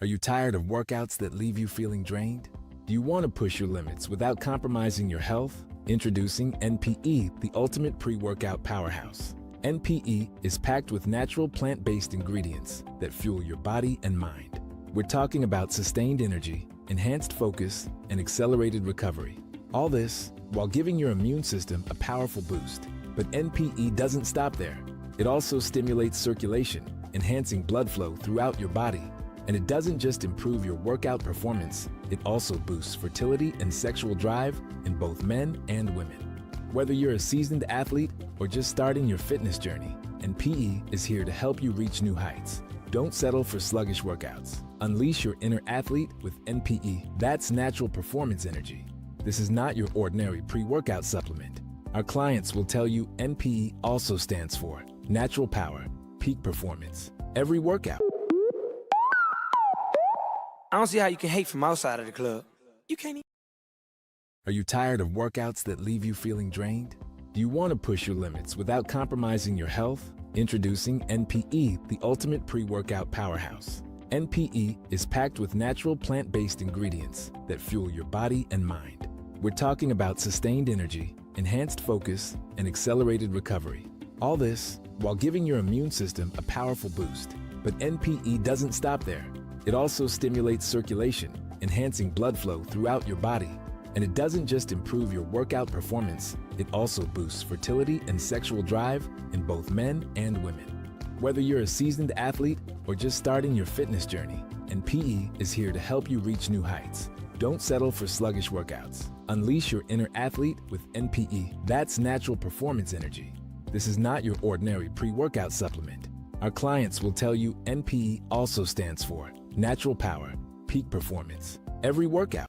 Are you tired of workouts that leave you feeling drained? Do you want to push your limits without compromising your health? Introducing NPE, the ultimate pre-workout powerhouse. NPE is packed with natural plant-based ingredients that fuel your body and mind. We're talking about sustained energy, enhanced focus, and accelerated recovery. All this while giving your immune system a powerful boost. But NPE doesn't stop there. It also stimulates circulation, enhancing blood flow throughout your body. And it doesn't just improve your workout performance, it also boosts fertility and sexual drive in both men and women. Whether you're a seasoned athlete or just starting your fitness journey, NPE is here to help you reach new heights. Don't settle for sluggish workouts. Unleash your inner athlete with NPE. That's natural performance energy. This is not your ordinary pre-workout supplement. Our clients will tell you NPE also stands for natural power, peak performance. Every workout. I don't see how you can hate from outside of the club. You can't even. Are you tired of workouts that leave you feeling drained? Do you want to push your limits without compromising your health? Introducing NPE, the ultimate pre-workout powerhouse. NPE is packed with natural plant-based ingredients that fuel your body and mind. We're talking about sustained energy, enhanced focus, and accelerated recovery. All this while giving your immune system a powerful boost. But NPE doesn't stop there. It also stimulates circulation, enhancing blood flow throughout your body. And it doesn't just improve your workout performance, it also boosts fertility and sexual drive in both men and women. Whether you're a seasoned athlete or just starting your fitness journey, NPE is here to help you reach new heights. Don't settle for sluggish workouts. Unleash your inner athlete with NPE. That's natural performance energy. This is not your ordinary pre-workout supplement. Our clients will tell you NPE also stands for natural power, peak performance. Every workout.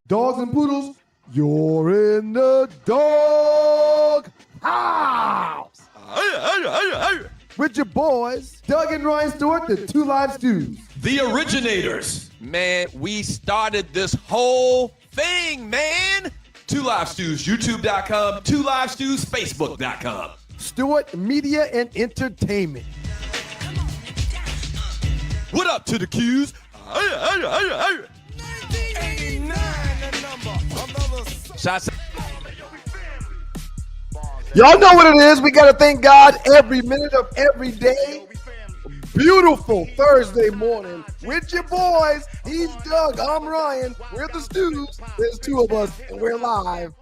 Dogs and poodles, you're in the dog house. With your boys, Doug and Ryan Stewart, the Two Live Stews. The originators. Man, we started this whole thing, man. Two Live Stews, YouTube.com. Two Live Stews, Facebook.com. Stewart Media and Entertainment. What up to the Qs? Shots. Y'all know what it is. We got to thank God every minute of every day. Beautiful Thursday morning with your boys. He's Doug. I'm Ryan. We're the Stews. There's two of us, and we're live.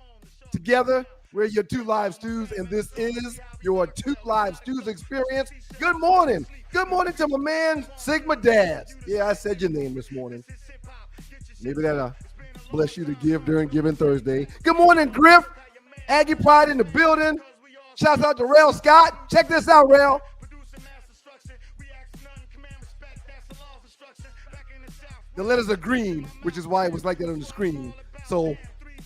Together, we're your Two Live Stews, and this is your Two Live Stews experience. Good morning. Good morning to my man, Sigma Daz. Yeah, I said your name this morning. Maybe that'll bless you to give during Giving Thursday. Good morning, Griff. Aggie Pride in the building. Shouts out to Rail Scott. Check this out, Rail. The letters are green, which is why it was like that on the screen. So,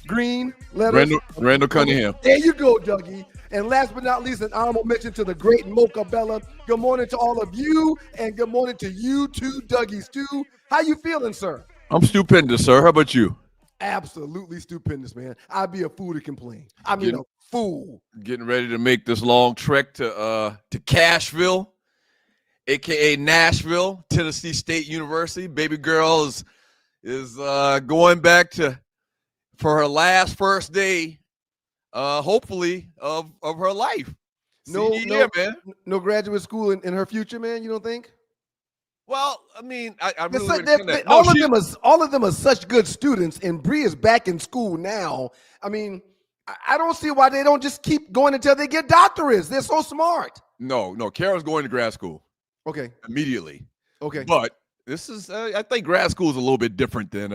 green letters. Randall Cunningham. There you go, Dougie. And last but not least, an honorable mention to the great Mocha Bella. Good morning to all of you, and good morning to you too, Dougie Stew. How you feeling, sir? I'm stupendous, sir. How about you? Absolutely stupendous, man. I'd be a fool to complain. I mean, a fool. Getting ready to make this long trek to Cashville, aka Nashville, Tennessee State University. Baby girl is going back for her last day, hopefully of her life. Man. No graduate school in her future, man. You don't think? Well, I mean, I really that. All of them are such good students, and Bree is back in school now. I mean, I don't see why they don't just keep going until they get doctorates. They're so smart. No, Karen's going to grad school. Okay. Immediately. Okay. But this is, I think grad school is a little bit different than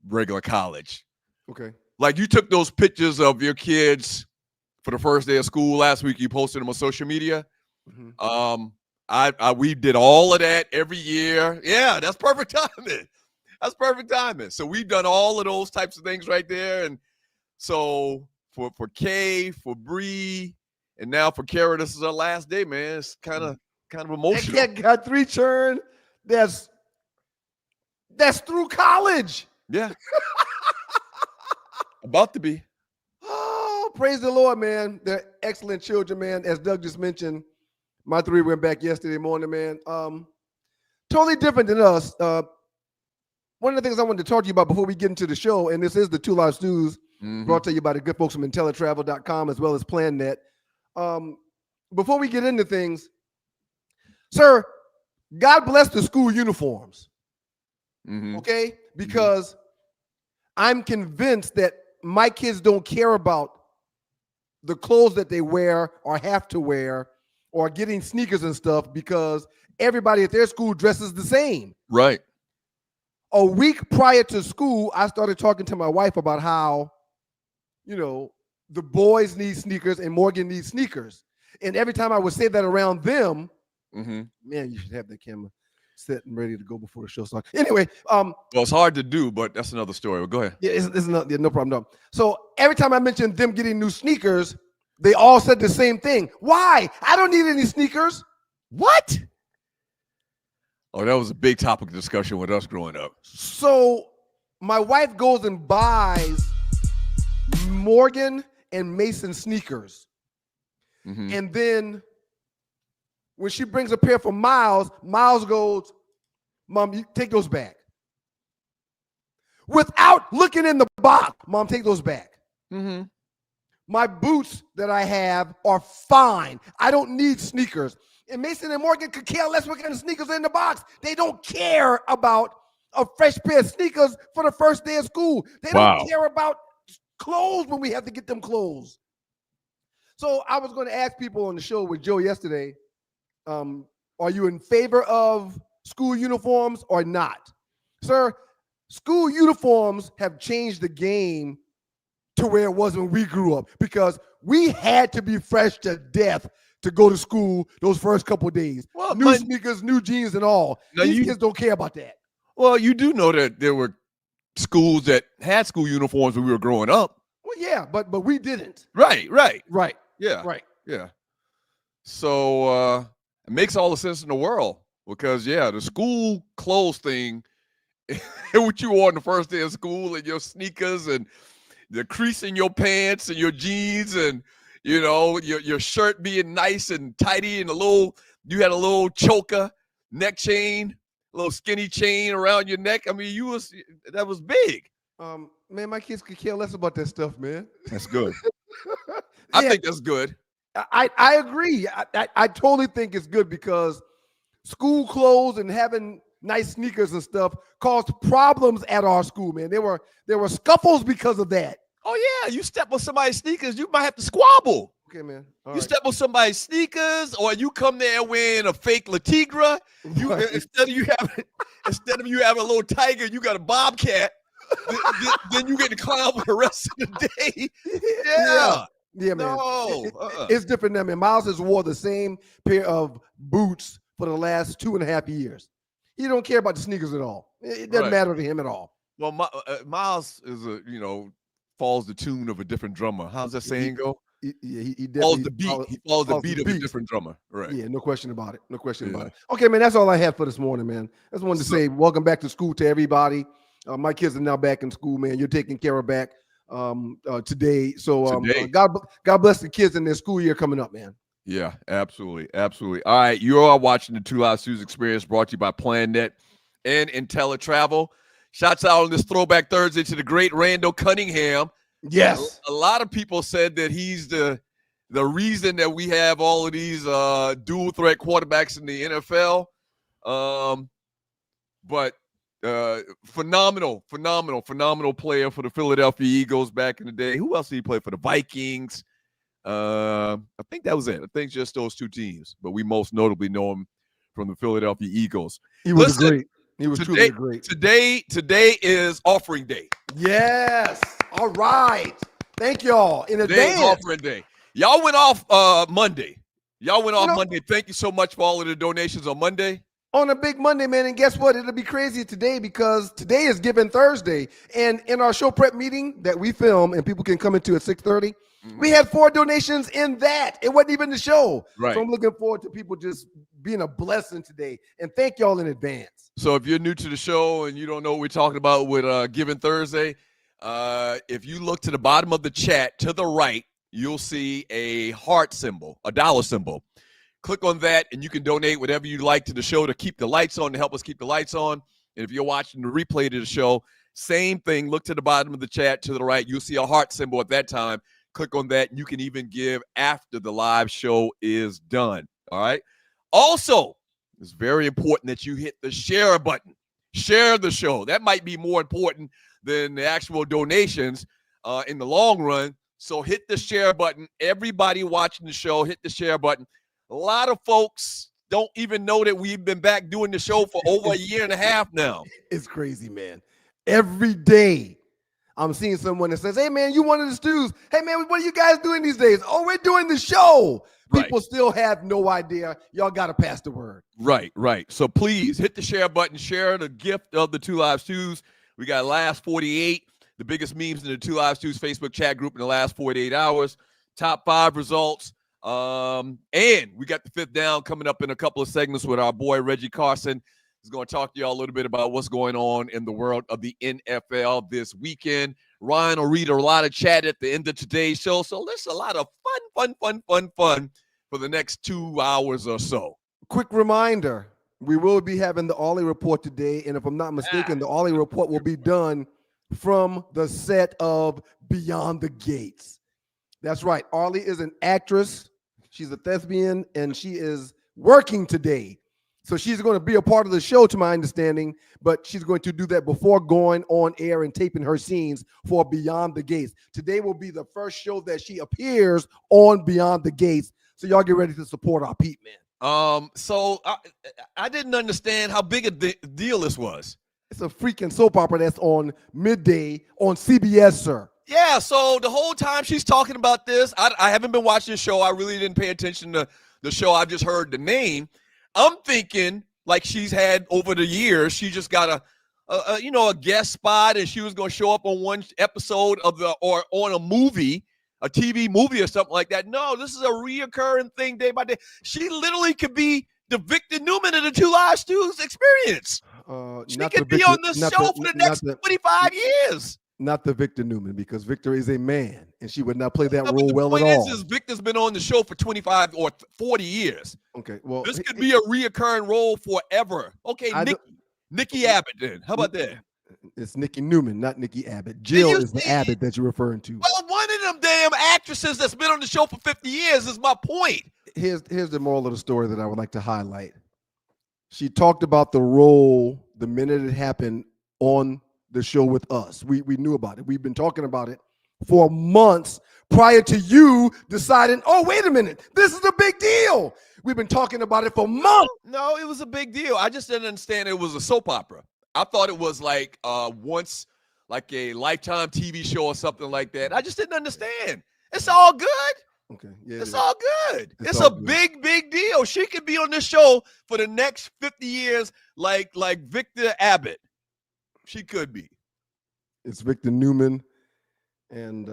regular college. Okay. Like you took those pictures of your kids for the first day of school last week. You posted them on social media. Mm-hmm. We did all of that every year. Yeah, that's perfect timing. That's perfect timing. So we've done all of those types of things right there. And so for Kay, for Bree, and now for Kara, this is our last day, man. It's kind of emotional. That cat got 3 churn. That's through college. Yeah. About to be. Oh, praise the Lord, man. They're excellent children, man. As Doug just mentioned, my 3 went back yesterday morning, man. Totally different than us. One of the things I wanted to talk to you about before we get into the show, and this is the Two Live Stews, brought to you by the good folks from IntelliTravel.com as well as PlanNet. Before we get into things, sir, God bless the school uniforms. Okay? Because I'm convinced that my kids don't care about the clothes that they wear or have to wear or getting sneakers and stuff because everybody at their school dresses the same. Right. A week prior to school, I started talking to my wife about how, the boys need sneakers and Morgan needs sneakers. And every time I would say that around them, man, you should have the camera set and ready to go before the show starts. Anyway, well, it's hard to do, but that's another story. Well, go ahead. Yeah, it's not, no problem. No. So every time I mentioned them getting new sneakers, they all said the same thing. Why? I don't need any sneakers. What? Oh, that was a big topic of discussion with us growing up. So my wife goes and buys Morgan and Mason sneakers. And then when she brings a pair for Miles, Miles goes, Mom, you take those back. Without looking in the box, Mom, take those back. My boots that I have are fine. I don't need sneakers. And Mason and Morgan could care less what kind of sneakers are in the box. They don't care about a fresh pair of sneakers for the first day of school. They don't care about clothes when we have to get them clothes. So I was going to ask people on the show with Joe yesterday, are you in favor of school uniforms or not? Sir, school uniforms have changed the game to where it was when we grew up because we had to be fresh to death to go to school those first couple of days. Well, new sneakers, new jeans, and all. These kids don't care about that. Well, you do know that there were schools that had school uniforms when we were growing up. Well, yeah, but we didn't. Right. Yeah. Right. Yeah. So it makes all the sense in the world because, the school clothes thing, what you wore on the first day of school and your sneakers and the crease in your pants and your jeans and, your shirt being nice and tidy and you had a little choker, neck chain, a little skinny chain around your neck. I mean, that was big. Man, my kids could care less about that stuff, man. That's good. I think that's good. I agree. I totally think it's good because school clothes and having nice sneakers and stuff caused problems at our school, man. There were scuffles because of that. Oh, yeah. You step on somebody's sneakers, you might have to squabble. Okay, man. You step on somebody's sneakers or you come there wearing a fake La Tigra. Instead of you having a little tiger, you got a bobcat. then you get to clown for the rest of the day. Yeah, man. No. It's different now, man. Miles has wore the same pair of boots for the last 2.5 years. He don't care about the sneakers at all. It doesn't matter to him at all. Well, Miles is follows the tune of a different drummer. How's that saying go? He follows the beat. He follows the beat of a different drummer. Right. Yeah, no question about it. Okay, man, that's all I had for this morning, man. I just wanted to say welcome back to school to everybody. My kids are now back in school, man. You're taking care of back today. So God bless the kids in their school year coming up, man. Yeah, absolutely. All right, you are watching the Two Live Stews Experience brought to you by PlanNet and IntelliTravel. Shouts out on this Throwback Thursday to the great Randall Cunningham. Yes. A lot of people said that he's the reason that we have all of these dual threat quarterbacks in the NFL. But phenomenal player for the Philadelphia Eagles back in the day. Who else did he play for? The Vikings. I think that was it. I think just those two teams. But we most notably know him from the Philadelphia Eagles. He was great. He was truly great. Today is offering day. Yes. All right. Thank y'all in advance. Today is offering day. Y'all went off Monday. Y'all went off Monday. Thank you so much for all of the donations on Monday. On a big Monday, man. And guess what? It'll be crazy today because today is Giving Thursday. And in our show prep meeting that we film and people can come into at 6:30, we had 4 donations in that. It wasn't even the show. Right. So I'm looking forward to people just being a blessing today. And thank y'all in advance. So if you're new to the show and you don't know what we're talking about with Giving Thursday, if you look to the bottom of the chat to the right, you'll see a heart symbol, a dollar symbol. Click on that, and you can donate whatever you like to the show to keep the lights on, to help us keep the lights on. And if you're watching the replay to the show, same thing. Look to the bottom of the chat to the right. You'll see a heart symbol at that time. Click on that, and you can even give after the live show is done. All right? Also, it's very important that you hit the share button. Share the show. That might be more important than the actual donations in the long run. So hit the share button. Everybody watching the show, hit the share button. A lot of folks don't even know that we've been back doing the show for over a year and a half now. It's crazy, man. Every day I'm seeing someone that says, hey, man, you one of the stews. Hey, man, what are you guys doing these days? Oh, we're doing the show. People still have no idea. Y'all got to pass the word. Right. So please hit the share button. Share the gift of the Two Live Stews. We got last 48, the biggest memes in the Two Live Stews Facebook chat group in the last 48 hours. Top 5 results. And we got the 5th down coming up in a couple of segments with our boy Reggie Carson. He's going to talk to y'all a little bit about what's going on in the world of the NFL this weekend. Ryan will read a lot of chat at the end of today's show. So there's a lot of fun for the next 2 hours or so. Quick reminder, we will be having the Arley report today. And if I'm not mistaken, the Arley report will be done from the set of Beyond the Gates. That's right. Arley is an actress. She's a thespian, and she is working today. So she's going to be a part of the show, to my understanding, but she's going to do that before going on air and taping her scenes for Beyond the Gates. Today will be the first show that she appears on Beyond the Gates. So y'all get ready to support our Pete, man. So I didn't understand how big a deal this was. It's a freaking soap opera that's on midday on CBS, sir. Yeah, so the whole time she's talking about this, I haven't been watching the show. I really didn't pay attention to the show. I've just heard the name. I'm thinking like she's had over the years, she just got a guest spot, and she was going to show up on one episode or on a movie, a TV movie or something like that. No, this is a reoccurring thing day by day. She literally could be the Victor Newman of the Two Live Stews experience. She could be on the show for the next 25 years. Not the Victor Newman, because Victor is a man, and she would not play that role well at all. Victor's been on the show for 25 or 40 years. Okay, well, this could be a reoccurring role forever. Okay, Nikki Abbott then. How about that? It's Nikki Newman, not Nikki Abbott. Jill is the Abbott that you're referring to. Well, one of them damn actresses that's been on the show for 50 years is my point. Here's the moral of the story that I would like to highlight. She talked about the role the minute it happened on the show with us. We knew about it. We've been talking about it for months prior to you deciding, oh, wait a minute, this is a big deal. We've been talking about it for months. No, it was a big deal. I just didn't understand it was a soap opera. I thought it was like once like a Lifetime TV show or something like that. I just didn't understand. It's all good. Okay. Yeah, it's all good. It's a big deal. She could be on this show for the next 50 years like Victor Abbott. She could be. It's Victor Newman, and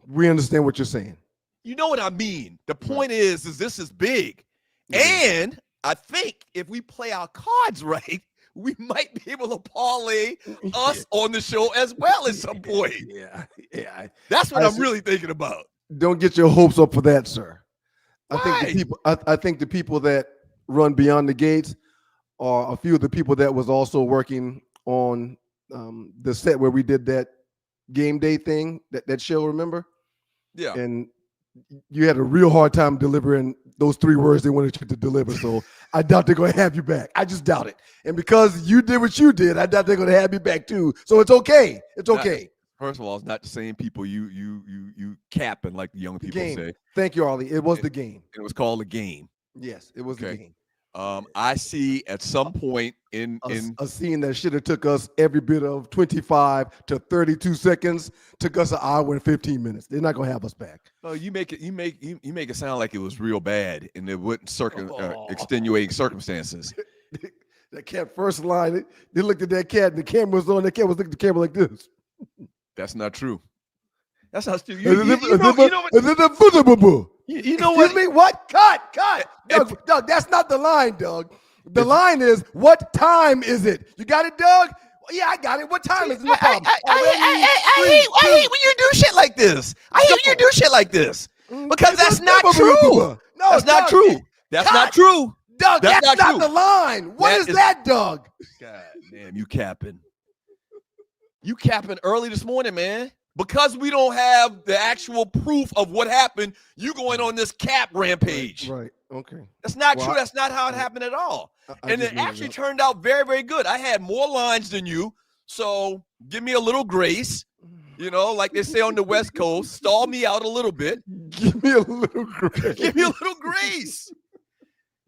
we understand what you're saying. You know what I mean? The point is this is big. And I think if we play our cards right, we might be able to parlay us on the show as well at some point. Yeah. That's what I'm really thinking about. Don't get your hopes up for that, sir. Why? I think the people that run Beyond the Gates are a few of the people that was also working on the set where we did that game day thing, that show, remember? Yeah. And you had a real hard time delivering those 3 words they wanted you to deliver. So I doubt they're going to have you back. I just doubt it. And because you did what you did, I doubt they're going to have you back too. So it's okay. It's okay. First of all, it's not the same people you capping like the young people say. Thank you, Arley. It was the game. It was called a game. Yes, it was the game. I see at some point in a scene that should have took us every bit of 25 to 32 seconds took us an hour and 15 minutes. They're not gonna have us back. Oh, you make it sound like it was real bad and it wouldn't extenuating circumstances. That cat first line, they looked at that cat and the camera was on. That cat was looking at the camera like this. That's not true. That's not true. You know what? Excuse me? What? Cut. Doug, that's not the line, Doug. The line is, what time is it? You got it, Doug? Yeah, I got it. What time is it? No problem. I hate when you do shit like this. I hate when you do shit like this. Because that's not true. No, that's not true. That's not true. Doug, that's not the line. What is that, Doug? God damn, you capping. You capping early this morning, man. Because we don't have the actual proof of what happened, you going on this cap rampage. Right. Okay. That's not true. That's not how it happened at all. And it actually turned out very, very good. I had more lines than you, so give me a little grace. You know, like they say on the West Coast, stall me out a little bit. Give me a little grace. Give me a little grace.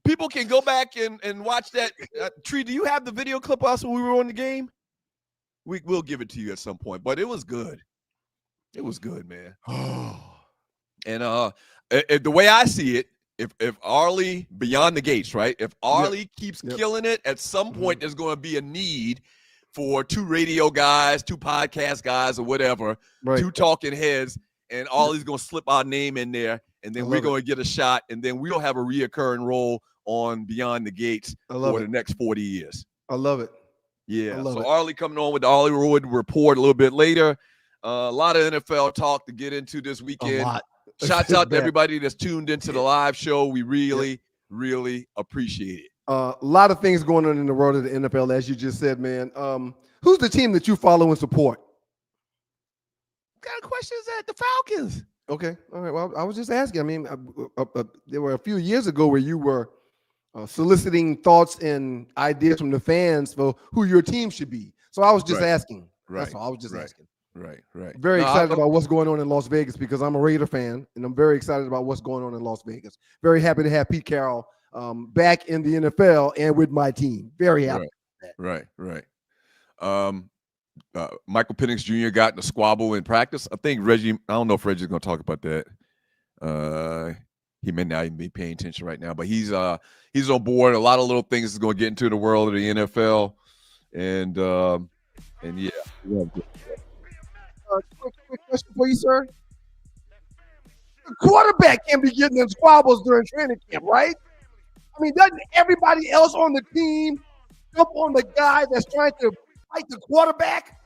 People can go back and watch that. Tree, do you have the video clip of us when we were on the game? We'll give it to you at some point, but it was good. It was good, man. And the way I see it, if Arley beyond the gates, right? If Arley keeps killing it, at some point there's going to be a need for two radio guys, two podcast guys, or whatever, two talking heads, and Arley's going to slip our name in there, and then we're going to get a shot, and then we'll have a reoccurring role on Beyond the Gates for the next 40 years. I love it. Yeah. So Arley coming on with the Arley Road report a little bit later. A lot of NFL talk to get into this weekend. Shouts out to everybody that's tuned into the live show. We really, really appreciate it. A lot of things going on in the world of the NFL, as you just said, man. Who's the team that you follow and support? What kind of question is that? The Falcons. Okay. All right. Well, I was just asking. I mean, there were a few years ago where you were soliciting thoughts and ideas from the fans for who your team should be. So I was just asking. That's all. I was just asking. Right. Very excited about what's going on in Las Vegas because I'm a Raider fan, and I'm very excited about what's going on in Las Vegas. Very happy to have Pete Carroll back in the NFL and with my team. Very happy. Right. Michael Penix Jr. got in a squabble in practice. I think Reggie, I don't know if Reggie's going to talk about that. He may not even be paying attention right now, but he's on board. A lot of little things is going to get into the world of the NFL. And yeah. Quick question for you, sir. The quarterback can't be getting in squabbles during training camp, right? I mean, doesn't everybody else on the team jump on the guy that's trying to fight the quarterback,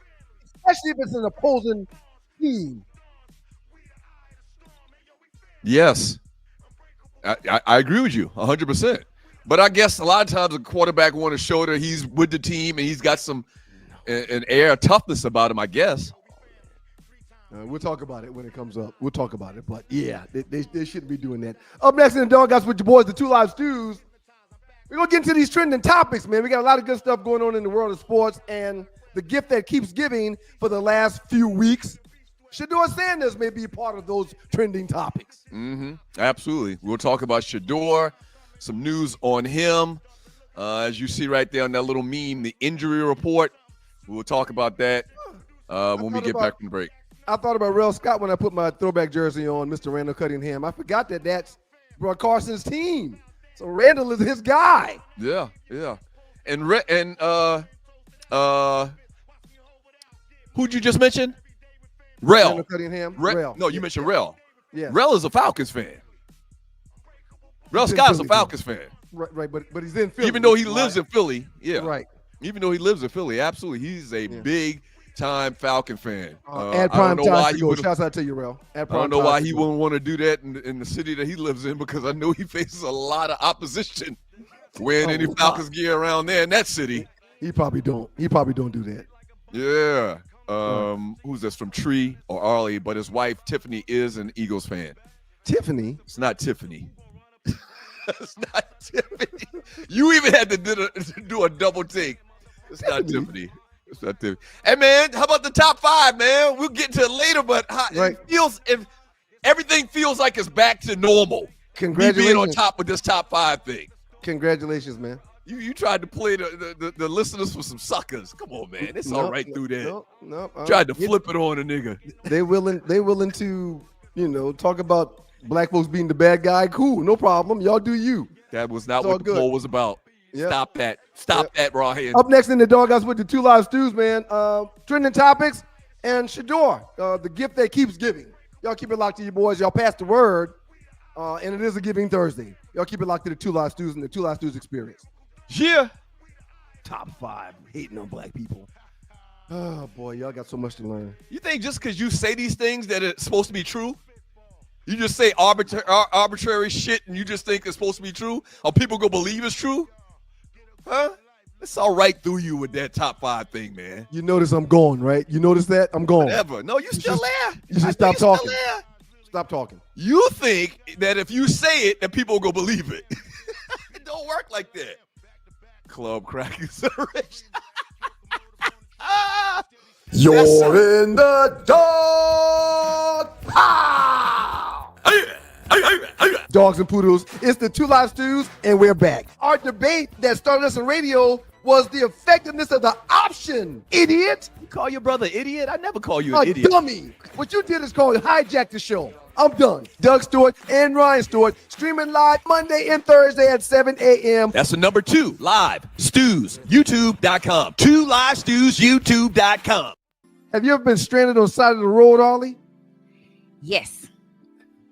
especially if it's an opposing team? Yes, I agree with you 100%. But I guess a lot of times the quarterback want to show that he's with the team and he's got some an air of toughness about him, I guess. We'll talk about it when it comes up. We'll talk about it. But, yeah, they shouldn't be doing that. Up next in the Dog Guys with your boys, the Two Live Stews. We're going to get into these trending topics, man. We got a lot of good stuff going on in the world of sports. And the gift that keeps giving for the last few weeks, Shadeur Sanders may be part of those trending topics. Absolutely. We'll talk about Shedeur, some news on him. As you see right there on that little meme, the injury report. We'll talk about that when we get back from the break. I thought about Rel Scott when I put my throwback jersey on, Mr. Randall Cunningham. I forgot that that's Bro Carson's team. So Randall is his guy. Yeah. And who'd you just mention? Rel. Randall Cunningham. Rel. No, you mentioned Rel. Yeah. Rel is a Falcons fan. Rel Scott's a Falcons fan. Right, but he's in Philly. Even though he lives in Philly. Yeah. Right. Even though he lives in Philly, absolutely. He's a big time Falcon fan. Add prime time to go. Shouts out to you, Rel. I don't know why he wouldn't want to do that in the city that he lives in, because I know he faces a lot of opposition wearing any Falcons gear around there in that city. He probably don't do that. Yeah. Who's this from Tree or Arley? But his wife Tiffany is an Eagles fan. Tiffany? It's not Tiffany. It's not Tiffany. You even had to do a double take. It's not Tiffany. It's not Tiffany. Hey man, how about the top five, man? We'll get to it later, but if everything feels like it's back to normal. Congratulations. Me being on top with this top five thing. Congratulations, man. You tried to play the listeners for some suckers. Come on, man. It's all right through there. No. Tried to flip it on a nigga. They willing to, talk about black folks being the bad guy. Cool, no problem. Y'all do you. That was not It's what all the good. poll was about. Yep. Stop that. Stop that, raw hands. Up next in the Doghouse with the Two Live Stews, man. Trending topics and Shedeur, the gift that keeps giving. Y'all keep it locked to you boys. Y'all pass the word, and it is a Giving Thursday. Y'all keep it locked to the Two Live Stews and the Two Live Stews experience. Yeah. Top 5 hating on black people. Oh boy, y'all got so much to learn. You think just because you say these things that it's supposed to be true? You just say arbitrary shit and you just think it's supposed to be true? Or people go believe it's true? Huh? It's all right through you with that top 5 thing, man. You notice I'm gone, right? You notice that? I'm gone. Whatever. No, you still there. You should stop talking. Stop talking. You think that if you say it, that people go believe it. It don't work like that. Club crack consideration. You're in the dark. Pow! Dogs and poodles. It's the Two Live Stews, and we're back. Our debate that started us on radio was the effectiveness of the option, idiot. You call your brother idiot? I never call you A an idiot. dummy. What you did is called hijack the show. I'm done. Doug Stewart and Ryan Stewart streaming live Monday and Thursday at 7 a.m. That's the number 2 live stews youtube.com. 2 live stews youtube.com. Have you ever been stranded on the side of the road, Arley? Yes.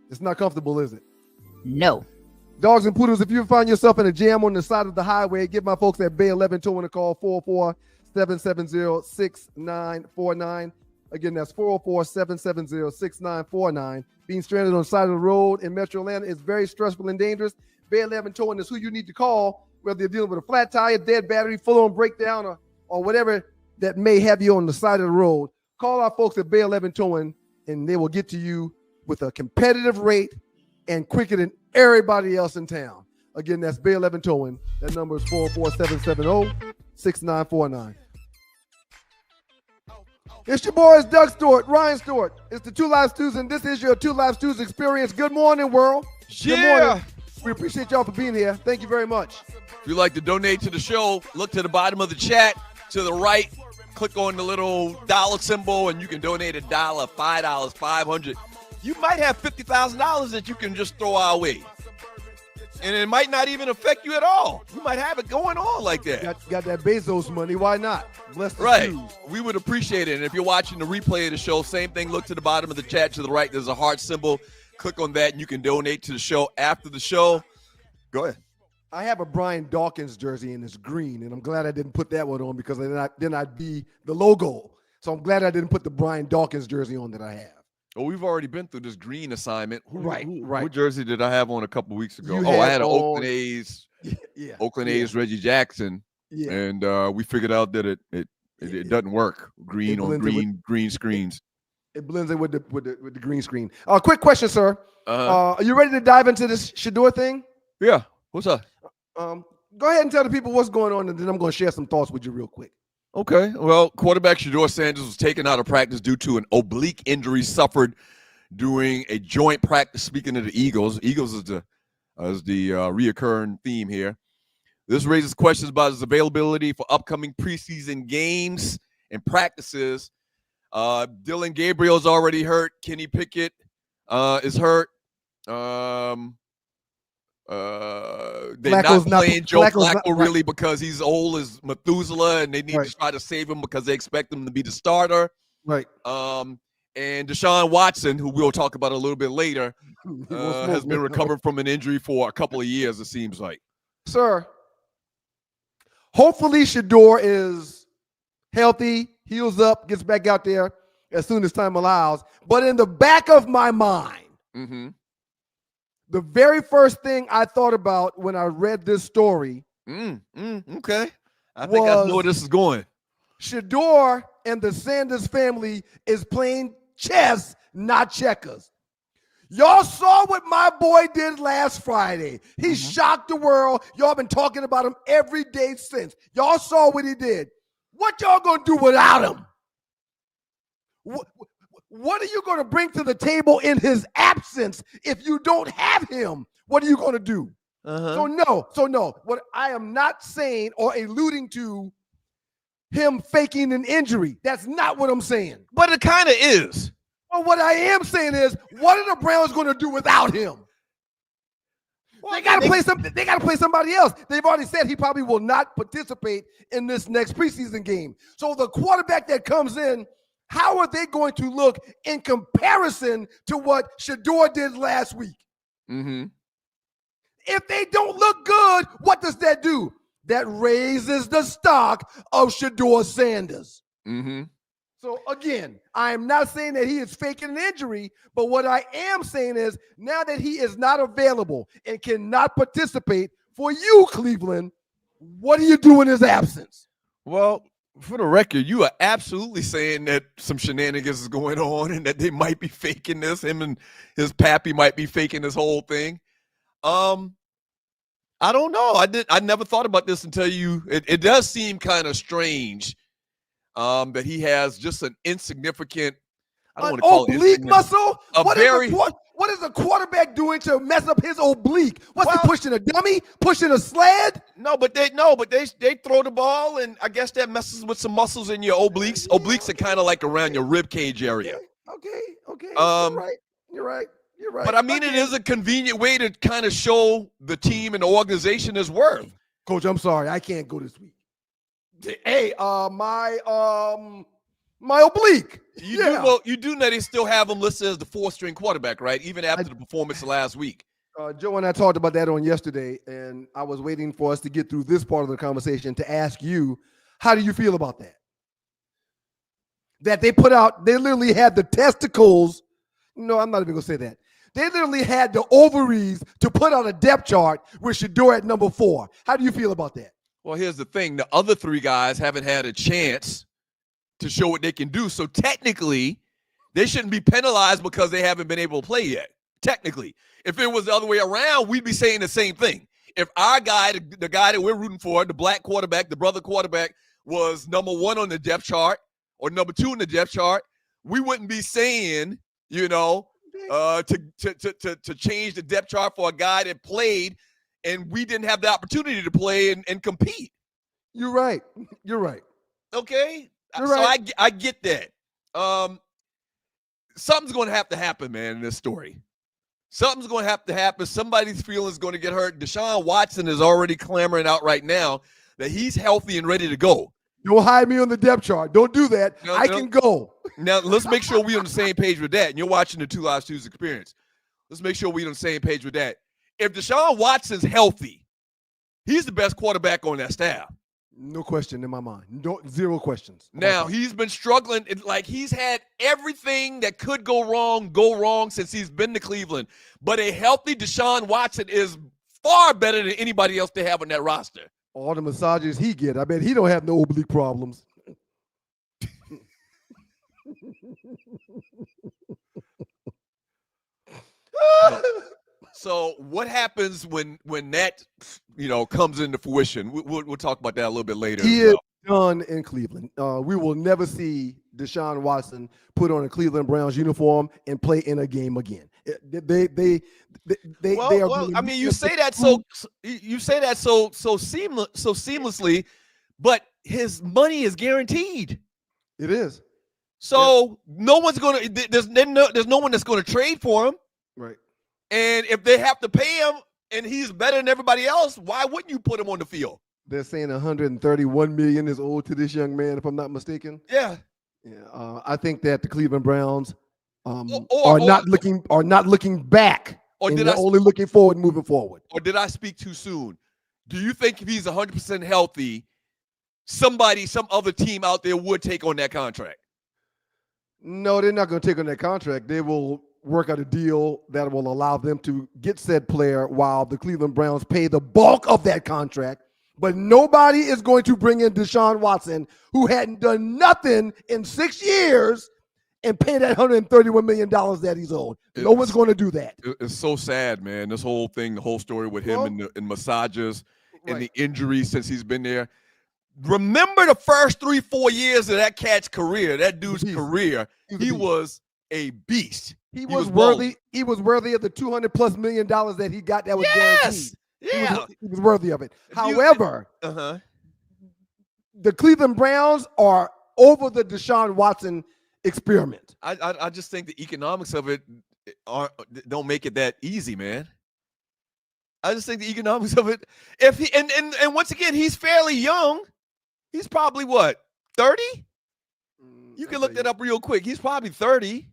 It's not comfortable, is it? No. Dogs and poodles, if you find yourself in a jam on the side of the highway, give my folks at Bay 11 Towing a call, 404-770-6949. Again, that's 404-770-6949. Being stranded on the side of the road in Metro Atlanta is very stressful and dangerous. Bay 11 Towing is who you need to call, whether you're dealing with a flat tire, dead battery, full-on breakdown, or whatever that may have you on the side of the road. Call our folks at Bay 11 Towing, and they will get to you with a competitive rate and quicker than everybody else in town. Again, that's Bay 11 Towing. That number is 404-770-6949. It's your boys, Doug Stewart, Ryan Stewart. It's the Two Live Stews, and this is your Two Live Stews experience. Good morning, world. Yeah. Good morning. We appreciate y'all for being here. Thank you very much. If you'd like to donate to the show, look to the bottom of the chat to the right. Click on the little dollar symbol, and you can donate $1, $5, $500. You might have $50,000 that you can just throw our way. And it might not even affect you at all. You might have it going on like that. Got that Bezos money. Why not? Bless the Right. Stews. We would appreciate it. And if you're watching the replay of the show, same thing. Look to the bottom of the chat to the right. There's a heart symbol. Click on that, and you can donate to the show after the show. Go ahead. I have a Brian Dawkins jersey, and it's green, and I'm glad I didn't put that one on because then I'd be the logo. So I'm glad I didn't put the Brian Dawkins jersey on that I have. Oh, we've already been through this green assignment. Right. What jersey did I have on a couple weeks ago? You I had had an on- Oakland A's. Yeah. Oakland A's Reggie Jackson, Yeah. and we figured out that it doesn't work. Green It on blends in green screens. It blends in with the green screen. Quick question, sir. Uh-huh. Are you ready to dive into this Shedeur thing? Yeah. What's up? Go ahead and tell the people what's going on, and then I'm going to share some thoughts with you real quick. Okay. Well, quarterback Shadeur Sanders was taken out of practice due to an oblique injury suffered during a joint practice. Speaking of the Eagles is the reoccurring theme here. This raises questions about his availability for upcoming preseason games and practices. Dylan Gabriel's already hurt. Kenny Pickett is hurt. They're Flacco's not playing Joe Flacco's Flacco really because he's old as Methuselah, and they need to try to save him because they expect him to be the starter. Right. And Deshaun Watson, who we'll talk about a little bit later, has been recovering from an injury for a couple of years, it seems like. Sir, hopefully Shedeur is healthy, heals up, gets back out there as soon as time allows. But in the back of my mind, the very first thing I thought about when I read this story Okay. I think I know where this is going. Shedeur and the Sanders family is playing chess, not checkers. Y'all saw what my boy did last Friday. He shocked the world. Y'all been talking about him every day since. Y'all saw what he did. What y'all gonna do without him? What are you gonna bring to the table in his absence if you don't have him? What are you gonna do? So no. What I am not saying or alluding to him faking an injury. That's not what I'm saying. But it kind of is. Well, what I am saying is, what are the Browns going to do without him? Well, they got to play some. They got to play somebody else. They've already said he probably will not participate in this next preseason game. So the quarterback that comes in, how are they going to look in comparison to what Shedeur did last week? Mm-hmm. If they don't look good, what does that do? That raises the stock of Shadeur Sanders. Mm-hmm. So again, I am not saying that he is faking an injury, but what I am saying is now that he is not available and cannot participate for you, Cleveland, what do you do in his absence? Well, for the record, you are absolutely saying that some shenanigans is going on and that they might be faking this. Him and his pappy might be faking this whole thing. I don't know. I never thought about this until you. It does seem kind of strange that he has just an insignificant. I don't want to call it oblique muscle. What is a quarterback doing to mess up his oblique? He pushing a dummy? Pushing a sled? No, but they throw the ball, and I guess that messes with some muscles in your obliques. Obliques are kind of like around your rib cage area. Okay. You're right. But I mean, it is a convenient way to kind of show the team and the organization his worth. Coach, I'm sorry, I can't go this week. Hey, my oblique. You do know they still have him listed as the 4th-string quarterback, right? Even after the performance last week. Joe and I talked about that on yesterday, and I was waiting for us to get through this part of the conversation to ask you, how do you feel about that? That they literally had the testicles. No, I'm not even going to say that. They literally had the ovaries to put on a depth chart with Shedeur at number 4. How do you feel about that? Well, here's the thing. The other 3 guys haven't had a chance to show what they can do. So technically, they shouldn't be penalized because they haven't been able to play yet. Technically. If it was the other way around, we'd be saying the same thing. If our guy, the guy that we're rooting for, the black quarterback, the brother quarterback, was number 1 on the depth chart or number 2 on the depth chart, we wouldn't be saying, to change the depth chart for a guy that played and we didn't have the opportunity to play and compete. You're right. Okay? You're right. I get that. Something's going to have to happen, man, in this story. Something's going to have to happen. Somebody's feelings going to get hurt. Deshaun Watson is already clamoring out right now that he's healthy and ready to go. Don't hide me on the depth chart. Don't do that. I can go. Now, let's make sure we're on the same page with that. And you're watching the 2 Live Stews experience. Let's make sure we're on the same page with that. If Deshaun Watson's healthy, he's the best quarterback on that staff. No question in my mind. Zero questions. Now, he's been struggling. Like, he's had everything that could go wrong since he's been to Cleveland. But a healthy Deshaun Watson is far better than anybody else they have on that roster. All the massages he get, I bet he don't have no oblique problems. So what happens when that comes into fruition? We'll talk about that a little bit later. He is done in Cleveland. We will never see Deshaun Watson put on a Cleveland Browns uniform and play in a game again. They are. I mean, you say that so seamlessly, but his money is guaranteed. It is. So no one's gonna. There's no one that's gonna trade for him. Right. And if they have to pay him and he's better than everybody else, why wouldn't you put him on the field? They're saying $131 million is owed to this young man, if I'm not mistaken. Yeah. I think that the Cleveland Browns are not looking back. Or they're only looking forward, moving forward. Or did I speak too soon? Do you think if he's 100% healthy, some other team out there would take on that contract? No, they're not going to take on that contract. They will work out a deal that will allow them to get said player while the Cleveland Browns pay the bulk of that contract. But nobody is going to bring in Deshaun Watson, who hadn't done nothing in 6 years, and pay that $131 million that he's owed. No one's going to do that. It's so sad, man. This whole thing, the whole story with him and massages and the injuries since he's been there. Remember the first 3-4 years of that cat's career, that dude's career. He was a beast. He was worthy. He was worthy of the $200+ million that he got that was guaranteed. Yeah. He was worthy of it. However, the Cleveland Browns are over the Deshaun Watson experiment. I just think the economics of it don't make it that easy, man. I just think the economics of it. If he and once again, he's fairly young. He's probably what, 30? You can look that up real quick. He's probably 30.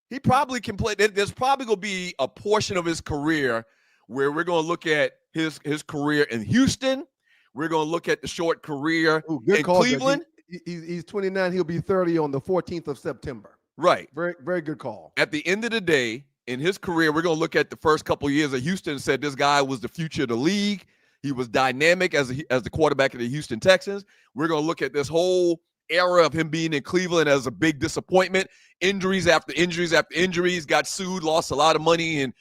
He probably can play. There's probably going to be a portion of his career where we're going to look at his career in Houston. We're going to look at the short career in Cleveland. He's 29. He'll be 30 on the 14th of September. Right. Very, very good call. At the end of the day, in his career, we're going to look at the first couple of years of Houston and said this guy was the future of the league. He was dynamic as the quarterback of the Houston Texans. We're going to look at this whole era of him being in Cleveland as a big disappointment. Injuries after injuries after injuries, got sued, lost a lot of money in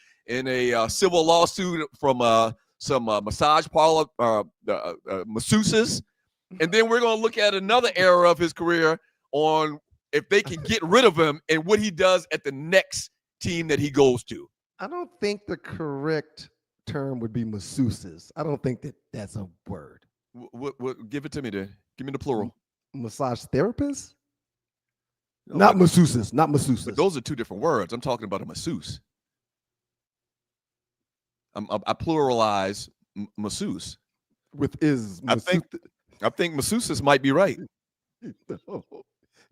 a civil lawsuit from some massage parlor masseuses. And then we're going to look at another era of his career on if they can get rid of him and what he does at the next team that he goes to. I don't think the correct term would be masseuses. I don't think that's a word. What? Give it to me then. Give me the plural. Massage therapists? No, not masseuses. Not masseuses. But those are two different words. I'm talking about a masseuse. I pluralize masseuse. With is. I think masseuses might be right.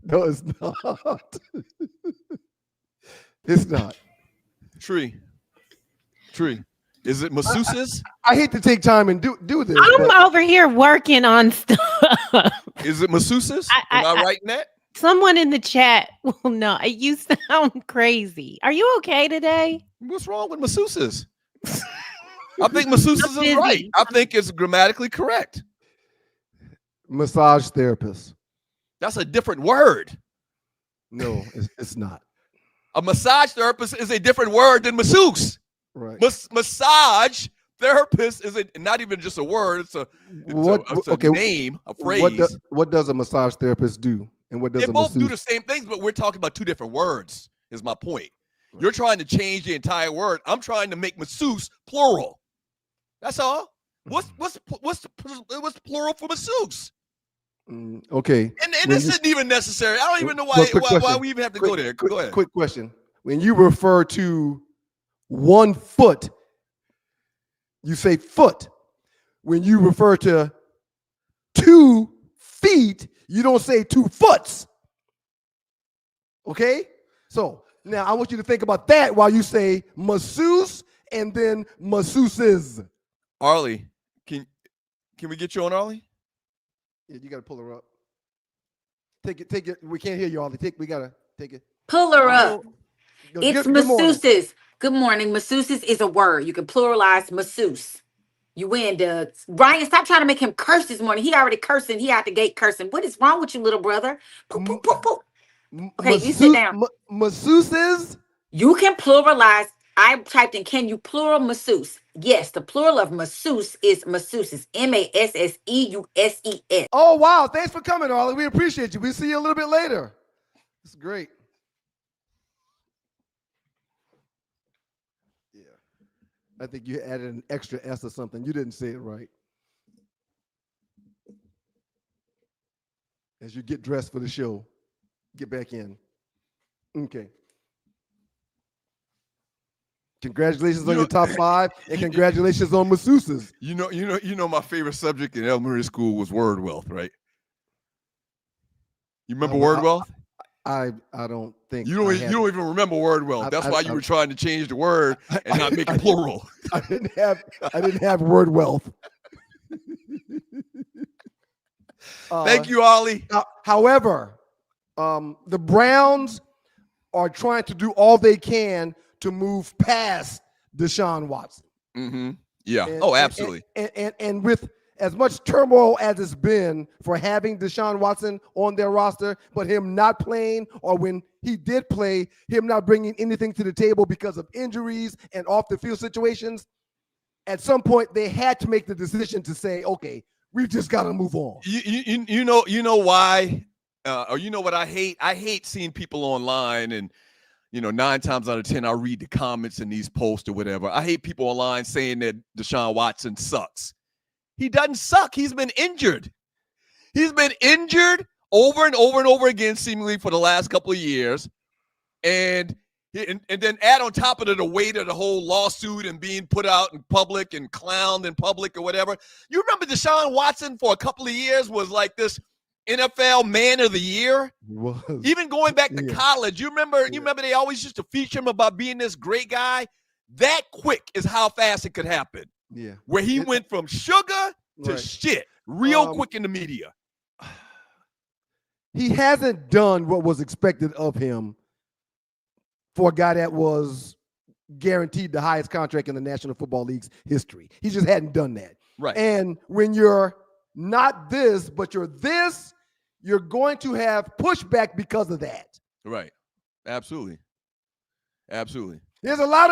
No, it's not. It's not. Tree. Is it masseuses? I hate to take time and do this. I'm over here working on stuff. Is it masseuses? Am I right in that? Someone in the chat will know. You sound crazy. Are you okay today? What's wrong with masseuses? I think masseuses is right. I think it's grammatically correct. Massage therapist. That's a different word. No, it's not. A massage therapist is a different word than masseuse. Right. Massage therapist is not even just a word. It's a name, a phrase. What does a massage therapist do? And what does they both do the same things, but we're talking about two different words, is my point. Right. You're trying to change the entire word. I'm trying to make masseuse plural. That's all. What's plural for masseuse? Okay. And this isn't even necessary. I don't even know why we even have to go there. Go ahead. Quick question. When you refer to 1 foot, you say foot. When you refer to 2 feet, you don't say 2 foots. Okay? So now I want you to think about that while you say masseuse and then masseuses. Arley, can we get you on Arley? Yeah, you got to pull her up. Take it. We can't hear you, Arley. We got to take it. Pull her up. It's masseuses. Good morning. Masseuses is a word. You can pluralize masseuse. You win, Doug. Ryan, stop trying to make him curse this morning. He already cursing. He out the gate cursing. What is wrong with you, little brother? Poop, poop, poop, poop. Okay, you sit down. Masseuses? You can pluralize. I typed in, can you plural masseuse? Yes, the plural of masseuse is masseuses. MASSEUSES. Oh, wow. Thanks for coming, Arley. We appreciate you. We'll see you a little bit later. It's great. Yeah. I think you added an extra S or something. You didn't say it right. As you get dressed for the show, get back in. Okay. Congratulations on your top 5, and congratulations on masseuses. You know, my favorite subject in elementary school was word wealth, right? You remember word wealth? I don't think you don't even remember word wealth. That's why you were trying to change the word and not make it plural. I didn't have word wealth. Thank you, Arley. However, the Browns are trying to do all they can to move past Deshaun Watson. Mm-hmm. Yeah. Absolutely. And with as much turmoil as it's been for having Deshaun Watson on their roster, but him not playing, or when he did play, him not bringing anything to the table because of injuries and off the field situations, at some point they had to make the decision to say, okay, we've just got to move on. You know why, or you know what I hate? I hate seeing people online and 9 times out of 10, I'll read the comments in these posts or whatever. I hate people online saying that Deshaun Watson sucks. He doesn't suck. He's been injured. He's been injured over and over and over again, seemingly for the last couple of years. And then add on top of it the weight of the whole lawsuit and being put out in public and clowned in public or whatever. You remember Deshaun Watson for a couple of years was like this NFL Man of the Year. Even going back to college, you remember they always used to feature him about being this great guy. That quick is how fast it could happen. Yeah. Where he went from sugar to shit real quick in the media. He hasn't done what was expected of him for a guy that was guaranteed the highest contract in the National Football League's history. He just hadn't done that. Right. And when you're not this, but you're this, you're going to have pushback because of that. Right. Absolutely. Absolutely. There's a lot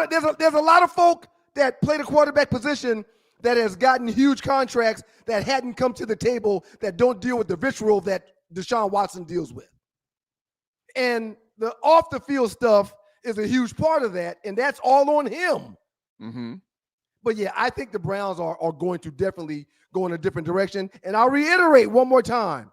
of folk that play the quarterback position that has gotten huge contracts that hadn't come to the table, that don't deal with the vitriol that Deshaun Watson deals with. And the off the field stuff is a huge part of that, and that's all on him. Mm-hmm. But yeah, I think the Browns are going to definitely go in a different direction. And I'll reiterate one more time.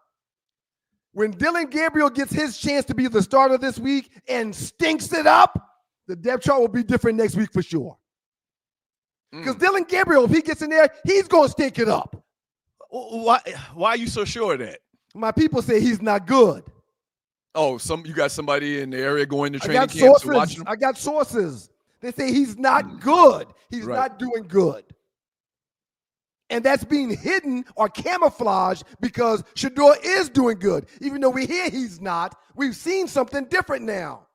When Dillon Gabriel gets his chance to be the starter this week and stinks it up, the depth chart will be different next week for sure. Because Dillon Gabriel, if he gets in there, he's going to stink it up. Why are you so sure of that? My people say he's not good. Oh, you got somebody in the area going to training camps and watching him? I got sources. They say he's not good. He's not doing good. And that's being hidden or camouflaged because Shedeur is doing good. Even though we hear he's not, we've seen something different now.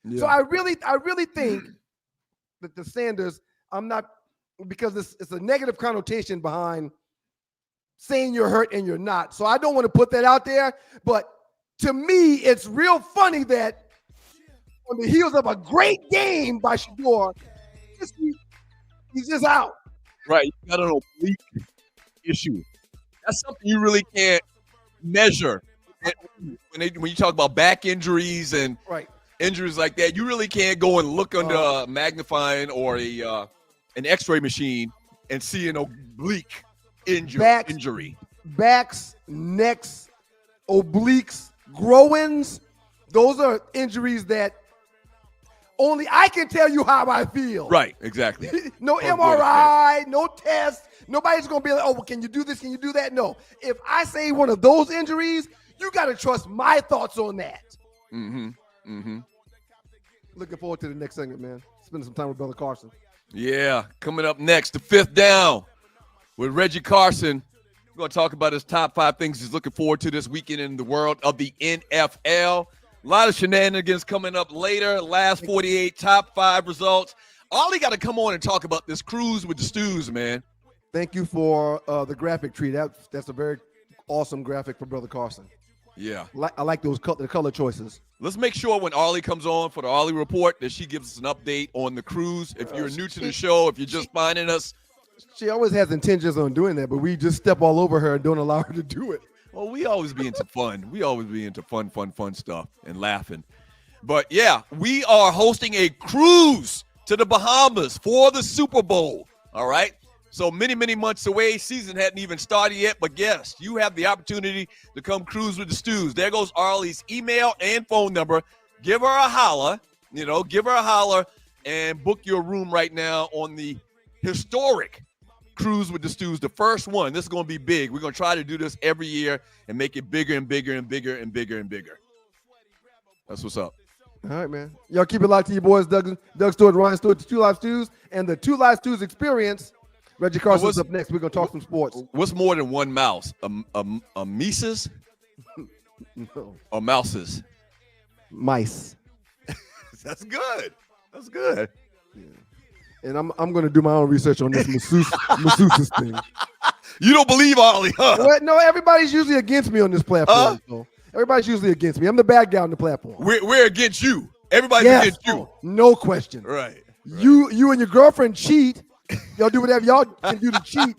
Yeah. So I really think that the Sanders, because it's a negative connotation behind saying you're hurt and you're not. So I don't want to put that out there, but to me, it's real funny that on the heels of a great game by Shedeur, he's just out. Right. You got an oblique issue. That's something you really can't measure. When you talk about back injuries and injuries like that, you really can't go and look under a magnifying or an X-ray machine and see an oblique injury. Backs, necks, obliques, groins, those are injuries that only I can tell you how I feel. Right, exactly. No MRI, no test. Nobody's going to be like, oh, well, can you do this? Can you do that? No. If I say one of those injuries, you got to trust my thoughts on that. Mm-hmm. Mm-hmm. Looking forward to the next segment, man. Spending some time with Brother Carson. Yeah, coming up next, the fifth down with Reggie Carson. We're going to talk about his top 5 things he's looking forward to this weekend in the world of the NFL. A lot of shenanigans coming up later. Last 48, top 5 results. Arley got to come on and talk about this cruise with the stews, man. Thank you for the graphic tree. That's a very awesome graphic for Brother Carson. Yeah. I like those the color choices. Let's make sure when Arley comes on for the Arley Report that she gives us an update on the cruise. If you're new to the show, if you're just finding us. She always has intentions on doing that, but we just step all over her and don't allow her to do it. Well, we always be into fun. We always be into fun stuff and laughing. But, yeah, we are hosting a cruise to the Bahamas for the Super Bowl, all right? So many, many months away. Season hadn't even started yet, but yes, you have the opportunity to come cruise with the Stews. There goes Arley's email and phone number. Give her a holler, and book your room right now on the historic Cruise with the Stews, the first one. This is going to be big. We're going to try to do this every year and make it bigger and bigger and bigger and bigger and bigger. That's what's up. All right, man. Y'all keep it locked to your boys, Doug Stewart, Ryan Stewart, the Two Live Stews, and the Two Live Stews Experience. Reggie Carson's up next. We're going to talk some sports. What's more than one mouse? A Mises? No. Or mouses? Mice. That's good. That's good. Yeah. And I'm going to do my own research on this masseuses thing. You don't believe Arley, huh? Well, no, everybody's usually against me on this platform. So everybody's usually against me. I'm the bad guy on the platform. We're against you. Everybody's against you. No question. Right. You and your girlfriend cheat. Y'all do whatever y'all can do to cheat.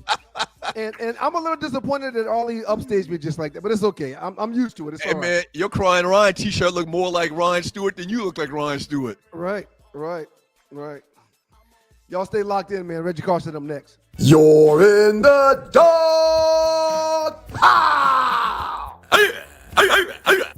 And I'm a little disappointed that Arley upstaged me just like that, but it's okay. I'm used to it. It's Hey, all man, your Crying Ryan t-shirt look more like Ryan Stewart than you look like Ryan Stewart. Right. Y'all stay locked in, man. Reggie Carson up next. You're in the dog pound.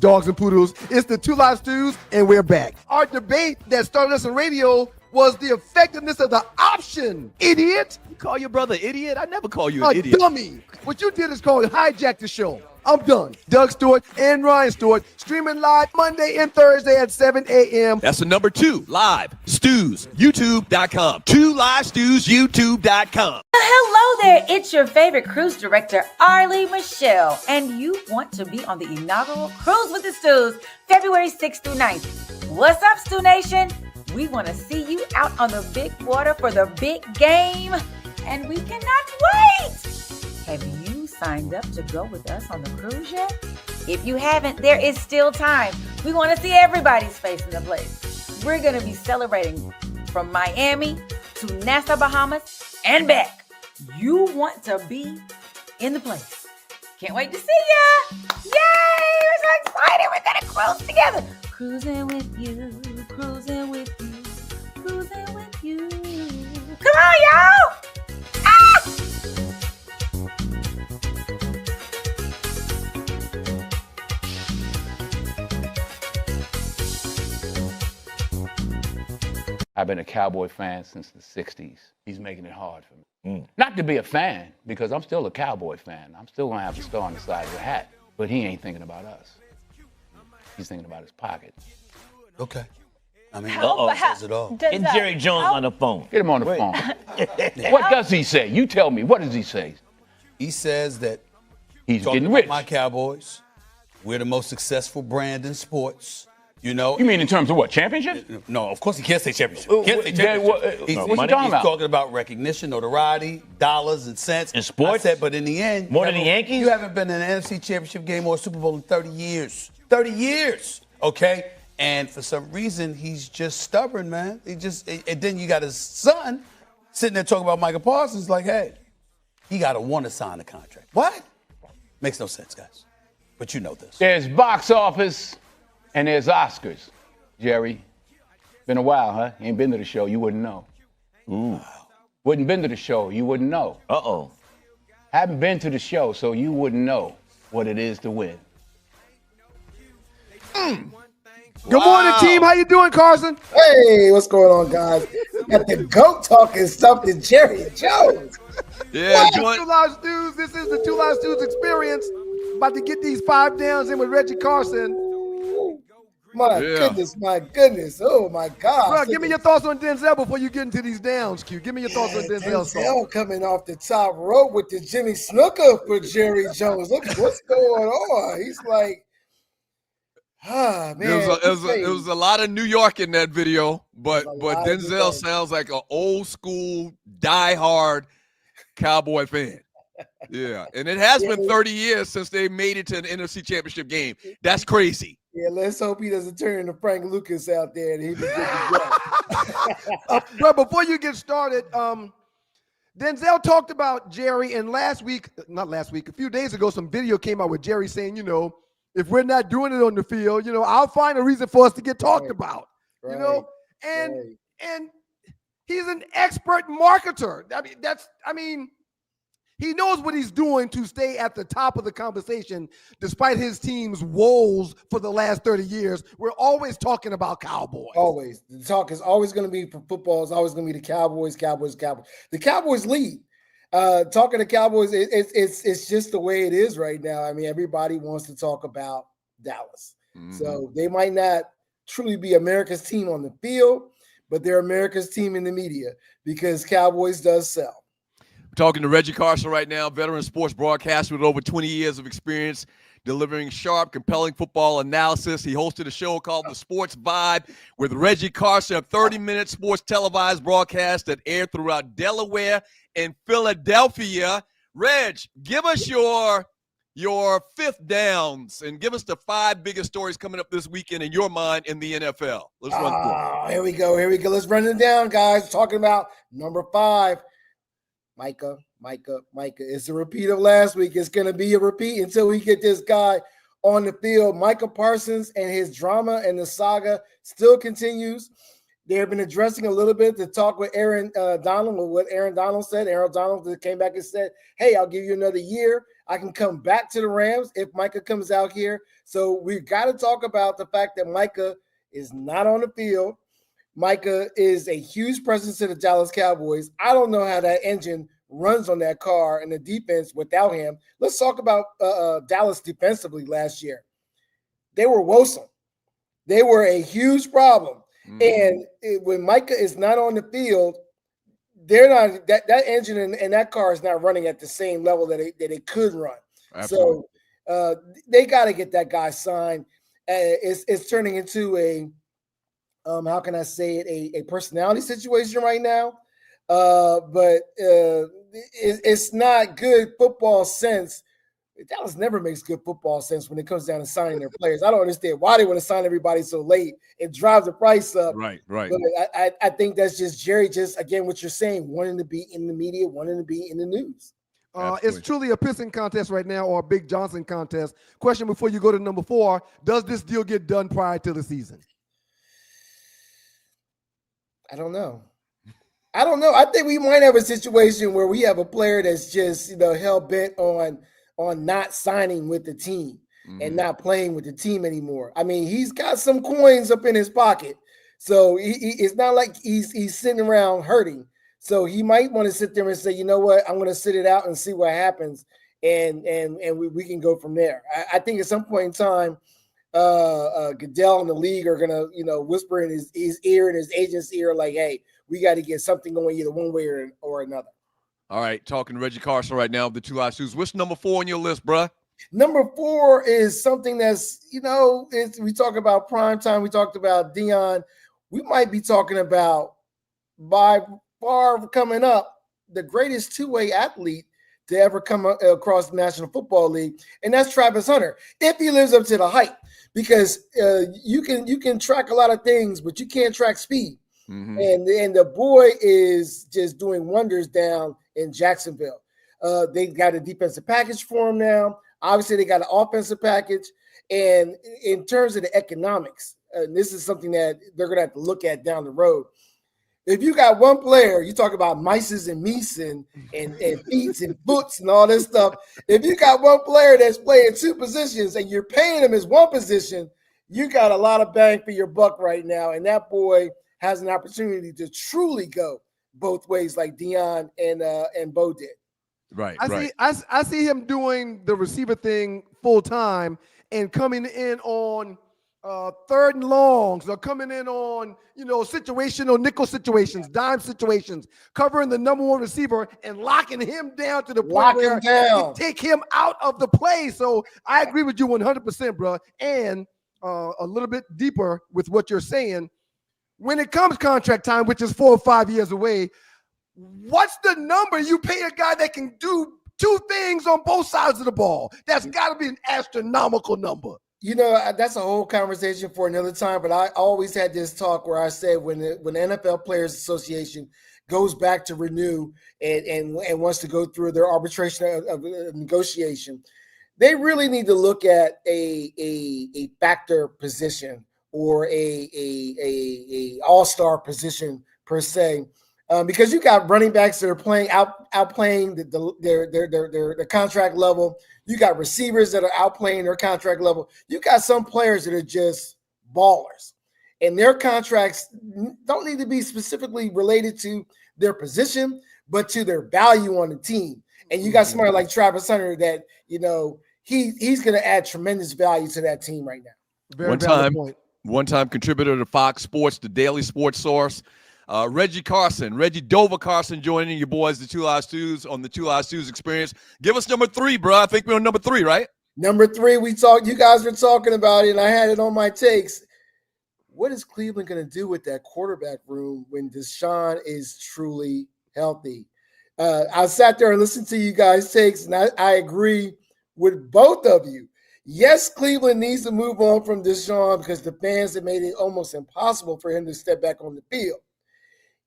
Dogs and poodles. It's the Two Live Stews, and we're back. Our debate that started us on radio was the effectiveness of the option, idiot. You call your brother idiot? I never call you A an idiot. dummy. What you did is called hijack the show. I'm done. Doug Stewart and Ryan Stewart streaming live Monday and Thursday at 7 a.m. That's the number 2 live stews, youtube.com. 2 live stews, youtube.com. Hello there, it's your favorite cruise director, Arley Michelle, and you want to be on the inaugural Cruise with the Stews, February 6th through 9th. What's up, Stew Nation? We want to see you out on the big water for the big game, and we cannot wait! Have you signed up to go with us on the cruise yet? If you haven't, there is still time. We want to see everybody's face in the place. We're going to be celebrating from Miami to Nassau, Bahamas, and back. You want to be in the place. Can't wait to see ya! Yay! We're so excited. We're going to cruise together. Cruising with you, cruising with you, cruising with you. Come on, y'all! Ah! I've been a Cowboy fan since the 60s. He's making it hard for me. Not to be a fan, because I'm still a Cowboy fan. I'm still going to have the star on the side of the hat. But he ain't thinking about us. He's thinking about his pocket. Okay. I mean, says it all. Get Jerry Jones on the phone. Get him on the phone. What does he say? You tell me. What does he say? He says that he's talking getting about rich. My Cowboys, we're the most successful brand in sports. You know, You mean in terms of what, championship? No, of course he can't say championship. He can't say championship. What you talking He's about? talking about recognition, notoriety, dollars and cents. In sports? I said, but in the end, More than the Yankees? You haven't been in an NFC championship game or a Super Bowl in 30 years. 30 years, okay? And for some reason, he's just stubborn, man. And then you got his son sitting there talking about Michael Parsons like, hey, he got to want to sign the contract. What? Makes no sense, guys. But you know this. There's box office and there's Oscars, Jerry. Been a while, huh? You ain't been to the show, you wouldn't know. Wouldn't been to the show, you wouldn't know. Uh-oh. Haven't been to the show, so you wouldn't know what it is to win. Good morning, team. How you doing, Carson? Hey, what's going on, guys? Got the GOAT talking stuff to Jerry Jones. Yeah, Two Live Stews. This is the Two Live Stews experience. About to get these 5 downs in with Reggie Carson. My goodness. Oh, my God. Bro, give me your thoughts on Denzel before you get into these downs, Q. Give me your thoughts on Denzel. Denzel coming off the top rope with the Jimmy Snooker for Jerry Jones. Look what's going on. He's like, man. It was a lot of New York in that video, but Denzel sounds like an old school, diehard Cowboy fan. Yeah, and it has been 30 years since they made it to an NFC Championship game. That's crazy. Yeah, let's hope he doesn't turn into Frank Lucas out there and he be good to go. Bro, before you get started, Denzel talked about Jerry, and a few days ago, some video came out with Jerry saying, if we're not doing it on the field, I'll find a reason for us to get talked about, and he's an expert marketer. He knows what he's doing to stay at the top of the conversation, despite his team's woes for the last 30 years. We're always talking about Cowboys. Always. The talk is always going to be for football. It's always going to be the Cowboys. The Cowboys lead. Talking to Cowboys, it's just the way it is right now. I mean, everybody wants to talk about Dallas. Mm-hmm. So they might not truly be America's team on the field, but they're America's team in the media because Cowboys does sell. Talking to Reggie Carson right now, veteran sports broadcaster with over 20 years of experience delivering sharp, compelling football analysis. He hosted a show called The Sports Vibe with Reggie Carson, a 30-minute sports televised broadcast that aired throughout Delaware and Philadelphia. Reg, give us your 5th downs and give us the 5 biggest stories coming up this weekend in your mind in the NFL. Let's run through. Here we go. Let's run it down, guys. Talking about number 5. Micah Micah. It's a repeat of last week. It's going to be a repeat until we get this guy on the field. Micah Parsons and his drama and the saga still continues. They have been addressing a little bit to talk with Aaron Donald, with what Aaron Donald said. Aaron Donald came back and said, hey, I'll give you another year. I can come back to the Rams if Micah comes out here. So we've got to talk about the fact that Micah is not on the field. Micah is a huge presence to the Dallas Cowboys. I don't know how that engine runs on that car and the defense without him. Let's talk about Dallas defensively last year. They were woeful. They were a huge problem. And when Micah is not on the field, they're not that engine and that car is not running at the same level that it could run. Absolutely. So they got to get that guy signed. It's turning into a how can I say it, a personality situation right now. But it's not good football sense. Dallas never makes good football sense when it comes down to signing their players. I don't understand why they want to sign everybody so late. It drives the price up. Right. But I think that's just Jerry, just again, what you're saying, wanting to be in the media, wanting to be in the news. It's truly a pissing contest right now, or a Big Johnson contest. Question before you go to number 4, does this deal get done prior to the season? I don't know. I think we might have a situation where we have a player that's just, hell-bent on not signing with the team and not playing with the team anymore. I mean, he's got some coins up in his pocket. So it's not like he's sitting around hurting. So he might want to sit there and say, you know what, I'm going to sit it out and see what happens. And we can go from there. I think at some point in time, Goodell and the league are going to, whisper in his ear and his agent's ear, like, hey, we got to get something going either one way or another. All right, talking to Reggie Carson right now of the Two Live Stews. What's number 4 on your list, bruh? Number 4 is something that's, we talk about prime time. We talked about Dion. We might be talking about, by far coming up, the greatest two-way athlete to ever come across the National Football League, and that's Travis Hunter, if he lives up to the hype. Because you can track a lot of things, but you can't track speed. Mm-hmm. And the boy is just doing wonders down in Jacksonville. They got a defensive package for him now. Obviously, they got an offensive package. And in terms of the economics, this is something that they're going to have to look at down the road. If you got one player, you talk about mices and meese and feets and foots and all this stuff. If you got one player that's playing 2 positions and you're paying him as one position, you got a lot of bang for your buck right now. And that boy has an opportunity to truly go both ways, like Dion and Bo did. Right. I see him doing the receiver thing full time and coming in on 3rd and longs, or coming in on situational nickel situations, dime situations, covering the number 1 receiver and locking him down to the point where you take him out of the play. So I agree with you 100%, bro. And a little bit deeper with what you're saying. When it comes contract time, which is 4 or 5 years away, what's the number you pay a guy that can do 2 things on both sides of the ball? That's got to be an astronomical number. That's a whole conversation for another time, but I always had this talk where I said when the NFL Players Association goes back to renew and wants to go through their arbitration of negotiation, they really need to look at a factor position or a all-star position per se, because you got running backs that are outplaying their contract level. You got receivers that are outplaying their contract level. You got some players that are just ballers, and their contracts don't need to be specifically related to their position, but to their value on the team. And you got somebody like Travis Hunter that he's going to add tremendous value to that team right now. One-time contributor to Fox Sports, the daily sports source. Reggie Dover Carson joining you boys, the Two Live Stews, on the Two Live Stews Experience. Give us number 3, bro. I think we're on number 3, right? Number 3, you guys were talking about it, and I had it on my takes. What is Cleveland going to do with that quarterback room when Deshaun is truly healthy? I sat there and listened to you guys' takes, and I agree with both of you. Yes, Cleveland needs to move on from Deshaun because the fans have made it almost impossible for him to step back on the field.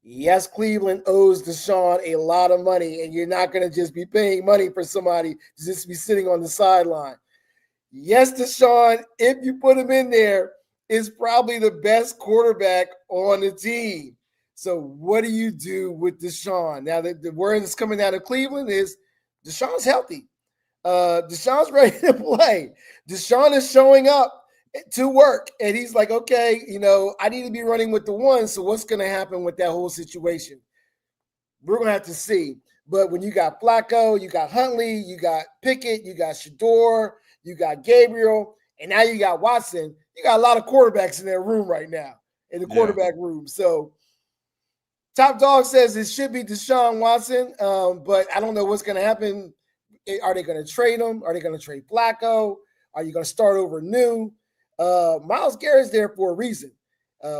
Yes, Cleveland owes Deshaun a lot of money, and you're not going to just be paying money for somebody to just be sitting on the sideline. Yes, Deshaun, if you put him in there, is probably the best quarterback on the team. So what do you do with Deshaun? Now, the word that's coming out of Cleveland is Deshaun's healthy. Deshaun's ready to play. Deshaun is showing up to work, and he's like, okay, I need to be running with the one, so what's going to happen with that whole situation? We're going to have to see. But when you got Flacco, you got Huntley, you got Pickett, you got Shedeur, you got Gabriel, and now you got Watson. You got a lot of quarterbacks in their room right now, in the quarterback room. So Top Dog says it should be Deshaun Watson, but I don't know what's going to happen. Are they going to trade him? Are they going to trade Flacco? Are you going to start over new? Myles Garrett's there for a reason.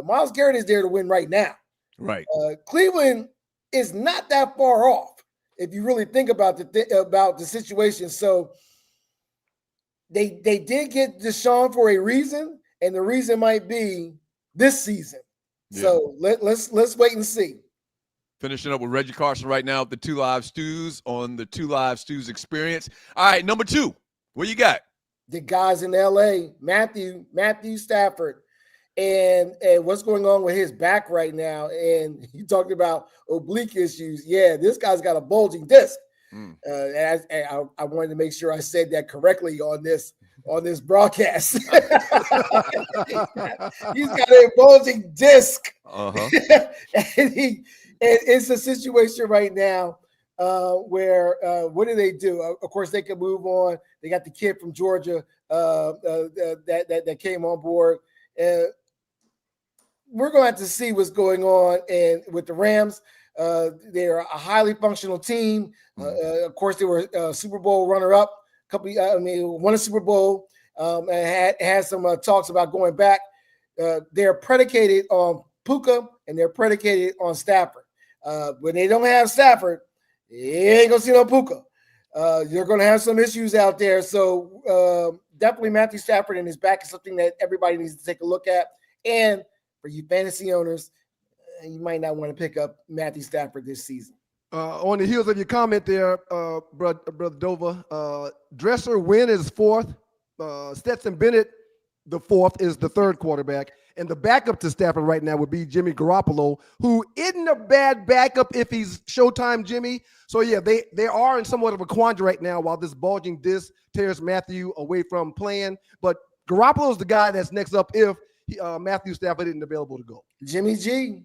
Myles Garrett is there to win right now. Right. Cleveland is not that far off if you really think about the situation. So they did get Deshaun for a reason, and the reason might be this season. Yeah. So let's wait and see. Finishing up with Reggie Carson right now at the Two Live Stews on the Two Live Stews Experience. All right, number 2, what you got? The guys in LA, Matthew Stafford, and what's going on with his back right now. And you talked about oblique issues. Yeah, this guy's got a bulging disc. And I wanted to make sure I said that correctly on this broadcast. He's got a bulging disc. And it's a situation right now where what do they do? Of course, they can move on. They got the kid from Georgia that came on board. We're going to have to see what's going on. And with the Rams, they're a highly functional team. Of course, they were Super Bowl runner-up. Won a Super Bowl and had some talks about going back. They're predicated on Puka and they're predicated on Stafford. When they don't have Stafford, you ain't gonna see no Puka. You're gonna have some issues out there. So definitely Matthew Stafford and his back is something that everybody needs to take a look at. And for you fantasy owners, you might not want to pick up Matthew Stafford this season. On the heels of your comment there, Brother Dova, Dresser Wynn is 4th. Stetson Bennett, the 4th, is the 3rd quarterback. And the backup to Stafford right now would be Jimmy Garoppolo, who isn't a bad backup if he's Showtime Jimmy. So, yeah, they are in somewhat of a quandary right now while this bulging disc tears Matthew away from playing. But Garoppolo's the guy that's next up if Matthew Stafford isn't available to go. Jimmy G.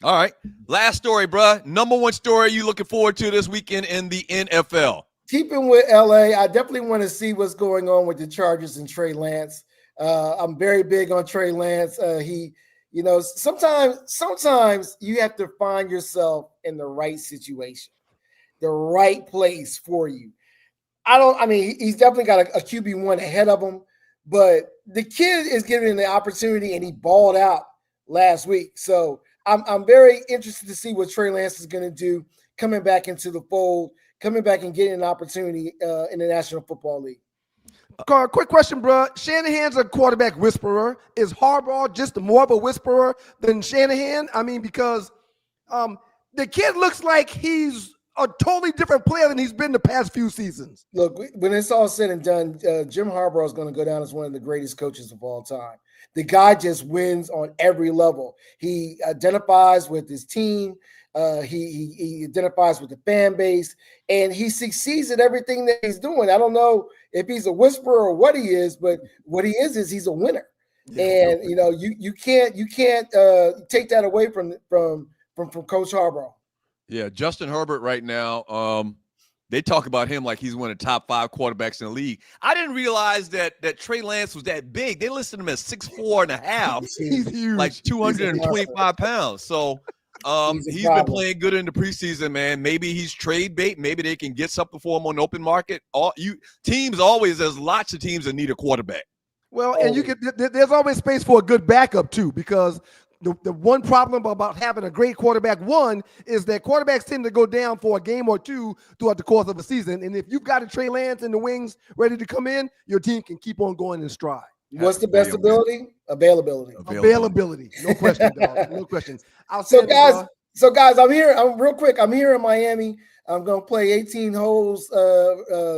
All right. Last story, bruh. Number 1 story you looking forward to this weekend in the NFL? Keeping with LA, I definitely want to see what's going on with the Chargers and Trey Lance. I'm very big on Trey Lance. Sometimes you have to find yourself in the right situation, the right place for you. He's definitely got a QB1 ahead of him, but the kid is given the opportunity and he balled out last week. So I'm very interested to see what Trey Lance is going to do coming back into the fold, coming back and getting an opportunity in the National Football League. Carl, quick question, bro. Shanahan's a quarterback whisperer. Is Harbaugh just more of a whisperer than Shanahan? Because the kid looks like he's a totally different player than he's been the past few seasons. Look, when it's all said and done, Jim Harbaugh is going to go down as one of the greatest coaches of all time. The guy just wins on every level. He identifies with his team. He identifies with the fan base, and he succeeds at everything that he's doing. I don't know if he's a whisperer or what he is, but what he is he's a winner. Yeah. And you can't take that away from Coach Harbaugh. Yeah, Justin Herbert right now. They talk about him like he's one of the top 5 quarterbacks in the league. I didn't realize that Trey Lance was that big. They listed him as 6'4.5", he's huge, like 225 pounds. So. He's been playing good in the preseason, man. Maybe he's trade bait. Maybe they can get something for him on the open market. There's lots of teams that need a quarterback. Well, and there's always space for a good backup too, because the one problem about having a great quarterback is that quarterbacks tend to go down for a game or two throughout the course of a season. And if you've got a Trey Lance in the wings ready to come in, your team can keep on going in stride. What's the best ability? Availability. No question, dog. No question. So, guys, So, guys, I'm here. I'm real quick. I'm here in Miami. I'm going to play 18 holes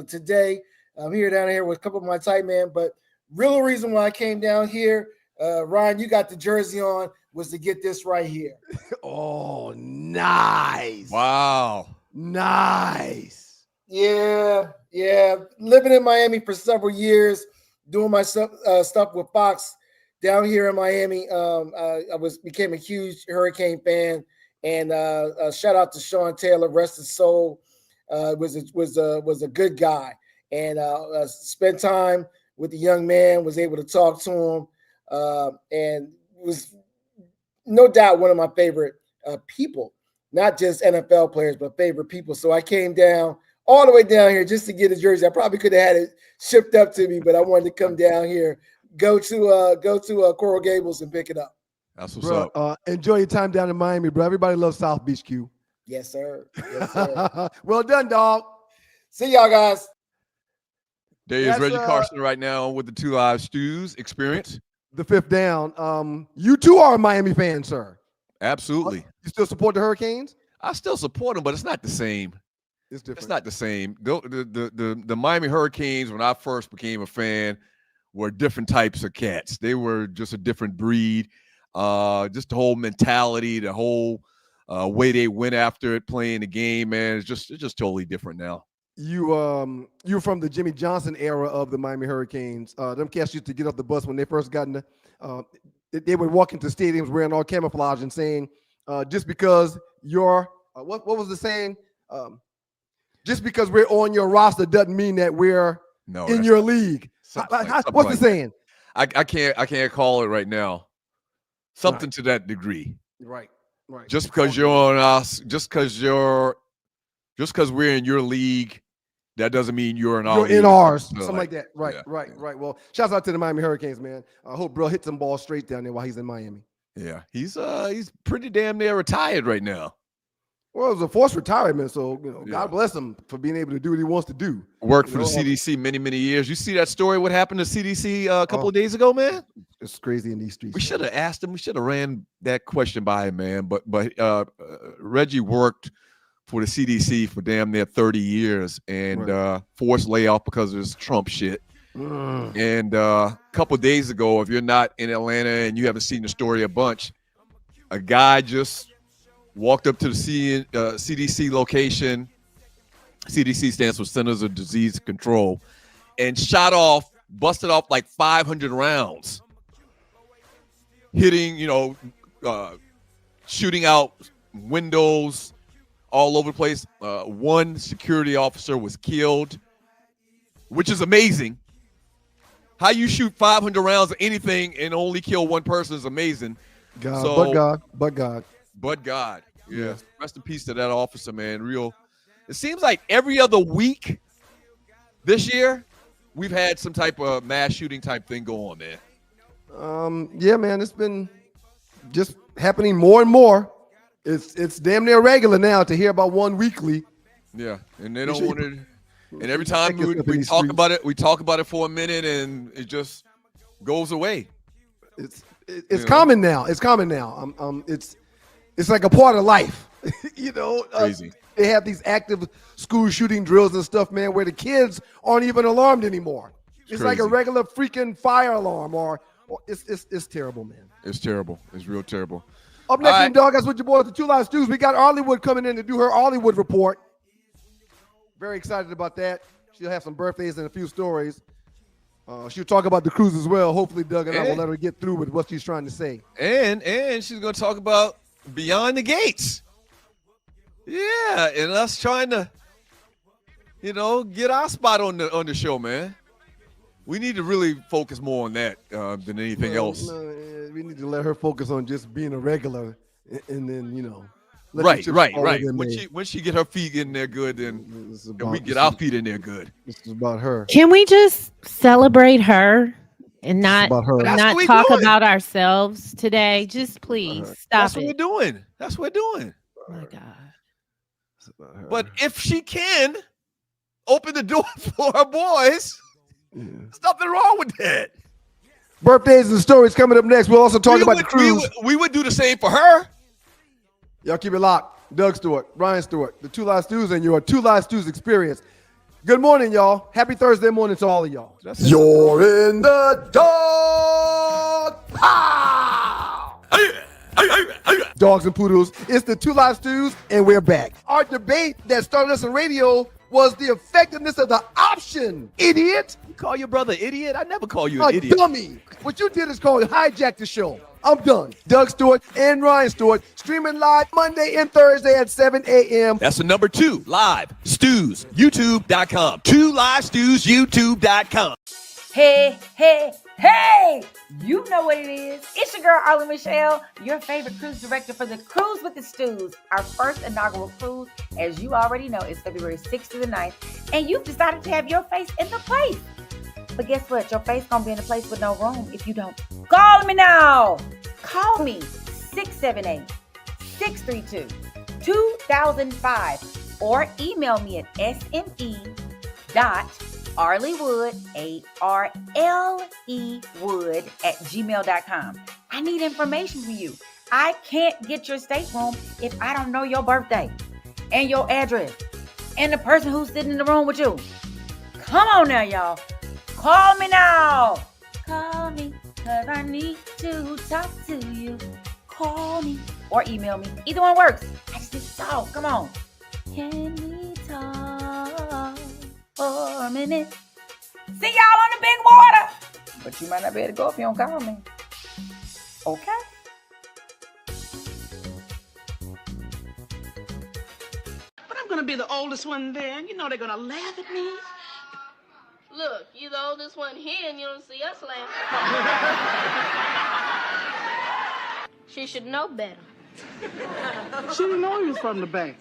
today. I'm here down here with a couple of my tight men. But real reason why I came down here, Ryan, you got the jersey on, was to get this right here. Oh, nice. Wow. Nice. Yeah. Living in Miami for several years, doing my stuff with Fox down here in Miami. I became a huge Hurricane fan. And shout out to Sean Taylor, rest his soul. Was a good guy, and spent time with the young man. Was able to talk to him, and was no doubt one of my favorite people. Not just NFL players, but favorite people. So I came down all the way down here just to get a jersey. I probably could have had it shipped up to me, but I wanted to come down here, go to Coral Gables and pick it up. That's what's up. Enjoy your time down in Miami, bro. Everybody loves South Beach, Q. Yes, sir. Yes, sir. Well done, dog. See y'all, guys. There is Reggie Carson right now with the 2 Live Stews experience. The fifth down. You too are a Miami fan, sir. Absolutely. You still support the Hurricanes? I still support them, but it's not the same. It's different. It's not the same. The Miami Hurricanes, when I first became a fan, were different types of cats. They were just a different breed. Just the whole mentality, the whole way they went after it, playing the game, man, it's just totally different now. You're from the Jimmy Johnson era of the Miami Hurricanes. Them cats used to get off the bus when they first got in the they would walk into stadiums wearing all camouflage and saying, just because you're what was the saying? Just because we're on your roster doesn't mean that we're in your league. What's the saying? I can't call it right now. Something to that degree. Right. Just because you're on us, just because we're in your league, that doesn't mean you're in our league. You're in ours. Something like that. Right. Well, shouts out to the Miami Hurricanes, man. I hope bro hits some balls straight down there while he's in Miami. Yeah. He's pretty damn near retired right now. Well, it was a forced retirement, so God bless him for being able to do what he wants to do. Worked for the CDC many years. You see that story? What happened to CDC a couple of days ago, man? It's crazy in these streets. We should have asked him. We should have ran that question by him, man. But Reggie worked for the CDC for damn near 30 years and forced layoff because of this Trump shit. And a couple of days ago, if you're not in Atlanta and you haven't seen the story a bunch, a guy just walked up to the CDC location. CDC stands for Centers of Disease Control, and busted off like 500 rounds, hitting, shooting out windows all over the place. One security officer was killed, which is amazing. How you shoot 500 rounds of anything and only kill one person is amazing. But God. Yeah. Rest in peace to that officer, man. It seems like every other week this year, we've had some type of mass shooting type thing go on, man. Yeah, man, it's been just happening more and more. It's damn near regular now to hear about one weekly. Yeah, and they don't want to. And every time we talk about it for a minute, and it just goes away. It's common now. It's common now. It's like a part of life. Crazy. They have these active school shooting drills and stuff, man, where the kids aren't even alarmed anymore. It's like a regular freaking fire alarm, or it's terrible, man. It's terrible. It's real terrible. Up next, in Dog, that's with your boys, the 2 Live Stews. We got Arleywood coming in to do her Arleywood report. Very excited about that. She'll have some birthdays and a few stories. She'll talk about the cruise as well. Hopefully, Doug and I will let her get through with what she's trying to say. And she's going to talk about Beyond the Gates. Yeah, and us trying to, get our spot on the show, man. We need to really focus more on that than anything else. We need to let her focus on just being a regular, and then Right. When she get her feet in there good, then we get our feet in there good. This is about her. Can we just celebrate her and not talk about ourselves today? Just please stop. That's what we're doing. That's what we're doing. Oh my God. But if she can open the door for her boys, there's nothing wrong with that. Birthdays and stories coming up next. We'll also talk about the cruise. We would do the same for her. Y'all keep it locked. Doug Stewart, Ryan Stewart, the Two Live Stews, and your Two Live Stews experience. Good morning, y'all. Happy Thursday morning to all of y'all. You're in the dog pound. Dogs and poodles. It's the Two Live Stews, and we're back. Our debate that started us on radio was the effectiveness of the option. Idiot. You call your brother idiot? I never call you an idiot. Dummy. What you did is called hijack the show. I'm done. Doug Stewart and Ryan Stewart streaming live Monday and Thursday at 7 a.m. That's the number 2 live stews, youtube.com. 2 live stews, youtube.com. Hey, hey, hey! You know what it is. It's your girl, Arley Michelle, your favorite cruise director for the Cruise with the Stews. Our first inaugural cruise, as you already know, is February 6th to the 9th, and you've decided to have your face in the place. But guess what? Your face gonna be in a place with no room if you don't. Call me now. Call me 678-632-2005 or email me at sme.arleywood, ARLEwood @gmail.com. I need information from you. I can't get your stateroom if I don't know your birthday and your address and the person who's sitting in the room with you. Come on now, y'all. Call me now. Call me, cause I need to talk to you. Call me or email me. Either one works. I just need to talk. Come on. Can we talk for a minute? See y'all on the big water. But you might not be able to go if you don't call me. Okay? But I'm gonna be the oldest one there, and you know they're gonna laugh at me. Look, you're the oldest one here and you don't see us laughing. She should know better. She didn't know he was from the bank.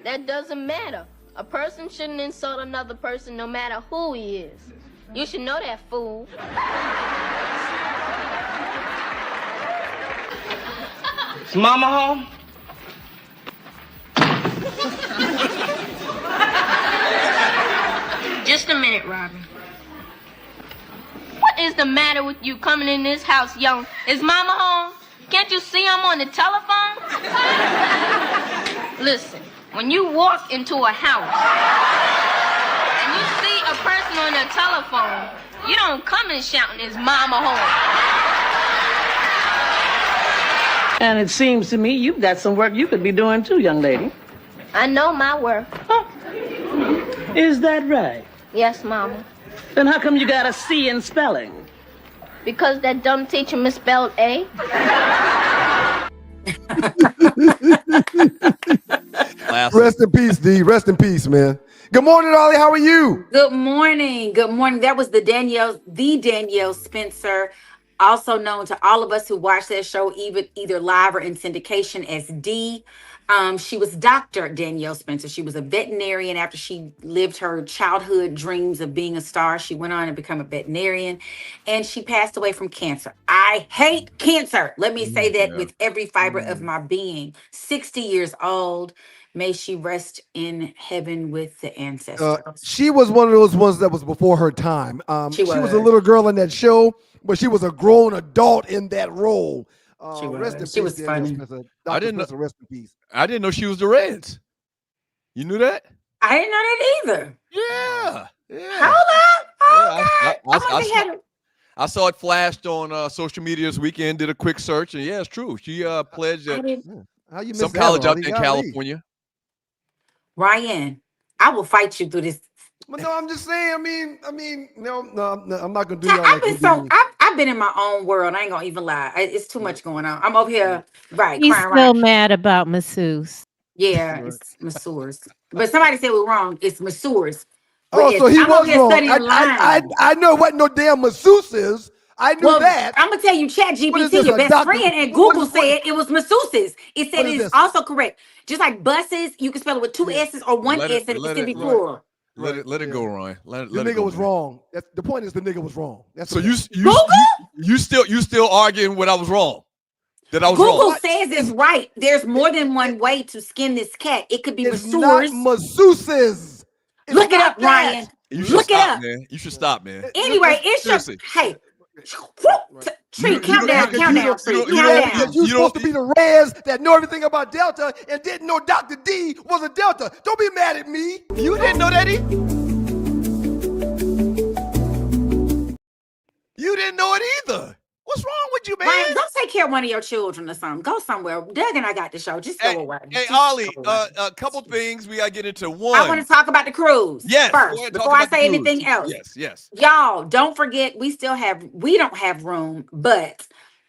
That doesn't matter. A person shouldn't insult another person no matter who he is. You should know that, fool. Is Mama home? Just a minute, Robin. What is the matter with you coming in this house, young? Is Mama home? Can't you see I'm on the telephone? Listen, when you walk into a house and you see a person on the telephone, you don't come in shouting, "Is Mama home?" And it seems to me you've got some work you could be doing too, young lady. I know my work. Huh. Is that right? Yes, Mama. Then how come you got a C in spelling? Because that dumb teacher misspelled A. Rest in peace, D. Rest in peace, man. Good morning, Arley. How are you? Good morning. Good morning. That was the Danielle Spencer, also known to all of us who watch that show, either live or in syndication, as D. She was Dr. Danielle Spencer. She was a veterinarian. After she lived her childhood dreams of being a star, she went on and become a veterinarian, and she passed away from cancer. I hate cancer. Let me say that with every fiber of my being. 60 years old. May she rest in heaven with the ancestors. She was one of those ones that was before her time. She was a little girl in that show, but she was a grown adult in that role. She was. Rest in She peace, was Danielle funny. Spencer. I didn't know. Spencer, rest in peace. I didn't know she was the Reds. You knew that? I didn't know that either. Yeah. Hold up. I saw it flashed on social media this weekend, did a quick search, and yeah, it's true. She pledged at some college out in California. Ryan, I will fight you through this. But no, I'm just saying. I mean, no, I'm not gonna do that. I've been in my own world. I ain't gonna even lie. It's too much going on. I'm over here, right? He's crying, still mad about masseuse. Yeah, it's masseurs. But somebody said we're wrong. It's masseurs. Oh, so he was wrong. I know what no damn masseuses. I knew that. I'm gonna tell you, ChatGPT, your best friend, and Google said it was masseuses. It said it is also correct. Just like buses, you can spell it with two S's or one S, and it's gonna be plural. Let it go, Ryan. The nigga was wrong. The point is the nigga was wrong. So you still arguing what I was wrong? That I was Google wrong. says it's right. There's more than one way to skin this cat. It could be It's masseurs. not masseuses. Look it up, Ryan. You should Look it stop, up. man. You should stop, man. Anyway, it's Seriously. hey, Tree, count down, Tree, count down. You're supposed to be the Reds that know everything about Delta and didn't know Dr. D was a Delta. Don't be mad at me. You didn't know that either? You didn't know it either. What's wrong with you, man? Ryan, go take care of one of your children or something. Go somewhere. Doug and I got the show. Just go away. Hey, Arley, a couple things we got to get into. One, I want to talk about the cruise. Yes. First, before I say anything else. Yes. Y'all, don't forget, we don't have room, but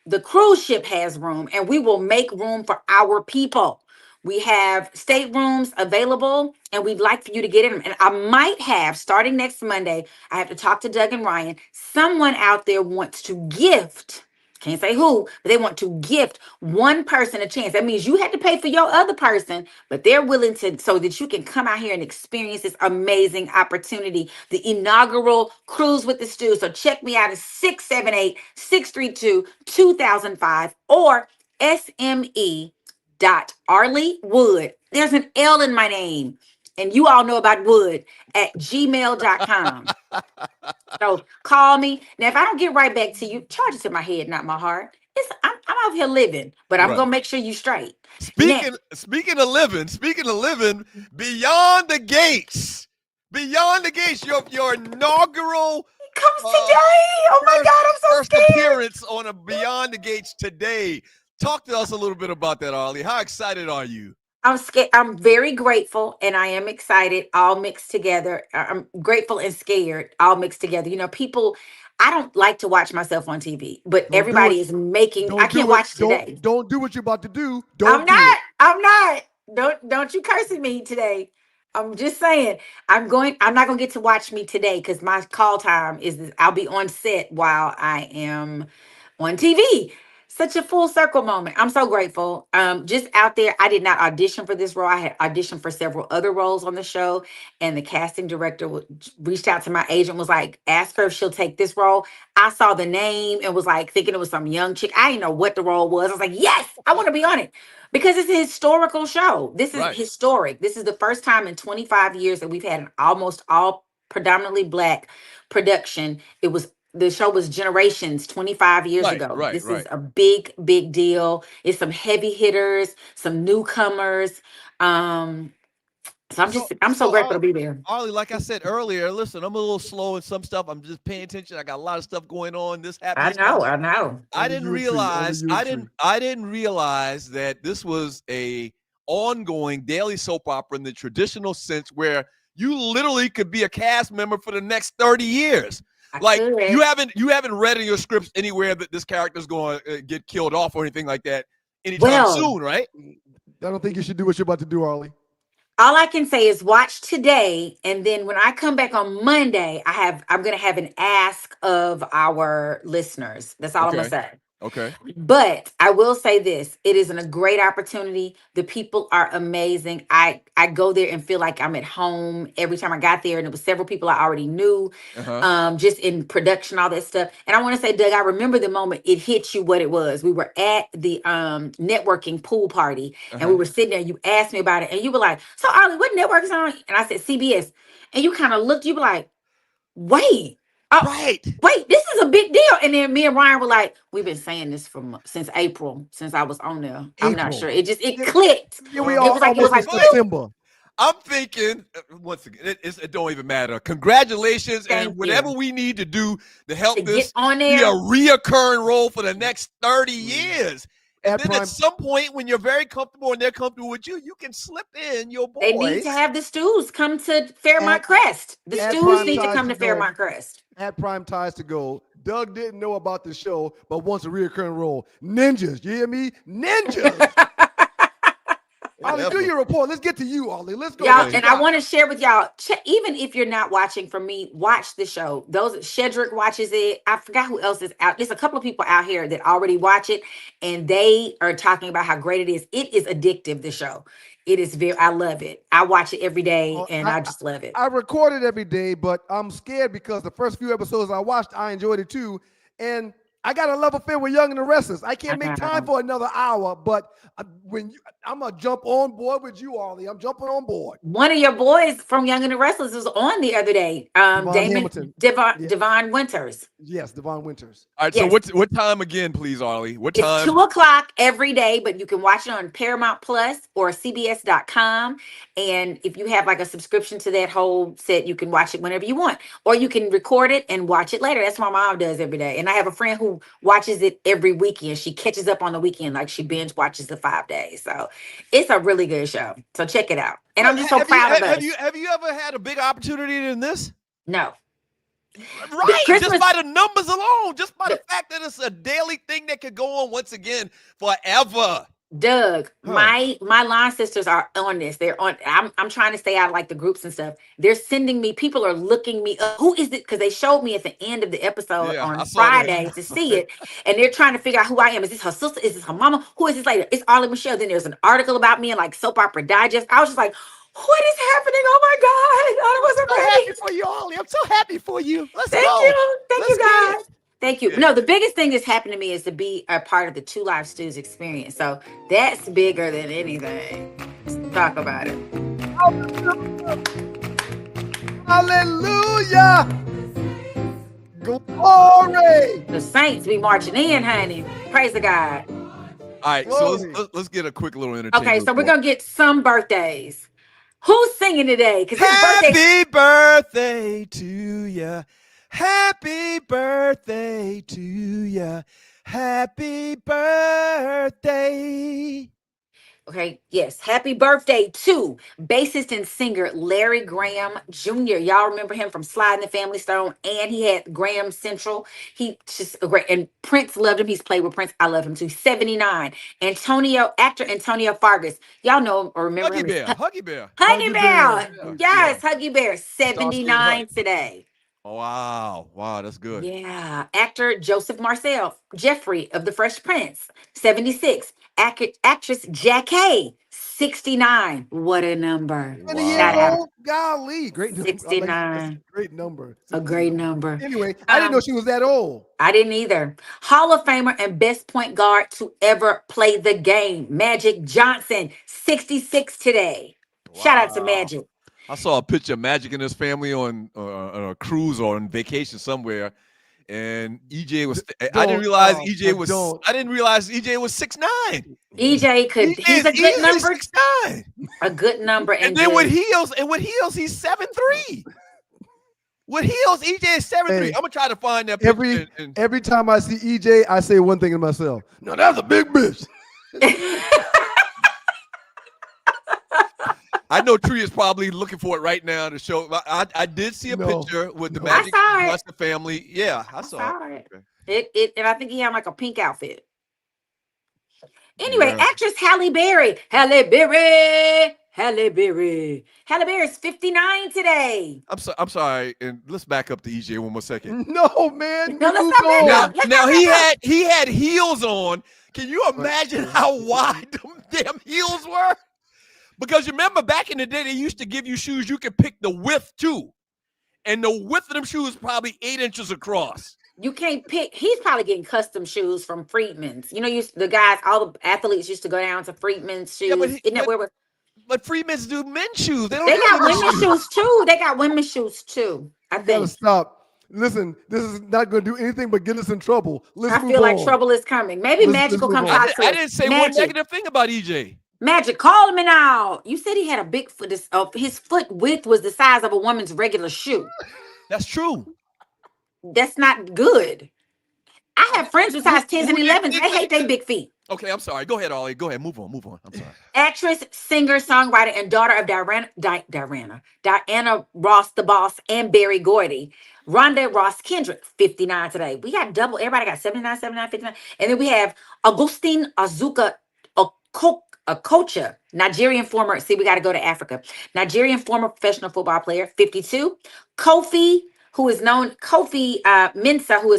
the cruise ship has room, and we will make room for our people. We have staterooms available, and we'd like for you to get in them. And I might have, starting next Monday, I have to talk to Doug and Ryan. Someone out there wants to gift, can't say who, but they want to gift one person a chance. That means you had to pay for your other person, but they're willing to, so that you can come out here and experience this amazing opportunity, the inaugural Cruise with the Stew. So check me out at 678-632-2005 or SME.ArleyWood. There's an L in my name, and you all know about Wood at gmail.com. So call me. Now, if I don't get right back to you, charge it to my head, not my heart. I'm out here living, but I'm gonna make sure you straight. Speaking of living, Beyond the Gates, your inaugural comes today. Oh my God, I'm so first scared. Appearance on a Beyond the Gates today. Talk to us a little bit about that, Arley. How excited are you? I'm scared. I'm very grateful, and I am excited, all mixed together. I'm grateful and scared, all mixed together. You know, people, I don't like to watch myself on TV, but everybody is making, I can't watch today. Don't do what you're about to do. I'm not. Don't you cursing me today. I'm just saying, I'm not going to get to watch me today because my call time is, I'll be on set while I am on TV. Such a full circle moment. I'm so grateful. Just out there, I did not audition for this role. I had auditioned for several other roles on the show, and the casting director reached out to my agent, was like, ask her if she'll take this role. I saw the name and was like thinking it was some young chick. I didn't know what the role was. I was like, yes, I want to be on it because it's a historical show. This is historic. This is the first time in 25 years that we've had an almost all predominantly Black production. The show was Generations 25 years ago. This is a big, big deal. It's some heavy hitters, some newcomers. So I'm so grateful to be there. Arley, like I said earlier, listen, I'm a little slow in some stuff. I'm just paying attention. I got a lot of stuff going on. This happened. I know. I didn't realize that this was a ongoing daily soap opera in the traditional sense where you literally could be a cast member for the next 30 years. Like you haven't read in your scripts anywhere that this character's going to get killed off or anything like that anytime soon, right? I don't think you should do what you're about to do, Arley. All I can say is watch today, and then when I come back on Monday, I'm going to have an ask of our listeners. That's all I'm going to say. Okay. But I will say this, it is a great opportunity. The people are amazing. I go there and feel like I'm at home every time I got there. And it was several people I already knew, just in production, all that stuff. And I want to say, Doug, I remember the moment it hit you what it was. We were at the networking pool party and we were sitting there. You asked me about it and you were like, so Arley, what network is on? And I said, CBS. And you kind of looked, you were like, wait. Wait, this is a big deal. And then me and Ryan were like, we've been saying this since April, since I was on there. I'm not sure. It clicked. Yeah, it was like December. I'm thinking, once again, it don't even matter. Congratulations, and whatever we need to do to help this be a reoccurring role for the next 30 years. And then at some point, when you're very comfortable and they're comfortable with you, you can slip in your boys. They need to have the Stews come to Fairmont Crest. The Stews need to come to Fairmont Crest. At Prime Ties to Go, Doug didn't know about the show, but wants a reoccurring role. Ninjas, you hear me? Ninjas. Arley, do your report. Let's get to you, Arley. Let's go. Y'all, and I want to share with y'all, even if you're not watching from me, watch the show. Shedeur watches it. I forgot who else is out. There's a couple of people out here that already watch it, and they are talking about how great it is. It is addictive, the show. It is I love it. I watch it every day, and I just love it. I record it every day, but I'm scared because the first few episodes I watched, I enjoyed it too. And I got a love affair with Young and the Restless. I can't make time for another hour, but I'm going to jump on board with you, Arley. I'm jumping on board. One of your boys from Young and the Restless was on the other day. Devon Winters. Yes, Devon Winters. All right, so what time again, please, Arley? What time? It's 2:00 every day, but you can watch it on Paramount Plus or CBS.com. And if you have like a subscription to that whole set, you can watch it whenever you want. Or you can record it and watch it later. That's what my mom does every day. And I have a friend who watches it every weekend. She catches up on the weekend, like she binge watches the 5 days. So it's a really good show. So check it out. And I'm just so proud of us. Have you ever had a bigger opportunity than this? No. Right, just by the numbers alone, just by the fact that it's a daily thing that could go on once again forever. Doug, my line sisters are on this. They're on. I'm trying to stay out of like the groups and stuff. They're sending me. People are looking me up. Who is it? Because they showed me at the end of the episode on Friday to see it, and they're trying to figure out who I am. Is this her sister? Is this her mama? Who is this lady? It's Arley Michelle. Then there's an article about me in like Soap Opera Digest. I was just like, what is happening? Oh my God! I wasn't I'm so ready. happy for you, Arley. I'm so happy for you. Let's go. Thank you, guys. Thank you. No, the biggest thing that's happened to me is to be a part of the Two Live Stews experience. So that's bigger than anything. Let's talk about it. Hallelujah. Glory. The Saints be marching in, honey. Praise the God. All right, so let's get a quick little entertainment. Okay, so we're going to get some birthdays. Who's singing today? Happy birthday to ya. Happy birthday to ya. Happy birthday. Okay, yes. Happy birthday to bassist and singer Larry Graham Jr. Y'all remember him from Sly and the Family Stone, and he had Graham Central. He just a great, and Prince loved him. He's played with Prince. I love him too. 79. Actor Antonio Fargas. Y'all know him or remember him? Huggy Bear. Huggy Bear. Yes, Huggy Bear. 79 today. Wow, that's good. Yeah. Actor Joseph Jeffrey of The Fresh Prince, 76. Actress Jackie, 69. What a number. Wow. Golly, great number. 69. Great number. A great number. Anyway, I didn't know she was that old. I didn't either. Hall of Famer and best point guard to ever play the game, Magic Johnson, 66 today. Wow. Shout out to Magic. I saw a picture of Magic and his family on a cruise or on vacation somewhere, and EJ was. I didn't realize EJ was 6'9". EJ could. He's a good number. 6'9". A good number, and then with heels, he's 7'3". With heels, EJ is 7'3". I'm gonna try to find that picture. Every time I see EJ, I say one thing to myself: "No, that's a big bitch." I know Tree is probably looking for it right now to show. I did see a picture with the Magic Johnson family. Yeah, I saw it. Okay. And I think he had like a pink outfit. Anyway, actress Halle Berry. Halle Berry is 59 today. I'm sorry, and let's back up to EJ one more second. No, man. No, let's not back up. Now he had heels on. Can you imagine how wide them damn heels were? Because you remember back in the day, they used to give you shoes you could pick the width too. And the width of them shoes probably 8 inches across. You can't pick. He's probably getting custom shoes from Friedman's. You know, the guys, all the athletes used to go down to Friedman's shoes. But Friedman's do men's shoes. They got women's shoes too. They got women's shoes too. I think. Gotta stop. Listen, this is not going to do anything but get us in trouble. I feel like trouble is coming. Maybe Magic will come talk to us. I didn't say one negative thing about EJ. Magic, call me now. You said he had a big foot. His foot width was the size of a woman's regular shoe. That's true. That's not good. I have friends with size 10s and 11s. They hate their big feet. Okay, I'm sorry. Go ahead, Arley. Go ahead. Move on. I'm sorry. Actress, singer, songwriter, and daughter of Diana Ross the Boss and Berry Gordy. Rhonda Ross Kendrick, 59 today. We got double. Everybody got 79, 79, 59. And then we have Augustine Azuka Okocha, Nigerian former. See, we got to go to Africa. Nigerian former professional football player, 52. Kofi Mensah, who is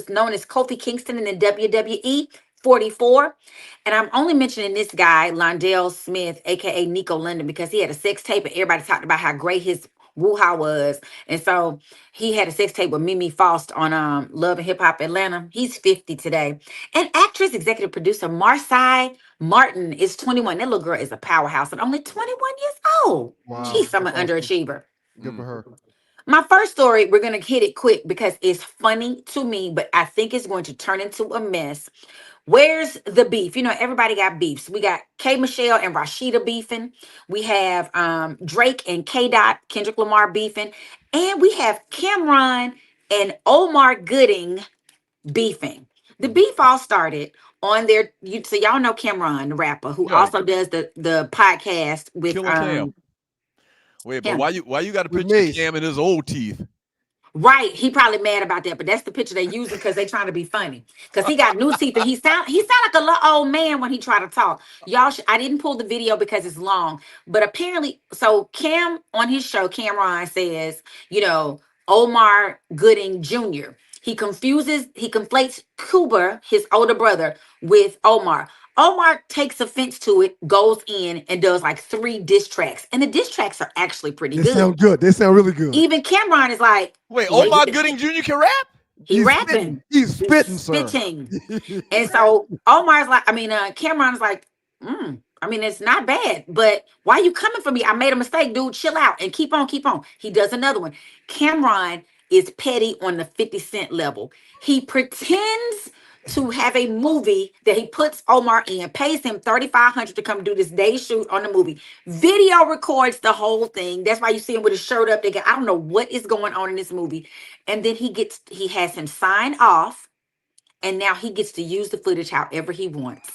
known as Kofi Kingston in the WWE, 44. And I'm only mentioning this guy, Londell Smith, aka Nico London, because he had a sex tape and everybody talked about how great his Woo-ha was. And so he had a sex tape with Mimi Faust on Love and Hip Hop Atlanta. He's 50 today. And actress, executive producer Marcy Martin is 21. That little girl is a powerhouse and only 21 years old. Wow. She's some underachiever. Good for her. My first story, we're going to hit it quick because it's funny to me, but I think it's going to turn into a mess. Where's the beef? You know, everybody got beefs. We got K. Michelle and Rashida beefing. We have Drake and K. Dot, Kendrick Lamar beefing. And we have Cameron and Omar Gooding beefing. The beef all started on their, so y'all know Cameron, the rapper, who also does the podcast with Cam. Wait, but Cam. why you got to picture Cam in his old teeth? Right, he probably mad about that, but that's the picture they using because they trying to be funny. Because he got new teeth and he sound like a little old man when he try to talk. Y'all, I didn't pull the video because it's long, but apparently, so Cam on his show, Cameron says, you know, Omar Gooding Jr. He conflates Cuba, his older brother, with Omar. Omar takes offense to it, goes in and does like 3 diss tracks. And the diss tracks are actually pretty good. They sound good. They sound really good. Even Cameron is like, wait, Omar Gooding Jr. can rap? He's rapping. He's spitting, sir. And so Omar's like, Cameron's like, it's not bad, but why you coming for me? I made a mistake, dude. Chill out and keep on. He does another one. Cameron is petty on the 50 Cent level. He pretends to have a movie that he puts Omar in, pays him $3,500 to come do this day shoot on the movie. Video records the whole thing. That's why you see him with his shirt up. I don't know what is going on in this movie. And then he has him sign off, and now he gets to use the footage however he wants.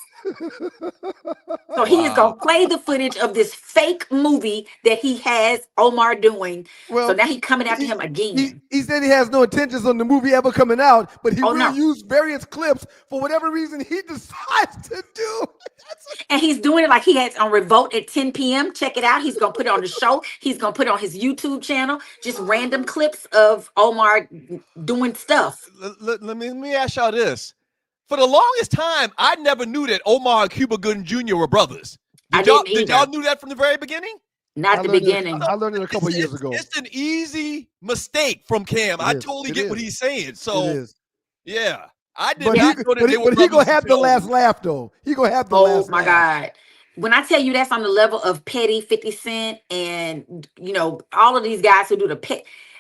So he is gonna play the footage of this fake movie that he has Omar doing. Well, so now he's coming after him again. He said he has no intentions on the movie ever coming out, but he will use various clips for whatever reason he decides to do. And he's doing it like he has on Revolt at 10 p.m. Check it out. He's gonna put it on the show. He's gonna put it on his YouTube channel. Just random clips of Omar doing stuff. Let me ask y'all this. For the longest time, I never knew that Omar and Cuba Gooding Jr. were brothers. Did y'all knew that from the very beginning? Not the beginning. I learned it a couple years ago. It's an easy mistake from Cam. I totally get what he's saying. So, yeah. I did not know that they were brothers. But he gonna have the last laugh, though. He gonna have the last laugh. Oh, my God. When I tell you that's on the level of petty 50 Cent and, you know, all of these guys who do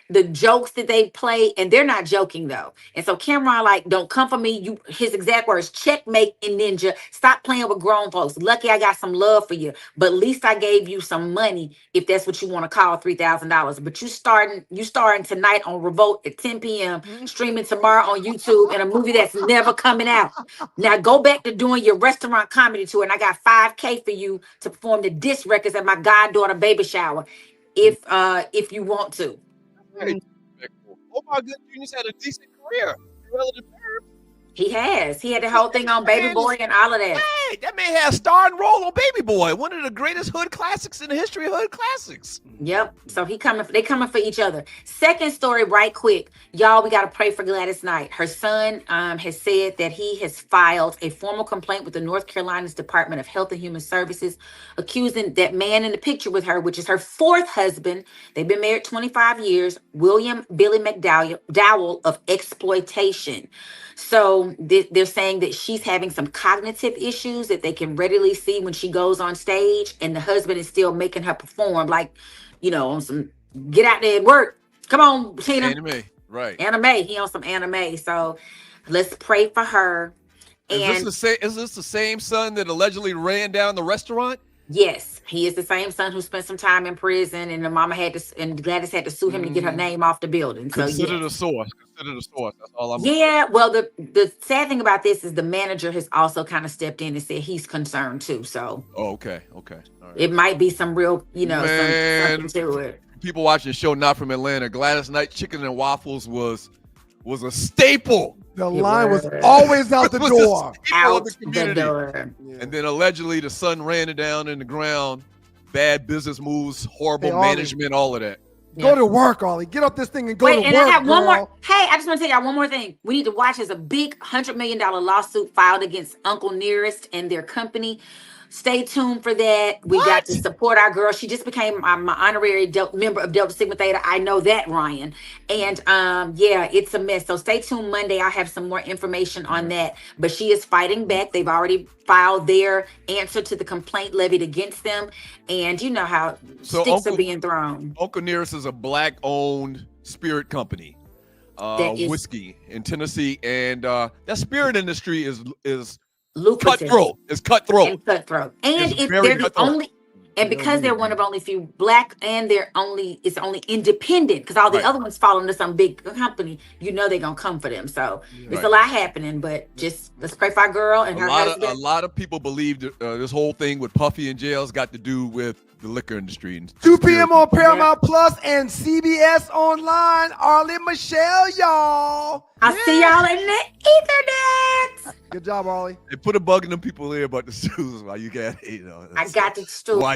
the jokes that they play, and they're not joking though. And so Cameron, like, don't come for me. His exact words, checkmate and ninja. Stop playing with grown folks. Lucky I got some love for you, but at least I gave you some money, if that's what you want to call $3,000. But you starting tonight on Revolt at 10 p.m. Streaming tomorrow on YouTube in a movie that's never coming out. Now go back to doing your restaurant comedy tour, and I got $5,000 for you to perform the disc records at my goddaughter baby shower, if you want to. Omar Gooding Jr.'s had a decent career. Relative terms. He had the whole thing on Baby Boy and all of that. Hey, that man had a starring role on Baby Boy, one of the greatest hood classics in the history of hood classics. Yep. So they coming for each other. Second story, right quick. Y'all, we got to pray for Gladys Knight. Her son has said that he has filed a formal complaint with the North Carolina's Department of Health and Human Services, accusing that man in the picture with her, which is her 4th husband. They've been married 25 years, William Billy McDowell, of exploitation. So they're saying that she's having some cognitive issues that they can readily see when she goes on stage, and the husband is still making her perform like, you know, on some get out there and work. Come on, Tina. Anime, right. Anime. He on some anime. So let's pray for her. Is this the same son that allegedly ran down the restaurant? Yes, he is the same son who spent some time in prison, and the mama and Gladys had to sue him to get her name off the building. So Consider the source. That's all I'm. Yeah, well, the sad thing about this is the manager has also kind of stepped in and said he's concerned too. So. Oh, okay. All right. It might be some real, something to it. People watching the show not from Atlanta, Gladys Knight chicken and waffles was a staple. The line was always out the door. Out the door. And then allegedly the son ran it down in the ground. Bad business moves, horrible management, all of that. Go to work, Arley. Get up this thing and go to work. I have one more. Hey, I just want to tell y'all one more thing. We need to watch. There's a big $100 million lawsuit filed against Uncle Nearest and their company. stay tuned for that. We got to support our girl. She just became my honorary member of Delta Sigma Theta. I know that, Ryan. And yeah, it's a mess. So stay tuned Monday. I'll have some more information on that. But she is fighting back. They've already filed their answer to the complaint levied against them. And you know how sticks are being thrown. Uncle Nearest is a black-owned spirit company. Whiskey in Tennessee, and that spirit industry is lucrative. Cutthroat. It's cutthroat. And cutthroat. And if they're the only, and because they're one of only few black, and it's only independent, because all the other ones fall into some big company, you know they're gonna come for them. So it's a lot happening, but just let's pray for our girl and her husband. A lot of people believe that, this whole thing with Puffy in jail has got to do with the liquor industry. 2 p.m. on Paramount Plus and CBS Online. Arley Michelle, y'all. I'll see y'all in the Ethernet. Good job, Arley. They put a bug in them people there about the stews while you got, I got the stew. Why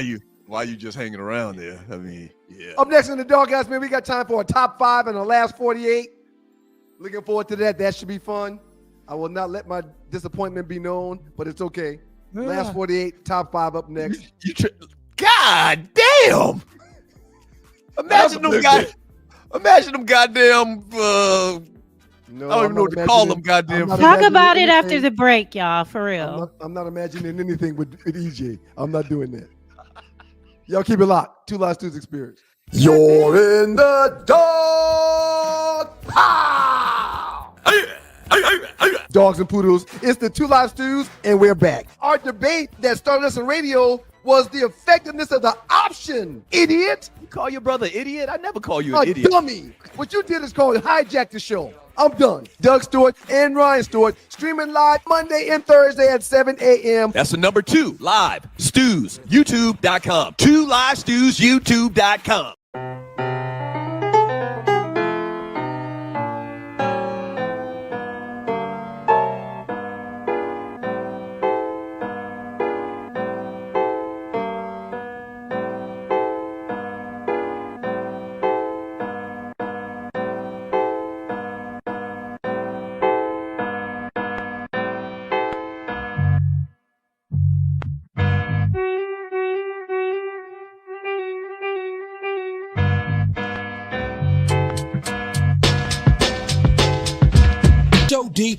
you just hanging around there? I mean, yeah. Up next in the Doghouse, man, we got time for a top 5 in the last 48. Looking forward to that. That should be fun. I will not let my disappointment be known, but it's okay. Yeah. Last 48, top 5 up next. God damn! Imagine them goddamn. I don't even know what to call them. Goddamn. Talk about it after the break, y'all. For real. I'm not imagining anything with EJ. I'm not doing that. Y'all keep it locked. Two Live Stews Experience. You're in the dog pound. Dogs and poodles. It's the Two Live Stews, and we're back. Our debate that started us on radio was the effectiveness of the option, idiot. You call your brother idiot? I never call you an idiot. Dummy. What you did is called hijack the show. I'm done. Doug Stewart and Ryan Stewart streaming live Monday and Thursday at 7 a.m. That's the number 2 live stews, youtube.com. 2 live stews, youtube.com.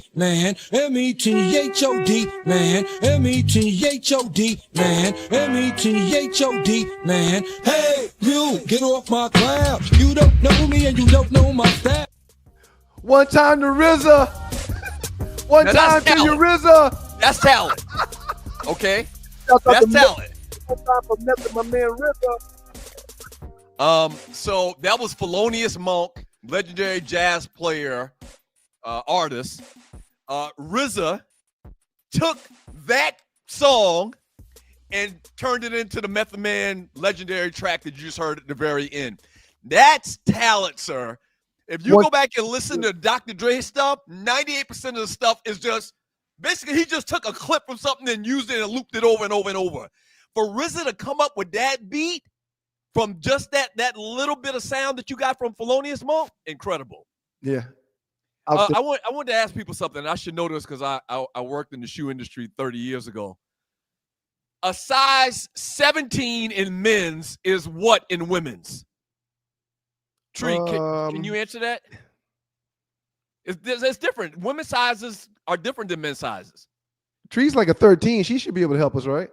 M-E-T-H-O-D, man, M-E-T-H-O-D, man, M-E-T-H-O-D, man, M-E-T-H-O-D, man. Hey, you, get off my cloud. You don't know me and you don't know my style. One time to RZA. One time to your RZA. That's talent. Okay? That's talent. One time for my man RZA. So that was Thelonious Monk, legendary jazz player, artist. RZA took that song and turned it into the Method Man legendary track that you just heard at the very end. That's talent, sir. If you go back and listen to Dr. Dre stuff, 98% of the stuff is just basically he just took a clip from something and used it and looped it over and over and over. For RZA to come up with that beat from just that little bit of sound that you got from Thelonious Monk, incredible. Yeah. I wanted to ask people something. I should know this because I worked in the shoe industry 30 years ago. A size 17 in men's is what in women's? Tree, can you answer that? It's different. Women's sizes are different than men's sizes. Tree's like a 13. She should be able to help us, right?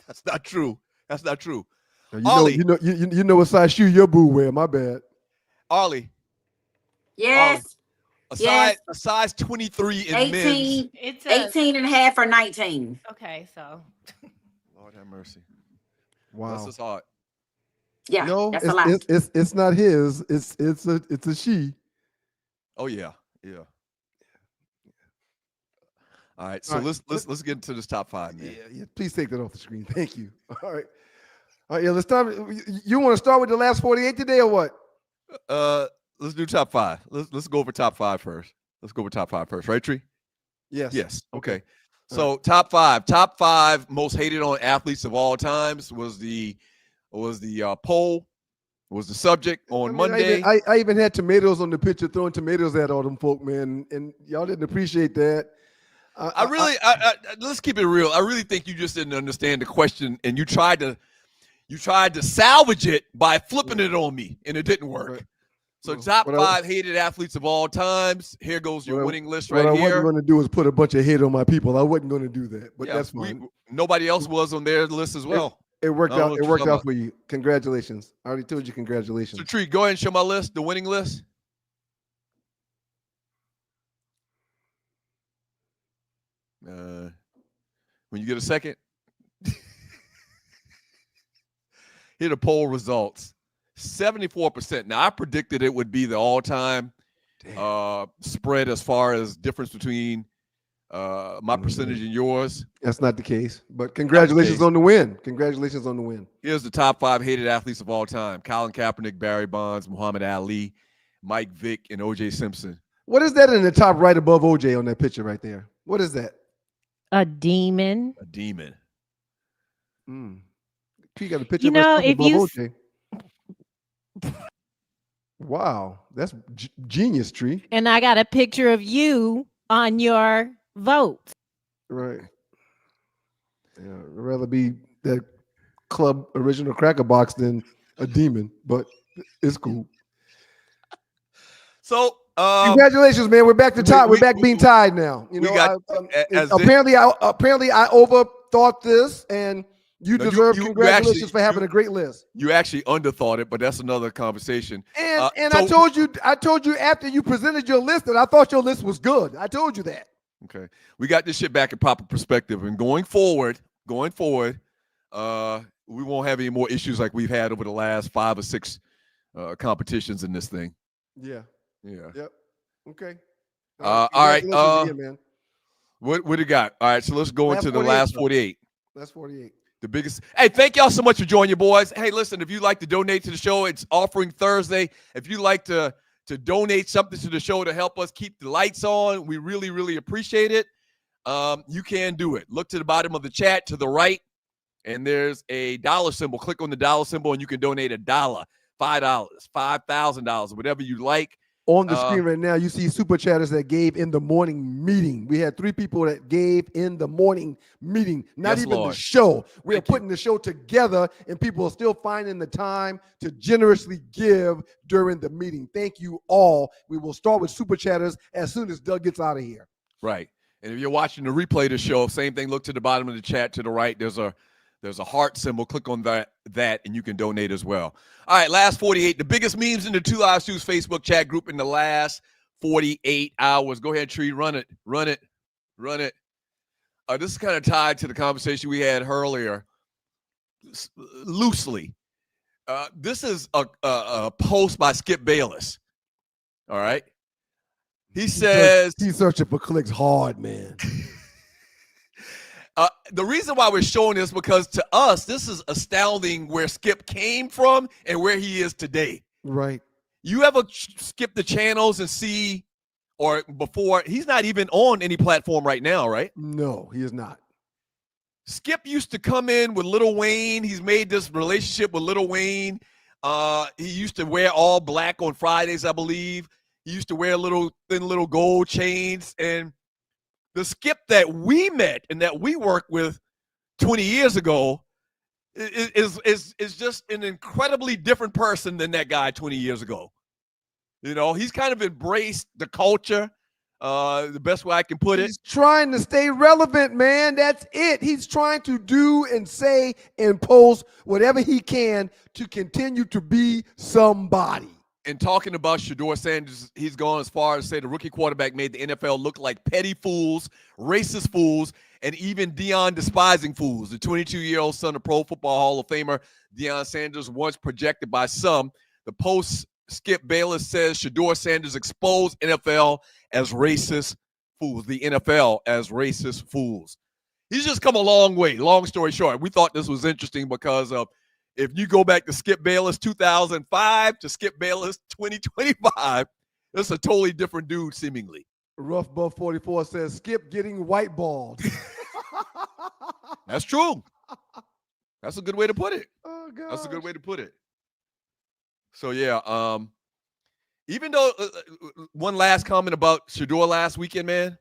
That's not true. That's not true. You know what size shoe your boo wear. My bad. Arley. Yes. A size 23 in 18, men's. It's 18 and a half or 19. Okay, so. Lord have mercy. Wow. This is hard. Yeah, no, that's a lot. It's not his. It's a she. Oh yeah. All right, so let's get into this top 5, man. Yeah. Please take that off the screen. Thank you. All right. Yeah. Let's start. You want to start with the last 48 today or what? Let's do top 5. Let's go over top 5 first. Let's go over top 5 first, right, Tree? Yes. Okay. So top 5 most hated on athletes of all times was the poll, was the subject on Monday. I even had tomatoes on the picture, throwing tomatoes at all them folk, man, and y'all didn't appreciate that. Let's keep it real. I really think you just didn't understand the question, and you tried to salvage it by flipping it on me, and it didn't work. Right. So top 5 hated athletes of all times. Here goes your winning list right here. What I wasn't going to do is put a bunch of hate on my people. I wasn't going to do that, but that's fine. Nobody else was on their list as well. It worked out. It worked out for you. Congratulations. I already told you congratulations. So Tree, go ahead and show my list, the winning list. When you get a second. Here are the poll results. 74%. Now, I predicted it would be the all-time spread as far as difference between my percentage and yours. That's not the case. But congratulations on the win. Congratulations on the win. Here's the top 5 hated athletes of all time. Colin Kaepernick, Barry Bonds, Muhammad Ali, Mike Vick, and O.J. Simpson. What is that in the top right above O.J. on that picture right there? What is that? A demon. A demon. You got a picture of us above O.J. Wow, that's genius, Tree. And I got a picture of you on your vote. Right. Yeah, I'd rather be that club original cracker box than a demon, but it's cool. So congratulations, man. We're back to tie. We're back being tied now. You know, apparently I overthought this, and you deserve congratulations for having a great list. You actually underthought it, but that's another conversation. And I told you after you presented your list that I thought your list was good. I told you that. Okay, we got this shit back in proper perspective, and going forward, we won't have any more issues like we've had over the last 5 or 6 competitions in this thing. Yeah. Yep. Okay. All right. Man. What do you got? All right, so let's go into the last 48. Last 48. The biggest. Hey, thank y'all so much for joining, you boys. Hey, listen, if you'd like to donate to the show, it's Offering Thursday. If you'd like to donate something to the show to help us keep the lights on, we really, really appreciate it. You can do it. Look to the bottom of the chat to the right, and there's a dollar symbol. Click on the dollar symbol, and you can donate $1, $5, $5,000, whatever you like. On the screen right now, you see super chatters that gave in the morning meeting. We had 3 people that gave in the morning meeting, not even the show. We are putting the show together, and people are still finding the time to generously give during the meeting. Thank you all. We will start with super chatters as soon as Doug gets out of here. Right. And if you're watching the replay of the show, same thing. Look to the bottom of the chat to the right. There's a heart symbol. Click on that, and you can donate as well. All right, last 48. The biggest memes in the Two Live Stews Facebook chat group in the last 48 hours. Go ahead, Tree. Run it. This is kind of tied to the conversation we had earlier, loosely. This is a post by Skip Bayless. All right. He says he's searching for clicks hard, man. The reason why we're showing this because to us, this is astounding where Skip came from and where he is today. Right. You ever skip the channels and see, or before, he's not even on any platform right now, right? No, he is not. Skip used to come in with Lil Wayne. He's made this relationship with Lil Wayne. He used to wear all black on Fridays, I believe. He used to wear thin little gold chains. And the Skip that we met and that we worked with 20 years ago is just an incredibly different person than that guy 20 years ago. You know, he's kind of embraced the culture, the best way I can put it. He's trying to stay relevant, man. That's it. He's trying to do and say and post whatever he can to continue to be somebody. And talking about Shadeur Sanders, he's gone as far as to say the rookie quarterback made the NFL look like petty fools, racist fools, and even Deion despising fools. The 22-year-old son of Pro Football Hall of Famer Deion Sanders, once projected by some. The post Skip Bayless says Shadeur Sanders exposed NFL as racist fools. The NFL as racist fools. He's just come a long way. Long story short, we thought this was interesting because of if you go back to Skip Bayless 2005 to Skip Bayless 2025, it's a totally different dude, seemingly. Rough Buff 44 says Skip getting whiteballed. That's true. That's a good way to put it. Oh, God. That's a good way to put it. So, yeah, even though one last comment about Shedeur last weekend, man.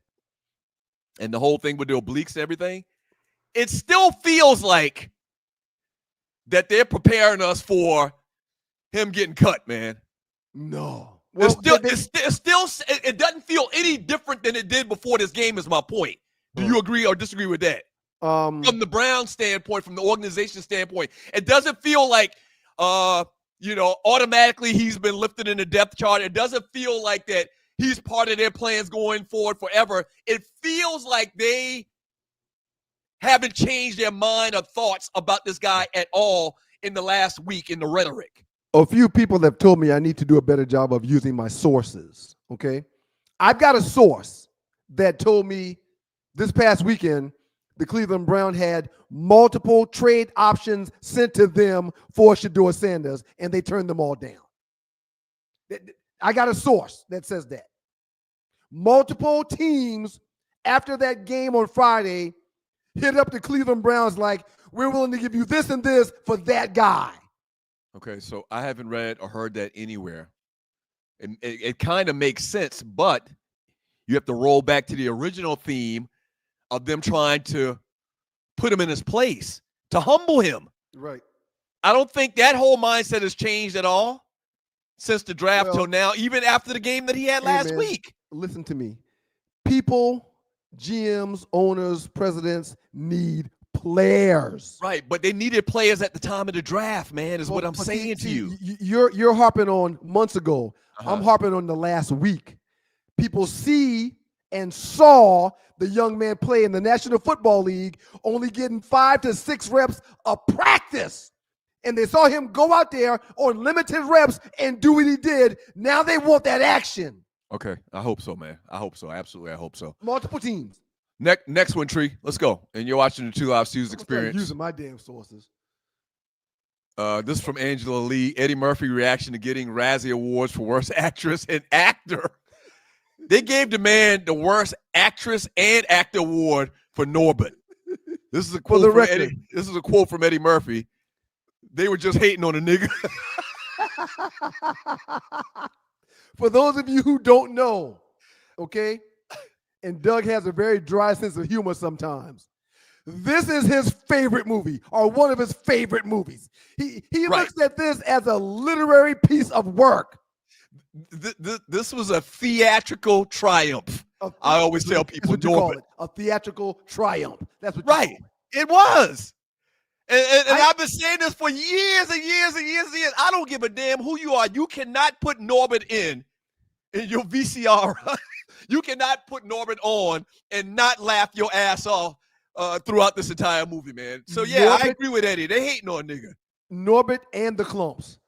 and the whole thing with the obliques and everything, it still feels like that they're preparing us for him getting cut, man. No. Well, it doesn't feel any different than it did before this game is my point. Do you agree or disagree with that? From the Browns standpoint, from the organization standpoint, it doesn't feel like, automatically he's been lifted in the depth chart. It doesn't feel like that he's part of their plans going forward forever. It feels like they haven't changed their mind or thoughts about this guy at all in the last week in the rhetoric. A few people have told me I need to do a better job of using my sources, okay? I've got a source that told me this past weekend the Cleveland Browns had multiple trade options sent to them for Shadeur Sanders, and they turned them all down. I got a source that says that. Multiple teams after that game on Friday hit up the Cleveland Browns like, we're willing to give you this and this for that guy. Okay, so I haven't read or heard that anywhere. It kind of makes sense, but you have to roll back to the original theme of them trying to put him in his place, to humble him. Right. I don't think that whole mindset has changed at all since the draft till now, even after the game that he had last week. Listen to me. People, GMs, owners, presidents need players. Right, but they needed players at the time of the draft, man, is what I'm saying to you. You're harping on months ago. I'm harping on the last week. People see and saw the young man play in the National Football League, only getting 5 to 6 reps of practice. And they saw him go out there on limited reps and do what he did. Now they want that action. Okay, I hope so, man. I hope so. Absolutely, I hope so. Multiple teams. Next one, Tree. Let's go. And you're watching the Two Live Stews Experience. Using my damn sources. This is from Angela Lee. Eddie Murphy reaction to getting Razzie Awards for Worst Actress and Actor. They gave the man the Worst Actress and Actor Award for Norbit. This is a quote from Eddie. This is a quote from Eddie Murphy. They were just hating on a nigga. For those of you who don't know, okay, and Doug has a very dry sense of humor sometimes, this is his favorite movie, or one of his favorite movies. He looks at this as a literary piece of work. This was a theatrical triumph. I always tell people, what you call it, a theatrical triumph. That's what you right. call It was. And I've been saying this for years and years and years and years. I don't give a damn who you are. You cannot put Norbit in your VCR. You cannot put Norbit on and not laugh your ass off throughout this entire movie, man. So, yeah, I agree with Eddie. They hating on nigga. Norbit and the Clumps.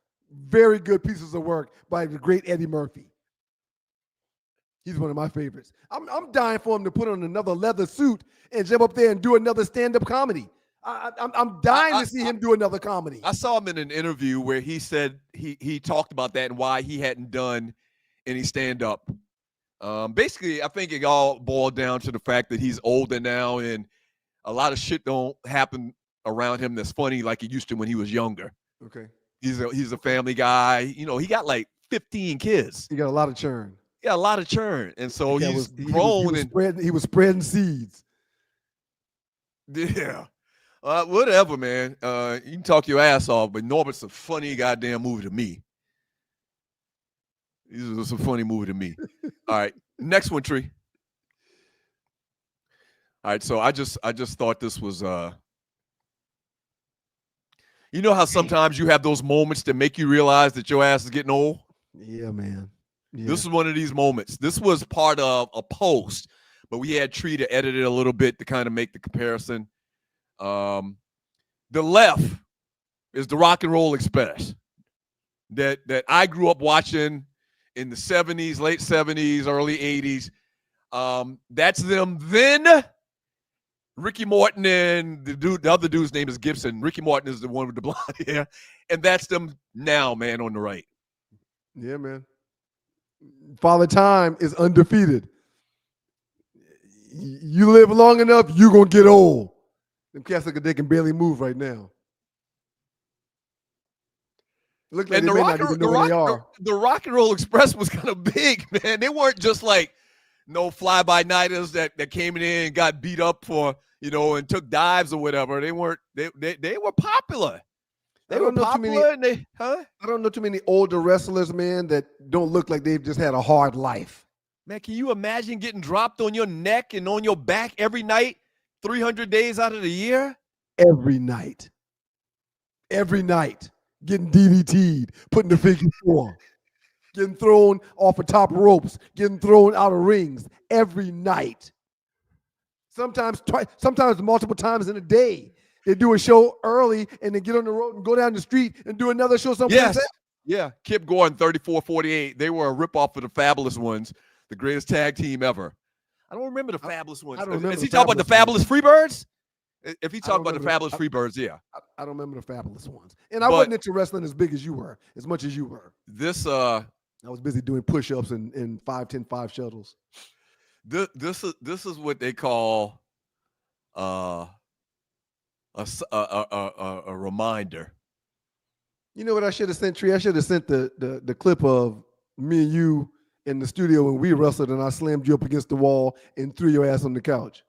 Very good pieces of work by the great Eddie Murphy. He's one of my favorites. I'm dying for him to put on another leather suit and jump up there and do another stand-up comedy. I'm dying to see him do another comedy. I saw him in an interview where he said he talked about that and why he hadn't done any stand-up. Basically, I think it all boiled down to the fact that he's older now and a lot of shit don't happen around him that's funny like it used to when he was younger. Okay. He's a family guy. You know, he got like 15 kids. He got a lot of churn. Yeah, a lot of churn. And so he's grown. He was spreading seeds. Yeah. Whatever, man. You can talk your ass off, but Norbit's a funny goddamn movie to me. This is a funny movie to me. All right. Next one, Tree. All right, so I just thought this was you know how sometimes you have those moments that make you realize that your ass is getting old? Yeah, man. Yeah. This is one of these moments. This was part of a post, but we had Tree to edit it a little bit to kind of make the comparison. The left is the Rock and Roll Express that I grew up watching in the 70s, late 70s, early 80s. That's them then. Ricky Morton and the other dude's name is Gibson. Ricky Morton is the one with the blonde hair. And that's them now, man, on the right. Yeah, man. Father Time is undefeated. You live long enough, you're going to get old. Them cats look like they can barely move right now. Look like and they may not even know where they are. The Rock and Roll Express was kind of big, man. They weren't just like no fly-by-nighters that came in and got beat up for, and took dives or whatever. They weren't. They were popular. They were popular. I don't know too many older wrestlers, man, that don't look like they've just had a hard life. Man, can you imagine getting dropped on your neck and on your back every night, 300 days out of the year? Every night. Every night. Getting DDT'd, putting the figure 4, getting thrown off of top ropes, getting thrown out of rings every night. Sometimes twice, sometimes multiple times in a day. They do a show early and then get on the road and go down the street and do another show someplace else. Yeah, Kip Gordon, 34-48. They were a ripoff of the Fabulous Ones, the greatest tag team ever. I don't remember the Fabulous Ones. Is he talking about the Fabulous Freebirds? If he talking about the Fabulous Freebirds, yeah. I don't remember the Fabulous Ones. And I wasn't into wrestling as big as you were, as much as you were. I was busy doing push-ups and 5'10" 5 shuttles. This is what they call a reminder. You know what I should have sent, Tree? I should have sent the clip of me and you in the studio when we wrestled and I slammed you up against the wall and threw your ass on the couch.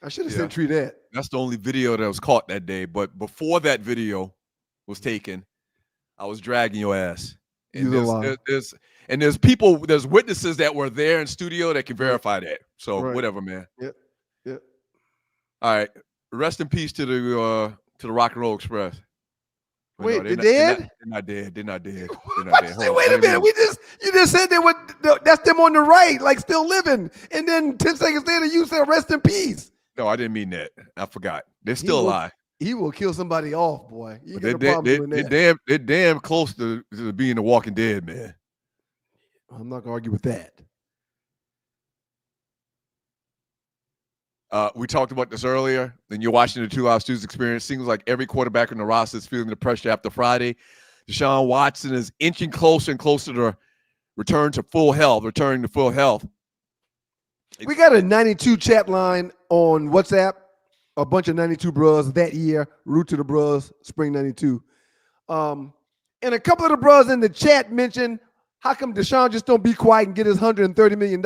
I should have sent Tree that. That's the only video that was caught that day. But before that video was taken, I was dragging your ass. And there's witnesses that were there in studio that can verify that. So whatever, man. Yep. All right. Rest in peace to the Rock and Roll Express. Wait, they're dead? They're not dead. Wait a minute. You just said that's them on the right, like still living. And then 10 seconds later, you said rest in peace. No, I didn't mean that. I forgot. They're still alive. He will kill somebody off, boy. They're damn close to being the Walking Dead, man. I'm not gonna argue with that. We talked about this earlier. Then you're watching the 2 Live Stews experience. Seems like every quarterback in the roster is feeling the pressure after Friday. Deshaun Watson is inching closer and closer to returning to full health. We got a 92 chat line on WhatsApp. A bunch of 92 bros that year. Root to the bros, spring 92. And a couple of the bros in the chat mentioned, how come Deshaun just don't be quiet and get his $130 million?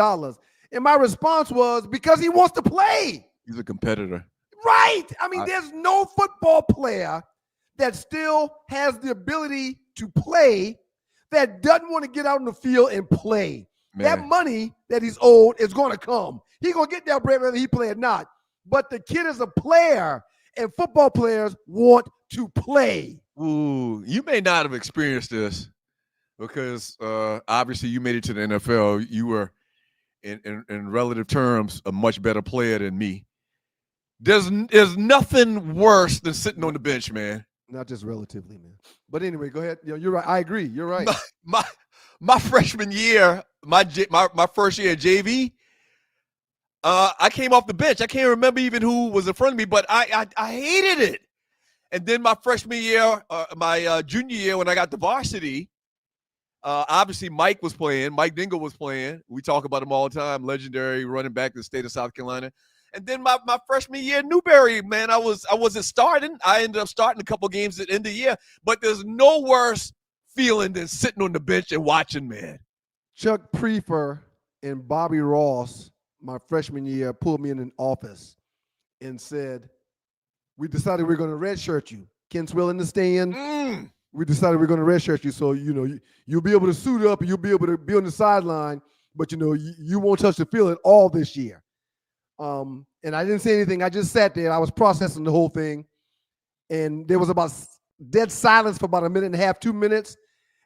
And my response was, because he wants to play. He's a competitor. Right. I mean, there's no football player that still has the ability to play that doesn't want to get out in the field and play. Man. That money that he's owed is going to come. He's going to get that bread whether he play or not. But the kid is a player, and football players want to play. Ooh, you may not have experienced this because obviously you made it to the NFL. You were, in relative terms, a much better player than me. There's nothing worse than sitting on the bench, man. Not just relatively, man. But anyway, go ahead. You're right. I agree. You're right. My freshman year, my first year at JV, I came off the bench. I can't remember even who was in front of me, but I hated it. And then my freshman year, my junior year, when I got to varsity, obviously Mike was playing. Mike Dingle was playing. We talk about him all the time. Legendary running back in the state of South Carolina. And then my freshman year, Newberry, man, I wasn't starting. I ended up starting a couple games at the end of the year. But there's no worse feeling than sitting on the bench and watching, man. Chuck Prefer and Bobby Ross, my freshman year, pulled me in an office and said, we decided we're going to redshirt you. Kent's willing to stay in. We decided we're going to redshirt you. So, you'll be able to suit up and you'll be able to be on the sideline, but, you won't touch the field at all this year. And I didn't say anything. I just sat there. I was processing the whole thing. And there was about dead silence for about a minute and a half, 2 minutes.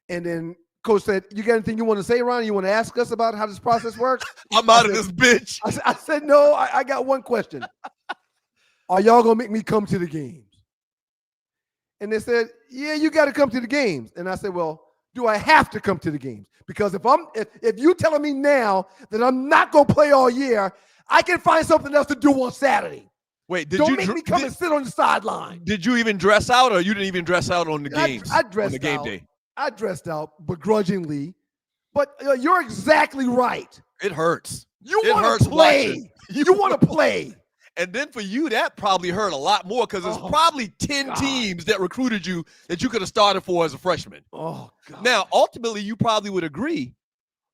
And then Coach said, you got anything you want to say, Ron? You want to ask us about how this process works? I'm out of this bitch. I said, no, I got one question. Are y'all going to make me come to the games? And they said, yeah, you got to come to the games. And I said, well, do I have to come to the games? Because if you telling me now that I'm not going to play all year, I can find something else to do on Saturday. Wait, don't make me come and sit on the sideline. Did you even dress out, or you didn't even dress out on the games? I dressed on the game out. Day. I dressed out begrudgingly, but you're exactly right. It hurts. You want to play. You want to play. And then for you, that probably hurt a lot more because there's probably 10 teams that recruited you that you could have started for as a freshman. Oh, God. Now, ultimately, you probably would agree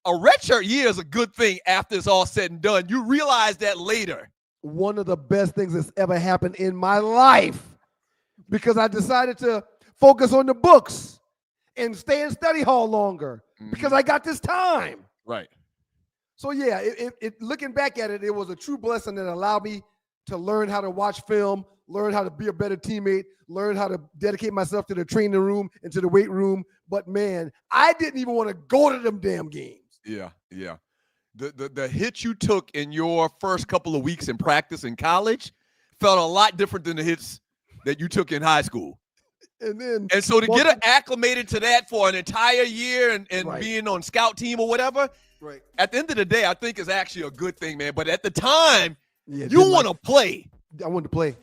a redshirt year is a good thing after it's all said and done. You realize that later. One of the best things that's ever happened in my life, because I decided to focus on the books and stay in study hall longer because I got this time. Right. So yeah, looking back at it, it was a true blessing that allowed me to learn how to watch film, learn how to be a better teammate, learn how to dedicate myself to the training room and to the weight room. But man, I didn't even want to go to them damn games. Yeah. The hits you took in your first couple of weeks in practice in college felt a lot different than the hits that you took in high school. And so to get acclimated to that for an entire year and being on scout team or whatever, at the end of the day, I think is actually a good thing, man. But at the time, you want to play. I wanted to play.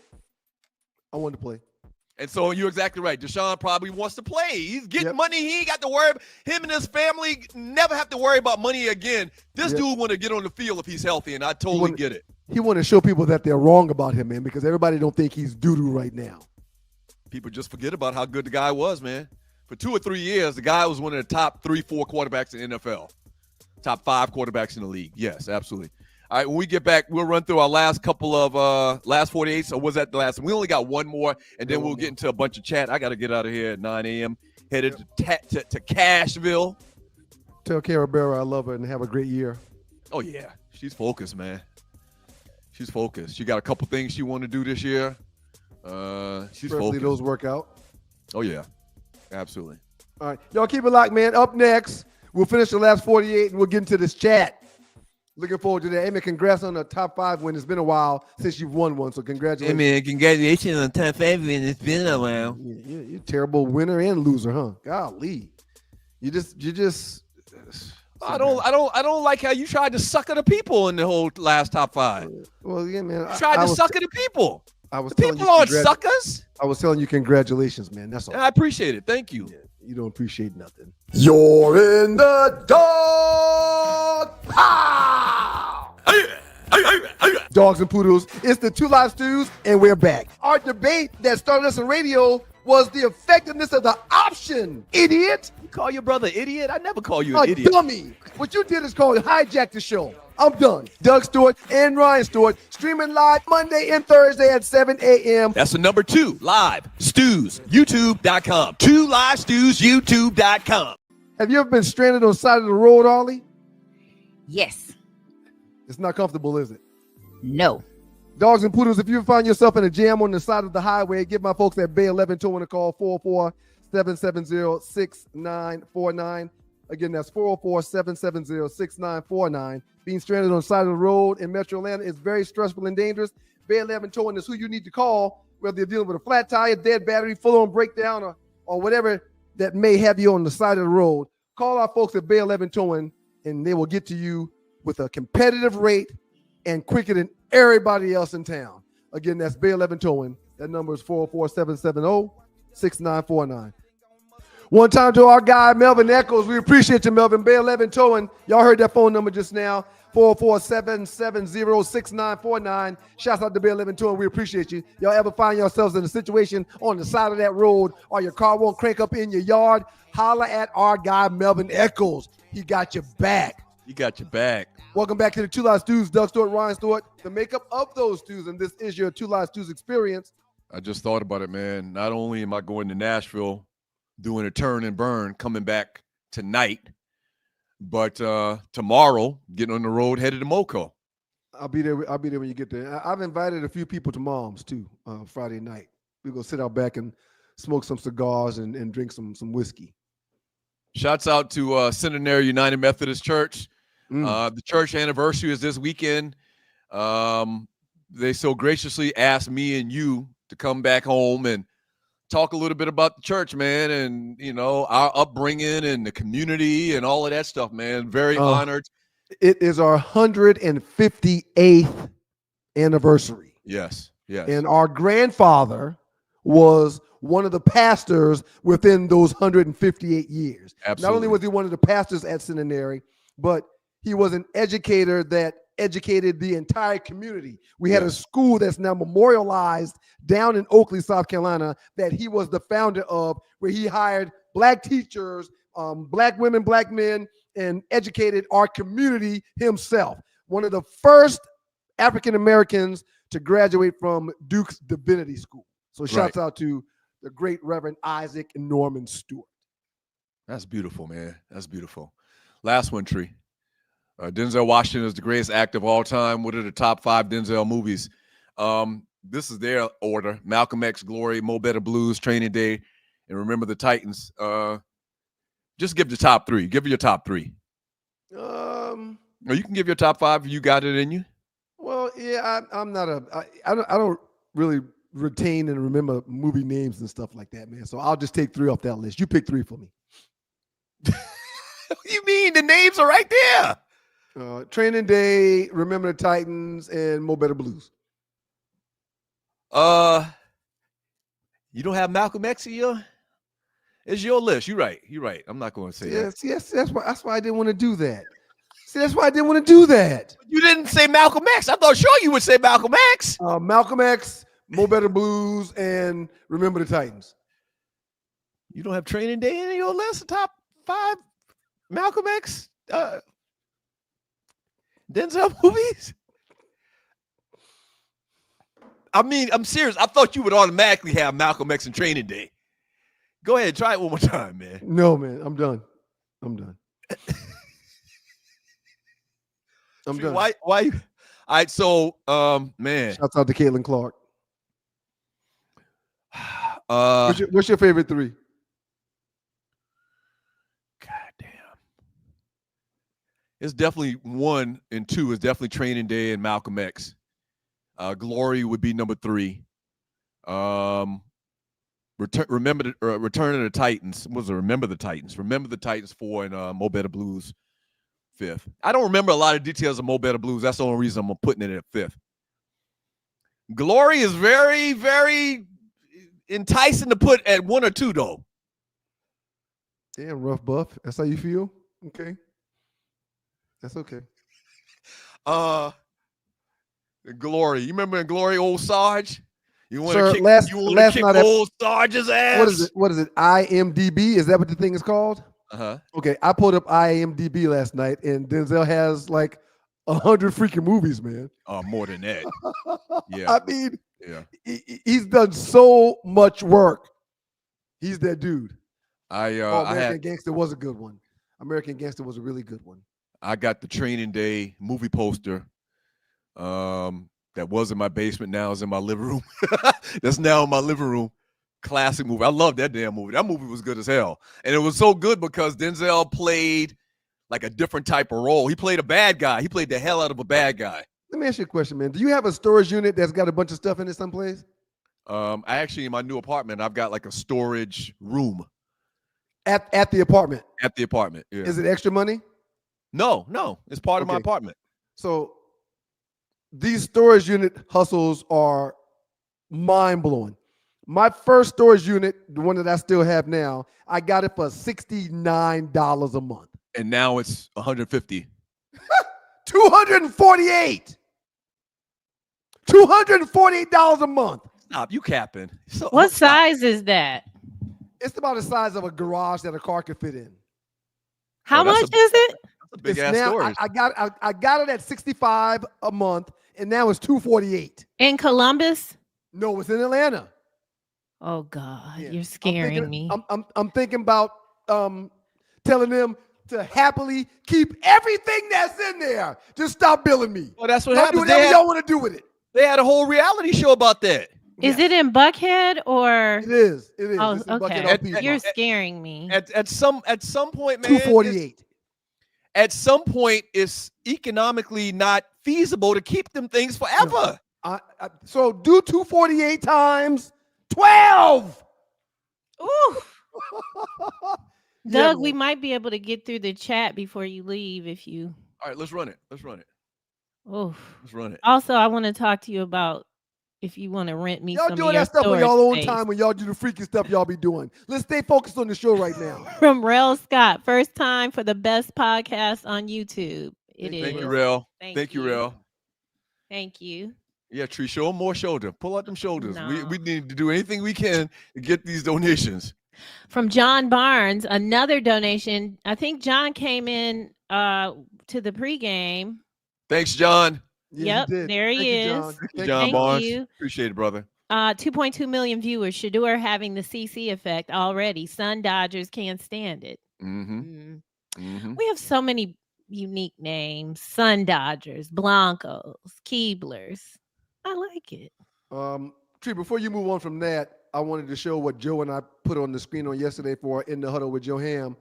And so you're exactly right. Deshaun probably wants to play. He's getting money. He ain't got to worry. Him and his family never have to worry about money again. This dude want to get on the field if he's healthy, and I totally get it. He want to show people that they're wrong about him, man, because everybody don't think he's doo-doo right now. People just forget about how good the guy was, man. For 2 or 3 years, the guy was one of the top 3-4 quarterbacks in the NFL. Top 5 quarterbacks in the league. Yes, absolutely. All right, when we get back, we'll run through our last couple of last 48. So was that the last one? We only got one more, and then we'll get into a bunch of chat. I got to get out of here at 9 a.m. Headed to Cashville. Tell Cara Barra I love her and have a great year. Oh, yeah. She's focused, man. She's focused. She got a couple things she want to do this year. She's Especially focused. those work out. Oh, yeah. Absolutely. All right. Y'all keep it locked, man. Up next, we'll finish the last 48, and we'll get into this chat. Looking forward to that. Hey, man, congrats on the top 5 win. It's been a while since you've won one, so congratulations. Hey, man, congratulations on top 5 win. It's been a while. You're a terrible winner and loser, huh? Golly. You just I don't like how you tried to sucker the people in the whole last top 5. Well, yeah, man. You tried to sucker the people. The people aren't suckers. I was telling you congratulations, man. That's all. I appreciate it. Thank you. Yeah, you don't appreciate nothing. You're in the dog pound. Dogs and poodles. It's the Two Live Stews, and we're back. Our debate that started us on radio was the effectiveness of the option, idiot. You call your brother idiot? I never call you an idiot. Dummy. What you did is called hijack the show. I'm done. Doug Stewart and Ryan Stewart streaming live Monday and Thursday at 7 a.m. That's the number 2 live stews, youtube.com. 2 live stews, youtube.com. Have you ever been stranded on the side of the road, Arley? Yes. It's not comfortable, is it? No. Dogs and poodles, if you find yourself in a jam on the side of the highway, give my folks at Bay 11 towing a call, 404-770-6949. Again, that's 404-770-6949. Being stranded on the side of the road in Metro Atlanta is very stressful and dangerous. Bay 11 towing is who you need to call, whether you're dealing with a flat tire, dead battery, full-on breakdown, or whatever that may have you on the side of the road. Call our folks at Bay 11 towing, and they will get to you with a competitive rate and quicker than everybody else in town. Again, that's Bay 11 towing. That number is 404-770-6949. One time to our guy, Melvin Echols. We appreciate you, Melvin. Bay 11 towing. Y'all heard that phone number just now. 404-770-6949. Shouts out to Bay 11 towing. We appreciate you. Y'all ever find yourselves in a situation on the side of that road or your car won't crank up in your yard? Holla at our guy, Melvin Echols. He got your back. He got your back. Welcome back to the Two Live Stews. Doug Stewart, Ryan Stewart, the makeup of those stews, and this is your Two Live Stews experience. I just thought about it, man. Not only am I going to Nashville, doing a turn and burn, coming back tonight, but tomorrow, getting on the road, headed to Moco. I'll be there when you get there. I've invited a few people to Mom's too, Friday night. We're going to sit out back and smoke some cigars and drink some whiskey. Shouts out to Centenary United Methodist Church. The church anniversary is this weekend. They so graciously asked me and you to come back home and talk a little bit about the church, man, and, you know, our upbringing and the community and all of that stuff, man. Very honored. It is our 158th anniversary. Yes. And our grandfather was one of the pastors within those 158 years. Absolutely. Not only was he one of the pastors at Centenary, but he was an educator that educated the entire community. We had a school that's now memorialized down in Oakley, South Carolina, that he was the founder of, where he hired black teachers black women, black men, and educated our community himself. One of the first African Americans to graduate from Duke's Divinity School. So shouts out to the great Reverend Isaac Norman Stewart. That's beautiful, man. That's beautiful. Last one, Tree. Denzel Washington is the greatest actor of all time. What are the top 5 Denzel movies? This is their order: Malcolm X, Glory, Mo Better Blues, Training Day, and Remember the Titans. Just give the top 3. Give your top 3. Or you can give your top 5 if you got it in you. Well, yeah, I'm not I don't really retain and remember movie names and stuff like that, man. So I'll just take 3 off that list. You pick 3 for me. What do you mean? The names are right there. Training Day, Remember the Titans, and Mo Better Blues. You don't have Malcolm X in your? It's your list. You're right. You're right. I'm not going to say that. Yes. That's why I didn't want to do that. See, that's why I didn't want to do that. You didn't say Malcolm X. I thought sure you would say Malcolm X. Malcolm X, Mo Better Blues, and Remember the Titans. You don't have Training Day in your list? The top 5 Malcolm X Denzel movies? I mean, I'm serious. I thought you would automatically have Malcolm X and Training Day. Go ahead, try it one more time, man. No, man, I'm done. I'm done. Why? All right, so, man. Shouts out to Caitlin Clark. What's your favorite 3? It's definitely 1 and 2 is definitely Training Day and Malcolm X. Glory would be number 3. Return of the Titans. What was it? Remember the Titans. Remember the Titans 4 and Mo Better Blues 5th. I don't remember a lot of details of Mo Better Blues. That's the only reason I'm putting it at 5th. Glory is very, very enticing to put at 1 or 2, though. Damn, rough buff. That's how you feel? Okay. That's okay. Glory. You remember in Glory, old Sarge? You want to kick, old Sarge's ass? What is it? IMDb? Is that what the thing is called? Uh-huh. Okay, I pulled up IMDb last night, and Denzel has like 100 freaking movies, man. Oh, more than that. Yeah. I mean, he's done so much work. He's that dude. American Gangster was a good one. American Gangster was a really good one. I got the Training Day movie poster that was in my basement. Now is in my living room. That's now in my living room. Classic movie. I love that damn movie. That movie was good as hell. And it was so good because Denzel played like a different type of role. He played a bad guy. He played the hell out of a bad guy. Let me ask you a question, man. Do you have a storage unit that's got a bunch of stuff in it someplace? I actually, in my new apartment, I've got like a storage room. At the apartment? At the apartment, yeah. Is it extra money? No. It's part of my apartment. So these storage unit hustles are mind-blowing. My first storage unit, the one that I still have now, I got it for $69 a month. And now it's $150. $248. $248 a month. Stop, you capping. What size is that? It's about the size of a garage that a car could fit in. How much is it? That's a big ass storage. I got it at $65 a month, and now it's $248. In Columbus? No, it's in Atlanta. Oh God, you're scaring me. I'm thinking about telling them to happily keep everything that's in there. Just stop billing me. Well, that's what Don't happens. do whatever y'all want to do with it. They had a whole reality show about that. Is it in Buckhead or? It is. Oh, It's in okay. Buckhead. You're scaring me. At some point, man. $248. At some point, it's economically not feasible to keep them things forever. So do 248 times 12. Ooh. Doug, we might be able to get through the chat before you leave if you. All right, let's run it. Oh, let's run it. Also, I want to talk to you about if you want to rent me Y'all some doing of your that stuff on storage y'all own space. time when y'all do the freaky stuff y'all be doing. Let's stay focused on the show right now. From Rel Scott, first time for the best podcast on YouTube. Thank you, Rel. Thank you, Rel. Thank you. Yeah, Tree, show them more shoulder. Pull out them shoulders. No. We need to do anything we can to get these donations. From John Barnes, another donation. I think John came in to the pregame. Thanks, John. Yep, there he is. John. John Barnes. Appreciate it, brother. 2.2 million viewers. Shedeur having the CC effect already. Sun Dodgers can't stand it. We have so many unique names. Sun Dodgers, Blancos, Keeblers. I like it. Tree, before you move on from that, I wanted to show what Joe and I put on the screen on yesterday for In the Huddle with Joe Ham.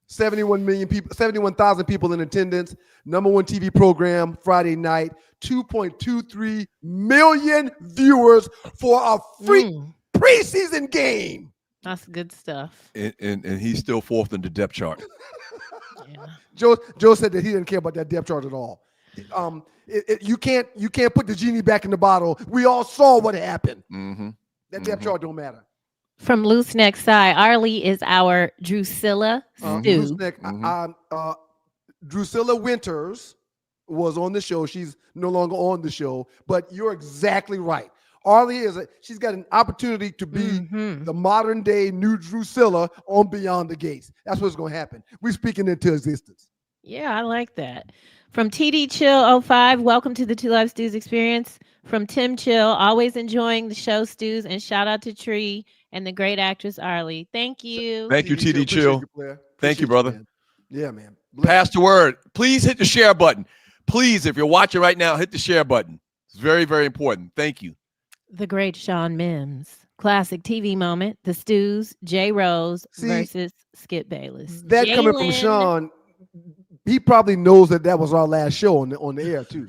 71,000 people in attendance. #1 TV program Friday night. 2.23 million viewers for a free preseason game. That's good stuff. And he's still fourth in the depth chart. Joe said that he didn't care about that depth chart at all. You can't put the genie back in the bottle. We all saw what happened. That depth chart don't matter. From Loose Neck Side, Arley is our Drusilla Stew. Drusilla Winters was on the show. She's no longer on the show, but you're exactly right. Arley she's got an opportunity to be the modern day new Drusilla on Beyond the Gates. That's what's going to happen. We're speaking into existence. Yeah, I like that. From TD Chill 05, welcome to the Two Live Stews experience. From Tim Chill, always enjoying the show, Stews, and shout out to Tree and the great actress Arley. Thank you. Thank you, TD Chill. Thank you, brother. Man. Yeah, man. Pass the word. Please hit the share button. Please, if you're watching right now, hit the share button. It's very, very important. Thank you. The great Sean Mims. Classic TV moment. The Stews, Jay Rose versus Skip Bayless. That coming from Sean, he probably knows that was our last show on the air, too.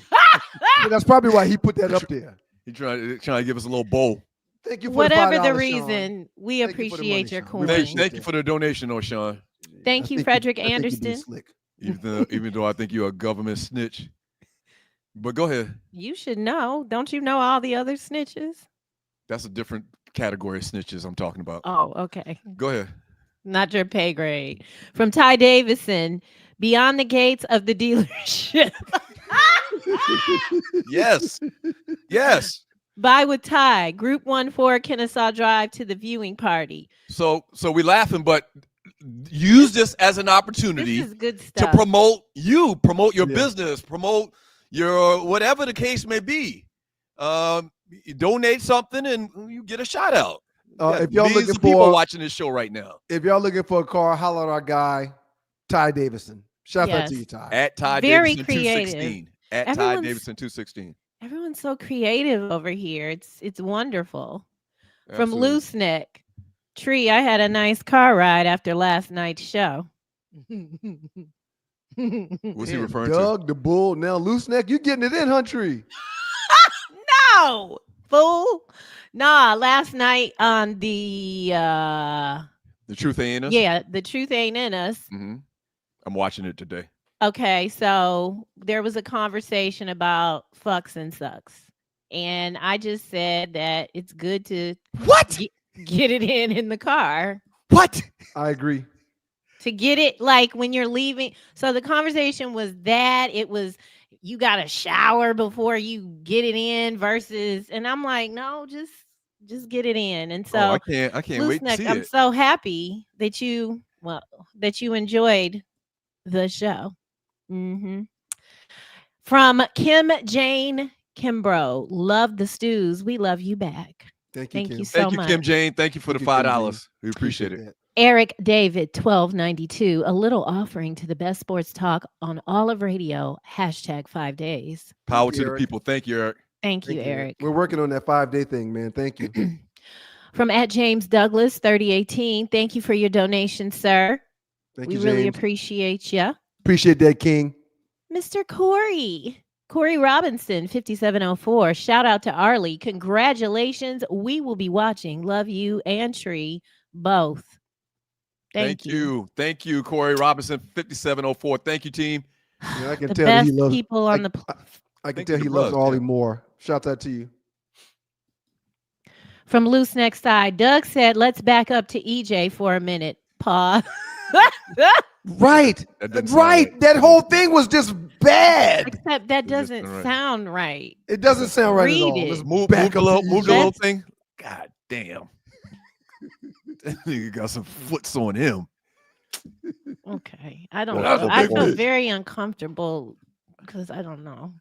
That's probably why he put that up there. He trying to give us a little bowl. Thank you for whatever the the reason, we appreciate your coin. Thank you for the donation, Sean. Thank you, Frederick Anderson. Even though I think you're a government snitch. But go ahead. You should know. Don't you know all the other snitches? That's a different category of snitches I'm talking about. Oh, okay. Go ahead. Not your pay grade. From Ty Davison, Beyond the Gates of the Dealership. Yes. Yes. Buy with Ty. Group 1-4 Kennesaw Drive to the viewing party. So we laughing, but use this as an opportunity this is good stuff. to promote your business, promote your whatever the case may be. You donate something and you get a shout out. If y'all looking for people watching this show right now, if y'all looking for a car, holler at our guy Ty Davison. Shout out to you, Ty. At Ty Very Davison creative. 216. At Ty Davison 216. Everyone's so creative over here. It's wonderful. Absolutely. From Loose Neck, Tree, I had a nice car ride after last night's show. What's he referring Doug the Bull. Now Loose Neck, you getting it in, huh, Tree? No, fool. Nah, last night on the Truth Ain't In Us? Yeah, The Truth Ain't In Us. I'm watching it today. Okay, so there was a conversation about fucks and sucks. And I just said that it's good to get it in the car. What? I agree. To get it like when you're leaving. So the conversation was that it was you got to shower before you get it in versus, and I'm like, no, just get it in. And so I can't wait to see I'm it. so happy that you enjoyed the show. From Kim Jane Kimbrough, love the Stews. We love you back. Thank you, Kim. You so much. Thank you, Kim Jane. Thank you for the $5. We appreciate it. Eric David 1292, a little offering to the best sports talk on all of radio. #5 days. Power to the people. Thank you, Eric. Thank you, Eric. We're working on that 5-day thing, man. Thank you. From @James Douglas 3018, thank you for your donation, sir. Thank we you, really James. appreciate you. Appreciate that, King. Mr. Corey Robinson 5704, shout out to Arley. Congratulations. We will be watching. Love you and Tree both. Thank you. Thank you, Corey Robinson 5704. Thank you, team. Yeah, I can The tell best he loves people on the I can tell he loves Arley more. Shout out to you. From Loose Neck Side, Doug said, let's back up to EJ for a minute. Pause. Right. That whole thing was just bad. Except that doesn't sound right. It doesn't sound right at all. Read it. Let's Move back the up little, to move the EJ. little thing. God damn. That nigga got some foots on him. Okay. I don't Well, know. that's I a big feel bitch. very uncomfortable because I don't know.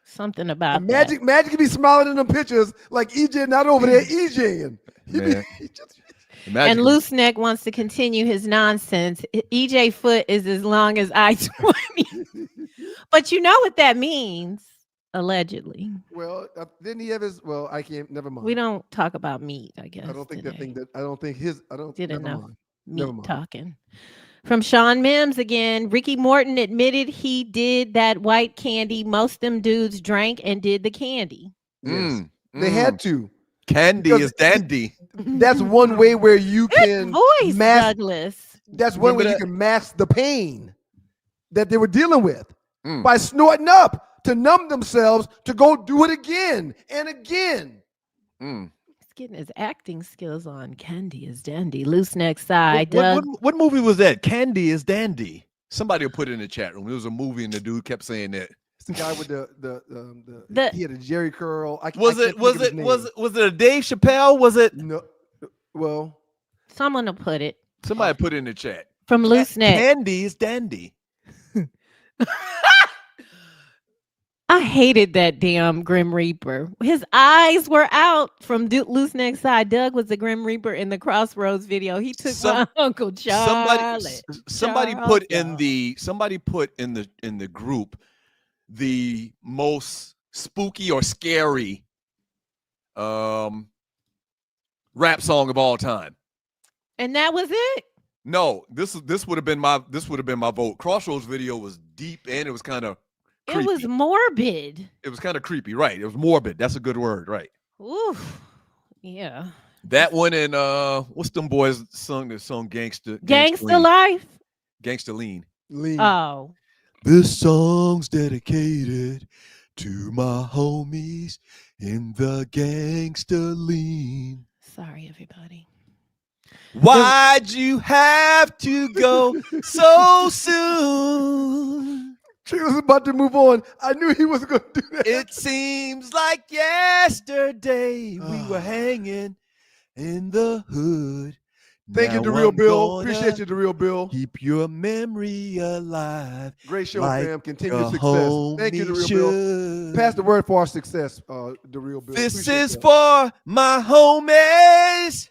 Something about Magic be smiling in them pictures like EJ not over there EJing. Man. And Loose Neck wants to continue his nonsense. EJ foot is as long as I-20. But you know what that means, allegedly. Well, didn't he have his? Well, I can't. Never mind. We don't talk about meat, I guess. I don't think today. I don't think his. I don't. Did Never enough mind. meat Never mind. talking. From Sean Mims again, Ricky Morton admitted he did that white candy most them dudes drank and did the candy. Yes. They had to. Candy Because is dandy. That's one way where you can voice, mask. Douglas. That's one way Remember you can mask the pain that they were dealing with Mm. by snorting up to numb themselves to go do it again and again. Mm. He's getting his acting skills on. Candy is dandy. Loose Neck side. What movie was that? Candy is dandy. Somebody will put it in the chat room. It was a movie and the dude kept saying that. It's the guy with he had a Jerry curl. Was it a Dave Chappelle? Was it? No. Well, Someone will put it. Somebody put it in the chat. From Loose Neck. Candy is dandy. I hated that damn Grim Reaper. His eyes were out from Loose Neck side. Doug was the Grim Reaper in the Crossroads video. He took my Uncle Charlie. Somebody put in the group the most spooky or scary rap song of all time. And that was it? No, this would have been my vote. Crossroads video was deep and it was kind of creepy. It was morbid. It was kind of creepy, right? It was morbid. That's a good word, right? Oof. Yeah. That one and what's them boys sung this song Gangsta Life? Gangsta Lean. Oh. This song's dedicated to my homies in the Gangsta Lean. Sorry, everybody. Why'd you have to go so soon? She was about to move on. I knew he was going to do that. It seems like yesterday we were hanging in the hood. Thank you, Now The Real I'm Bill. gonna Appreciate you, The Real Bill. Keep your memory alive. Great show, like fam. Continued a success. Thank you, The Real Bill. should. Pass the word for our success, The Real Bill. This Appreciate is that. for my homies.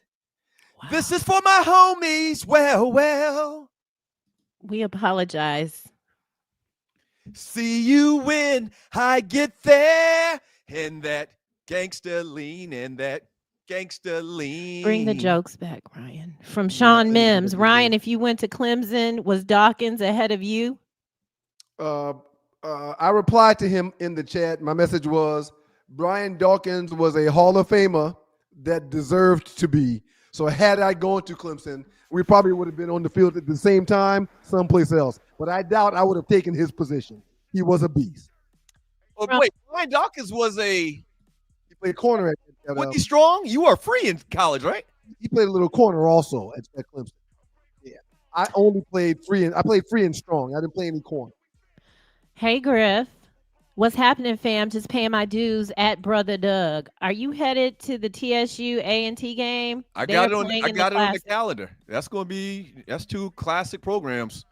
Wow. This is for my homies. Well. We apologize. See you when I get there. And that gangster lean and that gangster lean. Bring the jokes back, Ryan. From Sean Mims. Ryan, if you went to Clemson, was Dawkins ahead of you? I replied to him in the chat. My message was, Brian Dawkins was a Hall of Famer that deserved to be. So had I gone to Clemson, we probably would have been on the field at the same time, someplace else. But I doubt I would have taken his position. He was a beast. Oh, wait, Brian Dawkins was he played corner at was he strong? You were free in college, right? He played a little corner also at Clemson. Yeah. I only played free and strong. I didn't play any corner. Hey, Griff. What's happening, fam? Just paying my dues at Brother Doug. Are you headed to the TSU A&T game? I got it on the calendar. That's two classic programs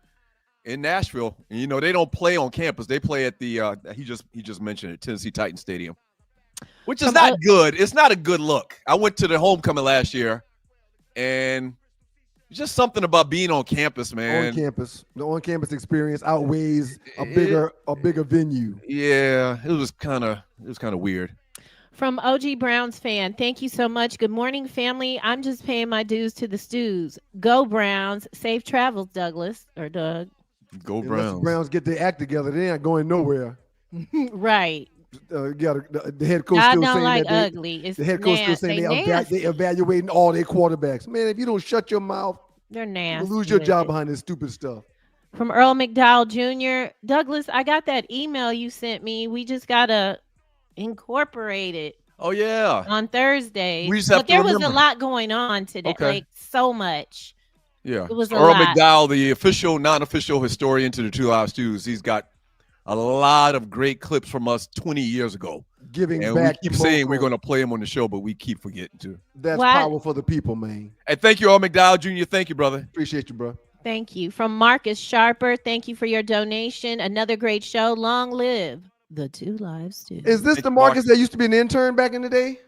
in Nashville. And, you know, they don't play on campus. They play at the he just mentioned it, Tennessee Titans Stadium. Which is not good. It's not a good look. I went to the homecoming last year, and just something about being on campus, man. On campus, the on-campus experience outweighs a bigger venue. Yeah, it was kind of weird. From OG Browns fan, thank you so much. Good morning, family. I'm just paying my dues to the Stews. Go Browns. Safe travels, Douglas or Doug. Go Unless Browns. the Browns get their act together, they ain't going nowhere. Right. The head coach I still don't saying like that ugly. It's the head coach still saying they evaluating all their quarterbacks. Man, if you don't shut your mouth, they're nasty. you'll lose your job behind this stupid stuff. From Earl McDowell Jr. Douglas, I got that email you sent me. We just gotta incorporate it. Oh yeah. On Thursday. We just have but there was remember. a lot going on today. Okay. Like so much. Yeah. It was Earl a lot. McDowell, the official, non-official historian to the Two Live Stews. He's got a lot of great clips from us 20 years ago. giving and back. We keep saying we're going to play him on the show, but we keep forgetting to. That's power for the people, man. Hey, thank you, Earl McDowell Jr. Thank you, brother. Appreciate you, bro. Thank you. From Marcus Sharper, thank you for your donation. Another great show. Long live the Two Live Stews. Is this the Marcus that used to be an intern back in the day?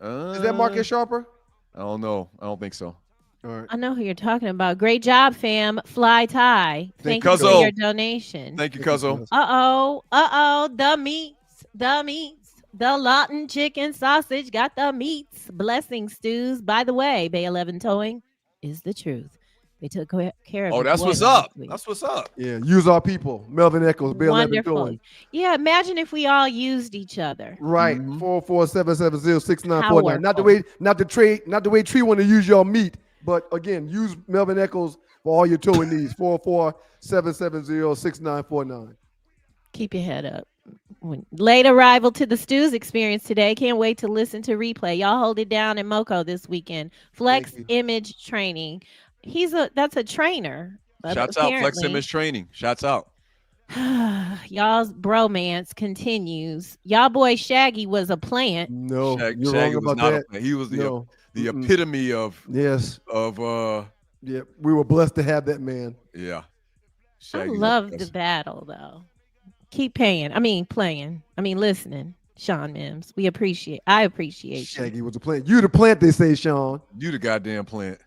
Is that Marcus Sharper? I don't know. I don't think so. All right. I know who you're talking about. Great job, fam. Fly tie. Thank you for your donation. Thank you, Cuzzo. The meats. The Lawton chicken sausage got the meats. Blessing stews. By the way, Bay 11 Towing is the truth. They took care of. Oh, that's what's up. That's what's up. Yeah, use our people. Melvin Eccles, Bay 11 Towing. Yeah, imagine if we all used each other. Right. 447706949. Not the way Tree want to use your meat. But again, use Melvin Eccles for all your towing needs. 447706949. Keep your head up. Late arrival to the Stews experience today. Can't wait to listen to replay. Y'all hold it down in Moco this weekend. Flex Image Training. That's a trainer. Shouts out, Flex Image Training. Shouts out. Y'all's bromance continues. Y'all boy Shaggy was a plant. No, you're Shaggy wrong was about not that. He was the epitome of yeah, we were blessed to have that man. Yeah. Shaggy, I love the battle though. Keep playing. Listening. Sean Mims. I appreciate you. Shaggy was a plant. You the plant, they say, Sean. You the goddamn plant.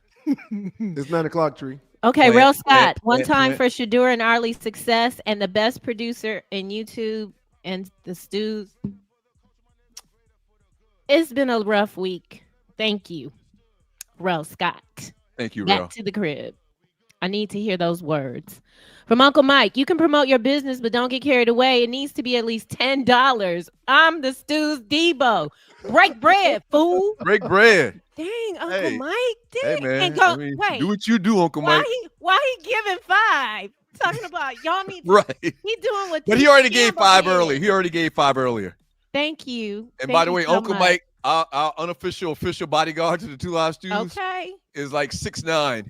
It's 9 o'clock, Tree. Okay, Real Scott. One time for Shedeur and Arley's success and the best producer in YouTube and the Stews. It's been a rough week. Thank you, Real Scott. Thank you, Real. Back to the crib. I need to hear those words. From Uncle Mike, you can promote your business, but don't get carried away. It needs to be at least $10. I'm the Stews Debo. Break bread, fool. Break bread. Dang, Uncle Mike. Hey, man. Wait. Do what you do, Uncle Mike. Why he giving 5? Talking about y'all need to, right. He doing what? But he already gave 5 earlier. Thank you. And by the way, Uncle Mike, our unofficial bodyguard to the Two Live Stews, is like 6'9",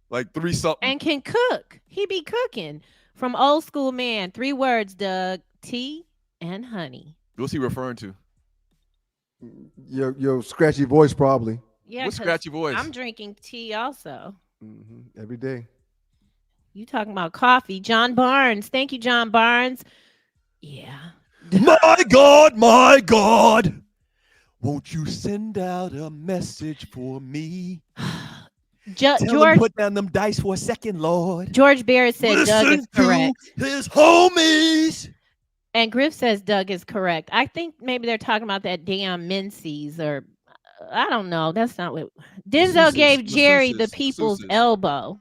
like 3 something, and can cook. He be cooking. From Old School Man, 3 words, Doug: tea and honey. What's he referring to? Your scratchy voice, probably. Yeah, what scratchy voice? I'm drinking tea also. Every day. You talking about coffee? John Barnes. Thank you, John Barnes. Yeah. My God. Won't you send out a message for me? Tell him put down them dice for a second, Lord. George Barrett said Doug is correct. His homies. And Griff says Doug is correct. I think maybe they're talking about that damn Menzies, or I don't know. That's not what Denzel gave Jerry the people's elbow.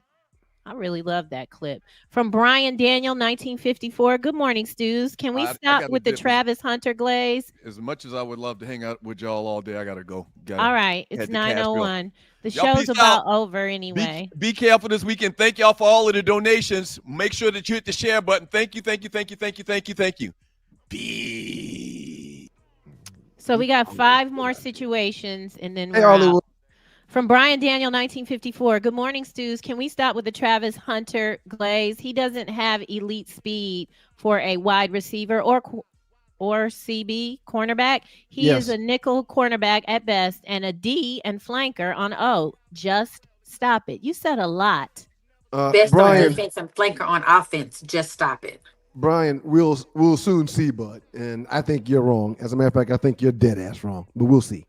I really love that clip. From Brian Daniel, 1954. Good morning, Stews. Can we stop with the Travis Hunter glaze? As much as I would love to hang out with y'all all day, I gotta go. All right, it's 9:01. The show's about over anyway. Be careful this weekend. Thank y'all for all of the donations. Make sure that you hit the share button. Thank you. Peace. So we got 5 more situations, and then we're out. From Brian Daniel, 1954. Good morning, Stews. Can we stop with the Travis Hunter glaze? He doesn't have elite speed for a wide receiver or CB cornerback. He is a nickel cornerback at best and a D and flanker on O. Just stop it. You said a lot. Best on defense and flanker on offense. Just stop it. Brian, we'll soon see, bud. And I think you're wrong. As a matter of fact, I think you're dead ass wrong. But we'll see.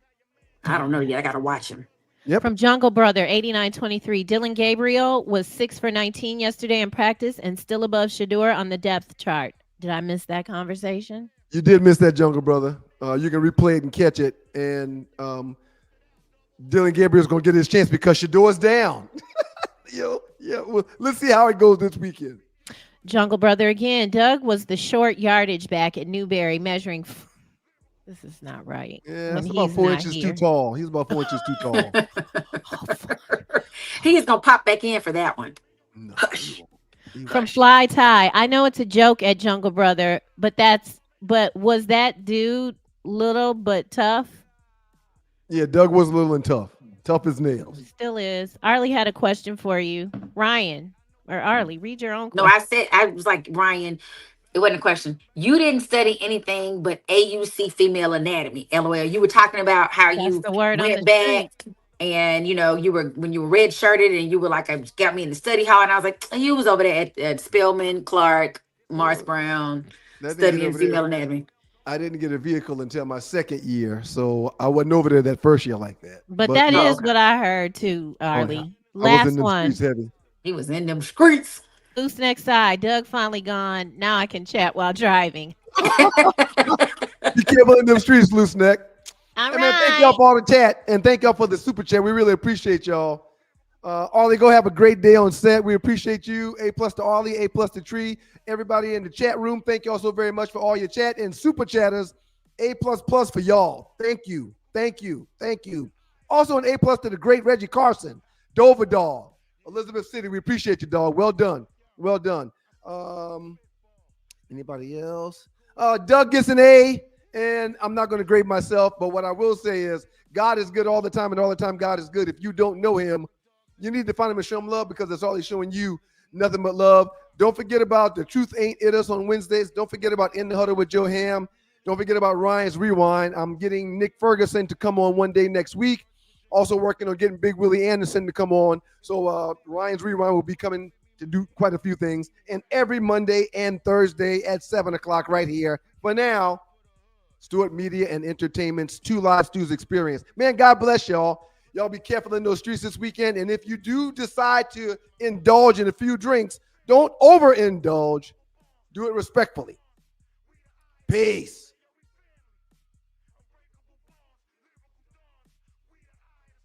I don't know yet. I gotta watch him. Yep. From Jungle Brother, 8923. Dylan Gabriel was 6 for 19 yesterday in practice and still above Shedeur on the depth chart. Did I miss that conversation? You did miss that, Jungle Brother. You can replay it and catch it. And Dylan Gabriel's going to get his chance because Shadeur's down. Well, let's see how it goes this weekend. Jungle Brother again. Doug was the short yardage back at Newberry measuring. This is not right. Yeah, that's about 4 inches too tall. He's about 4 inches too tall. He's going to pop back in for that one. No. From Fly Tie. I know it's a joke at Jungle Brother, but was that dude little but tough? Yeah, Doug was little and tough. Tough as nails. Still is. Arley had a question for you. Ryan or Arley, read your own question. No, I was like, Ryan, It wasn't a question. You didn't study anything but AUC female anatomy. LOL. You were talking about how That's you the word on went the back street. and you were when you were red shirted and you were like, got me in the study hall, and I was like, you was over there at Spelman, Clark, Morris Brown, That thing is studying over there. female anatomy. I didn't get a vehicle until my second year, so I wasn't over there that first year like that. But that is what I heard too, Arley. I was in Last them one. streets heavy. He was in them streets. Who's next side? Doug finally gone. Now I can chat while driving. Be careful in them streets, loose neck. All right. Man, thank y'all for all the chat and thank y'all for the super chat. We really appreciate y'all. Arley, go have a great day on set. We appreciate you. A+ to Arley, A+ to Tree. Everybody in the chat room, thank y'all so very much for all your chat and super chatters. A++ for y'all. Thank you. Thank you. Thank you. Also an A+ to the great Reggie Carson, Dover Dog, Elizabeth City. We appreciate you, dog. Well done. Well done. Anybody else? Doug gets an A, and I'm not going to grade myself, but what I will say is God is good all the time, and all the time God is good. If you don't know him, you need to find him and show him love, because that's all he's showing you, nothing but love. Don't forget about The Truth Ain't It Us on Wednesdays. Don't forget about In the Huddle with Joe Ham. Don't forget about Ryan's Rewind. I'm getting Nick Ferguson to come on one day next week. Also working on getting Big Willie Anderson to come on. So Ryan's Rewind will be coming to do quite a few things. And every Monday and Thursday at 7 o'clock right here. For now, Stewart Media and Entertainment's Two Live Stews Experience. Man, God bless y'all. Y'all be careful in those streets this weekend. And if you do decide to indulge in a few drinks, don't overindulge. Do it respectfully. Peace.